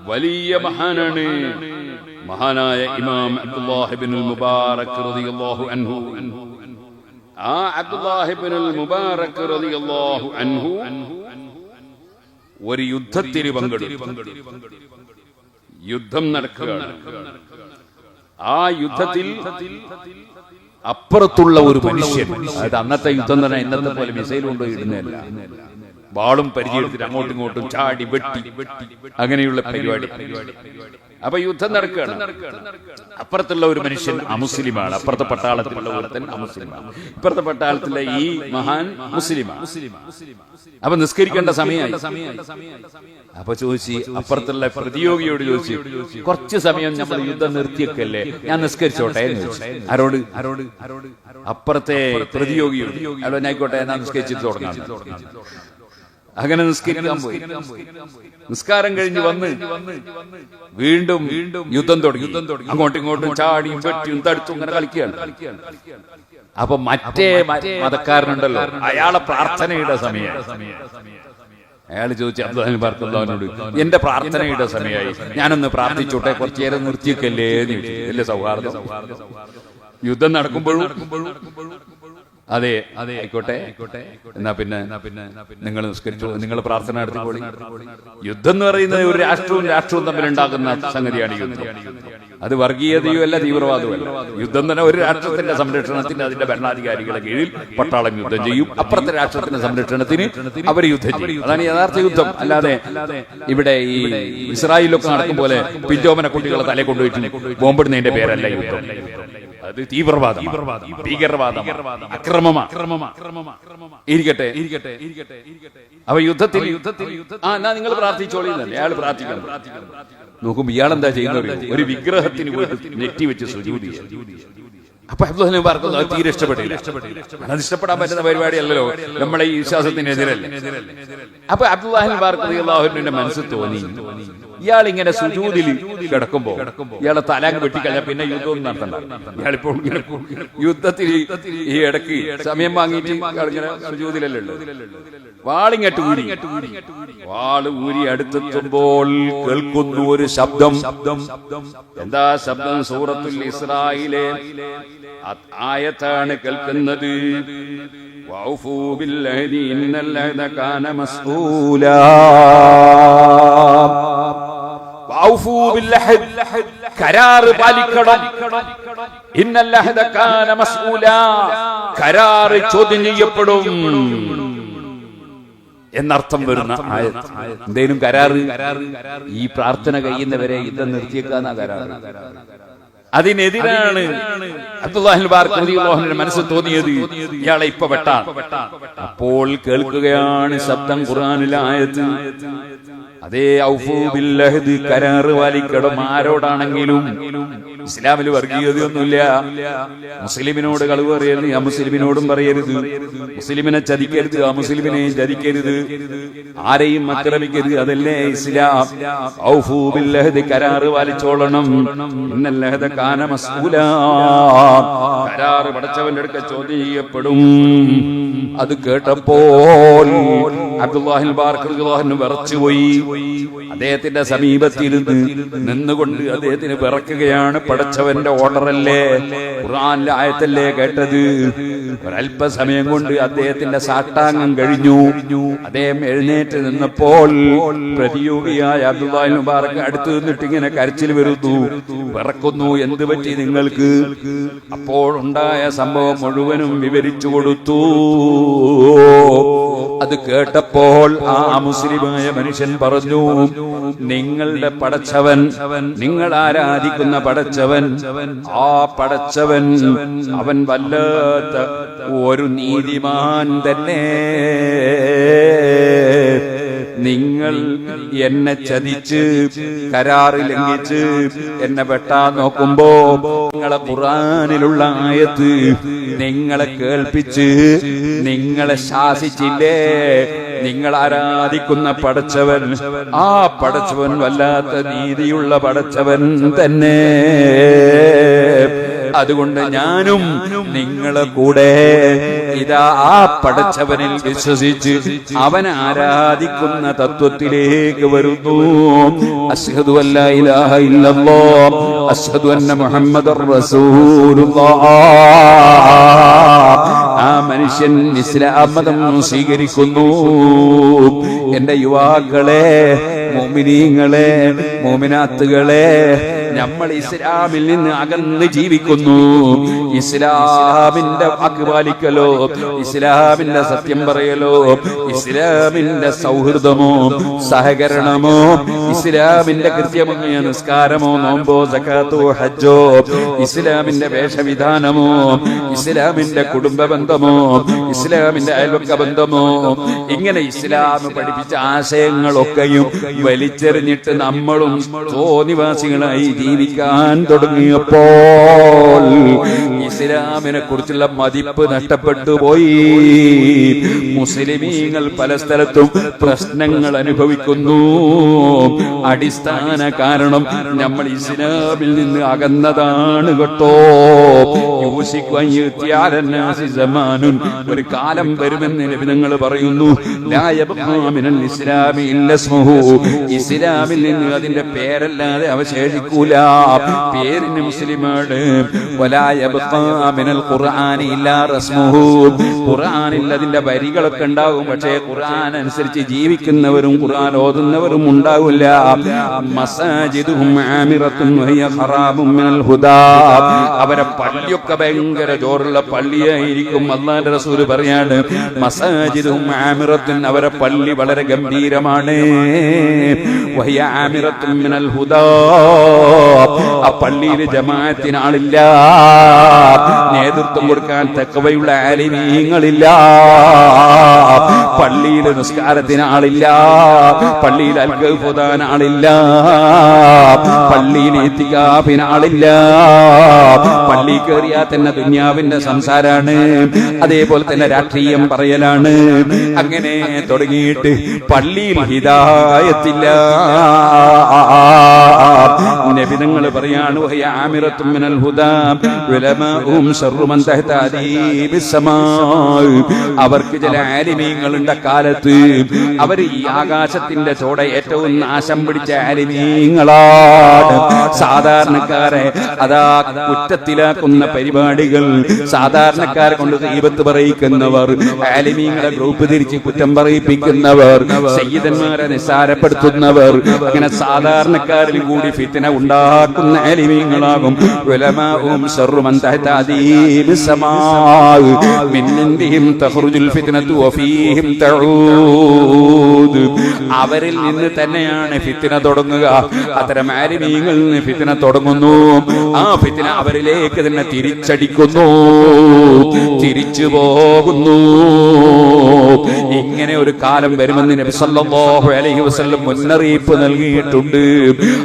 വലിയ മഹാനാണ് മഹാനായ ഇമാം അബ്ദുല്ലാഹി ഇബ്നുൽ മുബാറക് റളിയല്ലാഹു അൻഹു. ആ അബ്ദുല്ലാഹി ഇബ്നുൽ മുബാറക് റളിയല്ലാഹു അൻഹു ഒരു യുദ്ധത്തിൽ പങ്കെടുത്തു. യുദ്ധം നടക്കുകയാണ്. ആ യുദ്ധത്തിൽ അപ്പുറത്തുള്ള ഒരു മനുഷ്യൻ, അതായത് അന്നത്തെ യുദ്ധം തന്നെ ഇന്നത്തെ പോലെ മിസൈൽ കൊണ്ടുപോയി ഇടുന്നതല്ല, വാളും പരിചയത്തിൽ അങ്ങോട്ടും ഇങ്ങോട്ടും ചാടി വെട്ടി അങ്ങനെയുള്ള പരിപാടി. അപ്പൊ യുദ്ധം നടക്കുകയാണ്. അപ്പുറത്തുള്ള ഒരു മനുഷ്യൻ അമുസ്ലിമാണ്. അപ്പുറത്തെ പട്ടാളത്തിലുള്ള ഒരുത്തൻ അമുസ്ലിമാണ്. ഇപ്പുറത്തെ പട്ടാളത്തിലെ ഈ മഹാൻ മുസ്ലിമാണ്. അപ്പൊ നിസ്കരിക്കേണ്ട സമയമായി. അപ്പൊ ചോദിച്ചു, അപ്പുറത്തുള്ള പ്രതിയോഗിയോട് ചോദിച്ചു, കുറച്ച് സമയം നമ്മൾ യുദ്ധം നിർത്തിയൊക്കെയല്ലേ, ഞാൻ നിസ്കരിച്ചോട്ടെ എന്ന് ചോദിച്ചു. ആരോട്? അപ്പുറത്തെ പ്രതിയോഗിയോട്. അല്ലോ ആയിക്കോട്ടെ, ഞാൻ നിസ്കരിച്ചിട്ട് തുടങ്ങാം. അങ്ങനെ നിസ്കരിക്കാൻ പോയി. നിസ്കാരം കഴിഞ്ഞ് വന്ന് വീണ്ടും യുദ്ധം തുടങ്ങി. അങ്ങോട്ടും ഇങ്ങോട്ടും ചാടിയും വെട്ടിയും തടുത്തും ഇങ്ങനെ കളിക്കുകയാണ്. അപ്പൊ മറ്റേ മതക്കാരനുണ്ടല്ലോ, അയാളെ പ്രാർത്ഥനയുടെ സമയം. അയാൾ ചോദിച്ചു അബ്ദുല്ലാഹി ബർക്കല്ലാഹുവിനോട്, എന്റെ പ്രാർത്ഥനയുടെ സമയമായി, ഞാനൊന്ന് പ്രാർത്ഥിച്ചോട്ടെ, കുറച്ചു നേരം നിർത്തിയൊക്കെയല്ലേ എന്ന് ചോദിച്ചു. വലിയ സൗഹാർദ്ദം. യുദ്ധം നടക്കുമ്പോഴും അതെ ആയിക്കോട്ടെ, എന്നാ പിന്നെ നിങ്ങൾ നിസ്കരിച്ചു, നിങ്ങൾ പ്രാർത്ഥന നടത്തിക്കോളി. യുദ്ധം എന്ന് പറയുന്നത് ഒരു രാഷ്ട്രവും തമ്മിലുണ്ടാകുന്ന സംഗതിയാണ് യുദ്ധം. അത് വർഗീയതയും അല്ല, തീവ്രവാദവും അല്ല. യുദ്ധം തന്നെ ഒരു രാഷ്ട്രത്തിന്റെ സംരക്ഷണത്തിന് അതിന്റെ ഭരണാധികാരികളെ കീഴിൽ പട്ടാളം യുദ്ധം ചെയ്യും. അപ്പുറത്തെ രാഷ്ട്രത്തിന്റെ സംരക്ഷണത്തിന് അവർ യുദ്ധം ചെയ്യും. അതാണ് യഥാർത്ഥ യുദ്ധം. അല്ലാതെ ഇവിടെ ഈ ഇസ്രായേലിലൊക്കെ നടക്കും പോലെ പിഞ്ചോമന കുട്ടികളെ തലേ കൊണ്ടുപോയിട്ട് ബോംബിടുന്നതിന്റെ പേരല്ല യുദ്ധം. അത് തീവ്രവാദം, ഭീകരവാദം, അക്രമമാണ്. ഇരിക്കട്ടെ. അപ്പൊ യുദ്ധത്തിൽ എന്നാ നിങ്ങൾ പ്രാർത്ഥിച്ചോളിന്നല്ലേ അയാൾ പ്രാർത്ഥിക്കണം. നോക്കും ഇയാളെന്താ ചെയ്യുന്നത്? ഒരു വിഗ്രഹത്തിന് നെറ്റി വെച്ച് സുജൂദ് ചെയ്യും. അപ്പൊ അബ്ദുല്ലാഹി മുബാറക് തീരെ ഇഷ്ടപ്പെട്ടില്ല. അത് ഇഷ്ടപ്പെടാൻ പറ്റുന്ന പരിപാടിയല്ലല്ലോ, നമ്മളെ ഈ വിശ്വാസത്തിനെതിരല്ലേ. അപ്പൊ അബ്ദുല്ലാഹി മുബാറക് റളിയല്ലാഹു അൻഹുവിന്റെ മനസ്സിൽ തോന്നി, ഇയാൾ ഇങ്ങനെ സുജൂദിൽ കിടക്കുമ്പോ ഇയാളെ തലാങ് വെട്ടിക്കഴിഞ്ഞാൽ പിന്നെ യുദ്ധമൊന്നും നടത്തണ്ട. ഇയാളിപ്പോ യുദ്ധത്തിൽ ഈ ഇടയ്ക്ക് സമയം വാങ്ങിയിട്ട് ഇങ്ങനെ സുജൂദിലല്ലേ ഉള്ളൂ. വാളിങ്ങട്ട് ഊരി, വാള് ഊരി അടുത്തെത്തുമ്പോൾ കേൾക്കുന്നു ഒരു ശബ്ദം. എന്താ ശബ്ദം? സൂറത്തുൽ ഇസ്രായിലെ ആയത്താണ് കേൾക്കുന്നത്. വൗഫൂ ബിൽഅഹദി ഇന്നൽ അഹദ കാന മസ്ഊലാ. വഔഫൂ ബില്ലഹദ്, കരാർ പാലിക്കണം. ഇന്നൽ ലഹദ കാന മസ്ഊലാ, കരാർ ചോദ്യം ചെയ്യപ്പെടും എന്നർത്ഥം വരുന്ന ആയത്ത്. എന്തേലും കരാറ്, ഈ പ്രാർത്ഥന കഴിയുന്നവരെ യുദ്ധം നിർത്തിയേക്കാന്ന കരാറ്. അതിനെതിരാണ് അബ്ദുല്ലാഹിൽ ബാർക്ക് റളിയല്ലാഹുവിന്റെ മനസ്സിൽ തോന്നിയത്, ഇയാളെ ഇപ്പൊ വെട്ടാൻ. അപ്പോൾ കേൾക്കുകയാണ് ശബ്ദം ഖുർആനിലെ ആയത്ത്. അതേ ഔഫൂ ബില്ലഹദ്, കരാറ് പാലിക്കണം. ആരോടാണെങ്കിലും. ഇസ്ലാമിൽ വർഗീയതയൊന്നുമില്ല. മുസ്ലിമിനോട് കളവ് പറയരുത്, അമുസ്ലിമിനോടും പറയരുത്. മുസ്ലിമിനെ ചതിക്കരുത്, അമുസ്ലിമിനെയും ചതിക്കരുത്. ആരെയും ആക്രമിക്കരുത്. അതല്ലേ ഇസ്ലാം. ഔഫൂ ബില്ലഹദ്, കരാറ് പാലിച്ചോളണം. ഇന്നൽ ലഹദ കാന മസ്ഊലാ, കരാറ് പടച്ചവന്റെ അടുക്ക ചോദ്യം ചെയ്യപ്പെടും. അത് കേട്ടപ്പോൾ അബ്ദുല്ലാഹിൽ ബാർക്ക് റളിയല്ലാഹു വിറച്ചുപോയി. അദ്ദേഹത്തിന്റെ സമീപത്തിരുന്ന് നിന്നുകൊണ്ട് അദ്ദേഹത്തിന് വിറക്കുകയാണ്. പടച്ചവന്റെ ഓർഡറല്ലേ, ഖുർആനിലെ ആയത്തല്ലേ കേട്ടത്. ഒരല്പസമയം കൊണ്ട് അദ്ദേഹത്തിന്റെ സാഷ്ടാംഗം കഴിഞ്ഞു. അദ്ദേഹം എഴുന്നേറ്റ് നിന്നപ്പോൾ പ്രതിയോഗിയായ അബ്ദുല്ലാഹിൽ മുബാറക് അടുത്ത് നിന്നിട്ട് ഇങ്ങനെ കരച്ചിൽ വരുന്നു, വിറക്കുന്നു. എന്ത് പറ്റി നിങ്ങൾക്ക്? അപ്പോൾ ഉണ്ടായ സംഭവം മുഴുവനും വിവരിച്ചു കൊടുത്തു. അത് കേട്ടപ്പോൾ ആ മുസ്ലിമായ മനുഷ്യൻ പറഞ്ഞു, നിങ്ങളുടെ പടച്ചവൻ, നിങ്ങൾ ആരാധിക്കുന്ന പടച്ചവൻ, ആ പടച്ചവൻ അവൻ വല്ലാത്ത ഒരു നീതിമാൻ തന്നെ. നിങ്ങൾ എന്നെ ചതിച്ച് കരാറ് ലംഘിച്ച് എന്നെ വെട്ടാൻ നോക്കുമ്പോ നിങ്ങളെ ഖുർആനിലുള്ള ആയത്ത് നിങ്ങളെ കേൾപ്പിച്ച് നിങ്ങളെ ശാസിച്ചില്ലേ? നിങ്ങൾ ആരാധിക്കുന്ന പടച്ചവൻ, ആ പടച്ചവൻ വല്ലാത്ത നീതിയുള്ള പടച്ചവൻ തന്നെ. അതുകൊണ്ട് ഞാനും നിങ്ങളെ കൂടെ ഇതാ ആ പടച്ചവനിൽ വിശ്വസിച്ച് അവൻ ആരാധിക്കുന്ന തത്വത്തിലേക്ക് വരുന്നു. അശ്ഹദു അല്ലാ ഇലാഹ ഇല്ലല്ലാഹ് അശ്ഹദു അന്ന മുഹമ്മദർ റസൂലുള്ളാഹ്. ആ മനുഷ്യൻ ഇസ്ലാം മതം സ്വീകരിക്കുന്നു. എന്റെ യുവാക്കളെ, മുഅ്മിനീങ്ങളെ, മുഅ്മിനാത്തുകളെ, നമ്മൾ ഇസ്ലാമിൽ നിന്ന് അകന്ന് ജീവിക്കുന്നു. ഇസ്ലാമിന്റെ വാക്ക് പാലിക്കലോ, ഇസ്ലാമിന്റെ സത്യം പറയലോ, ഇസ്ലാമിന്റെ സൗഹൃദമോ സഹകരണമോ, ഇസ്ലാമിന്റെ കൃത്യമായ നിസ്കാരമോ നോമ്പോ സകാത്തോ ഹജ്ജോ, ഇസ്ലാമിന്റെ വേഷവിധാനമോ, ഇസ്ലാമിന്റെ കുടുംബ ബന്ധമോ, ഇസ്ലാമിന്റെ അയൽവക്ക ബന്ധമോ, ഇങ്ങനെ ഇസ്ലാം പഠിപ്പിച്ച ആശയങ്ങളൊക്കെയും വലിച്ചെറിഞ്ഞിട്ട് നമ്മളും തോന്നിവാസികളായി ജീവിക്കാൻ തുടങ്ങിയപ്പോൾ ഇസ്ലാമിനെ കുറിച്ചുള്ള മതിപ്പ് നഷ്ടപ്പെട്ടു പോയി. മുസ്ലിമീങ്ങൾ പല സ്ഥലത്തും പ്രശ്നങ്ങൾ അനുഭവിക്കുന്നു. അടിസ്ഥാന കാരണം നമ്മൾ ഇസ്ലാമിൽ നിന്ന് അകന്നതാണ് കേട്ടോ. ഒരു കാലം വരുമെന്ന് നബിതങ്ങൾ പറയുന്നു. ഇസ്ലാമിൽ നിന്ന് അതിന്റെ പേരല്ലാതെ അവശേഷിക്കൂല. പേരിന് മുസ്ലിമാണ്. ഖുർആനിൽ അതിന്റെ വരികളൊക്കെ ഉണ്ടാകും, പക്ഷേ ഖുർആൻ അനുസരിച്ച് ജീവിക്കുന്നവരും ഖുർആൻ ഓതുന്നവരും ഉണ്ടാവില്ല. മസാജിദുഹും ആമിറത്തുൻ വഹിയ ഖറാബും മിനൽ ഹുദാ. അവരെ പള്ളിയൊക്കെ ഭയങ്കര ജോറുള്ള പള്ളിയായിരിക്കും. അല്ലാഹുവിന്റെ റസൂൽ പറയാണ്, മസാജിദുഹും ആമിറത്തുൻ, അവരെ പള്ളി വളരെ ഗംഭീരമാണ്. വഹിയ ആമിറത്തുൻ മിനൽ ഹുദാ. ആ പള്ളിയിൽ ജമാഅത്തിന് ആളില്ല, നേതൃത്വം കൊടുക്കാൻ തഖ്വയുള്ള ആലിമീങ്ങളില്ല, പള്ളിയിൽ നിസ്കാരത്തിന് ആളില്ല, പള്ളിയിൽ അൽഖഫ് ഓതാൻ ആളില്ല, പള്ളിയിൽ ഇത്തികാഫിന് ആളില്ല. പള്ളി കയറിയാൽ തന്നെ ദുനിയാവിന്റെ സംസാരാണ്, അതേപോലെ തന്നെ രാഷ്ട്രീയം പറയലാണ്. അങ്ങനെ തുടങ്ങിയിട്ട് പള്ളിയിൽ ഹിദായത്തില്ല. നബി തങ്ങൾ പറയാണ് വഹിയ ആമിറത്തും മിനൽ ഹുദാ ഉലമാഉം ശർറു മൻ തഹ്താദി ബിസ്സമാ. അവർക്ക് ചില ആലിമീങ്ങളുണ്ട് കാലത്ത്, അവർ ഈ ആകാശത്തിന്റെ ചോട ഏറ്റവും നാശം പിടിച്ച ആലിമീങ്ങളാണ്. സാധാരണക്കാരെ അതാ കുറ്റത്തിലാക്കുന്ന പരിപാടികൾ, സാധാരണക്കാരെ കൊണ്ട് ഗീബത്ത് പറയിക്കുന്നവർ, ആലിമീങ്ങളെ ഗ്രൂപ്പ് തിരിച്ച് കുറ്റം പറയിപ്പിക്കുന്നവർ, സയ്യിദന്മാരെ നിസ്സാരപ്പെടുത്തുന്നവർ, അങ്ങനെ സാധാരണക്കാരിൽ കൂടി ഫിത്ന ഉണ്ടാക്കുന്ന ആലിമീങ്ങളാകും. ഉലമാഉം ശർറു മൻ തഹ്താദി ബിസ്സമാ മിൻ ഇൻദിഹിം തഖ്റുജുൽ ഫിത്നതു വഫീഹിം തഊദ്. അവരിൽ നിന്ന് തന്നെയാണ് ഫിത്ന തുടങ്ങുക. അത്തരം ആലിമീങ്ങളിൽ നിന്ന് ഫിത്ന തുടങ്ങുന്നു, ആ ഫിത്ന അവരിലേക്ക് തന്നെ തിരിച്ചടിക്കുന്നു, തിരിച്ചു പോകുന്നു. ഇങ്ങനെ ഒരു കാലം വരുമെന്ന് നബി സല്ലല്ലാഹു അലൈഹി വസല്ലം മുന്നറിയിപ്പ് നൽകിയിട്ടുണ്ട്.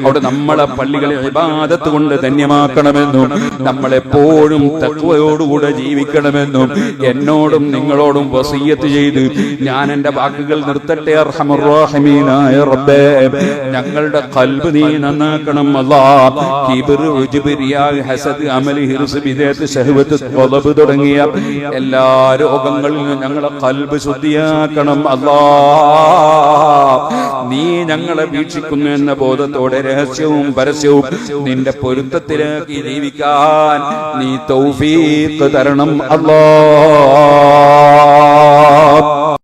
അവിടെ നമ്മളെ പള്ളികളെ ഇബാദത്ത് കൊണ്ട് ധന്യമാക്കണമെന്നും നമ്മളെപ്പോഴും തഖ്വയോടുകൂടെ ജീവിക്കണമെന്നും എന്നോടും നിങ്ങളോടും വസിയ്യത്ത് ചെയ്ത് ഞാൻ എന്റെ വാക്കുകൾ നിർത്തട്ടെ. അർഹമർ റഹീമീനായ റബ്ബേ, ഞങ്ങളുടെ ഖൽബ് നീ നന്നാക്കണം അല്ലാഹ്. കിബ്ർ, ഉജ്ബ്, റിയാ, ഹസദ്, അമൽ, ഹിർസ്, ബിദഅത്ത്, ശഹവത്ത്, ഖലബ് തുടങ്ങിയ എല്ലാ രോഗങ്ങളിൽ നിന്നും ഞങ്ങളെ ഖൽബ് ശുദ്ധിയാക്കണം അല്ലാഹ്. നീ ഞങ്ങളെ വീക്ഷിക്കുന്നു എന്ന ബോധത്തോടെ രഹസ്യവും പരസ്യവും നിന്റെ പൊരുത്തത്തിലേക്ക് ജീവിക്കാൻ നീ തൗഫീഖ് തരണം അല്ലാഹ്.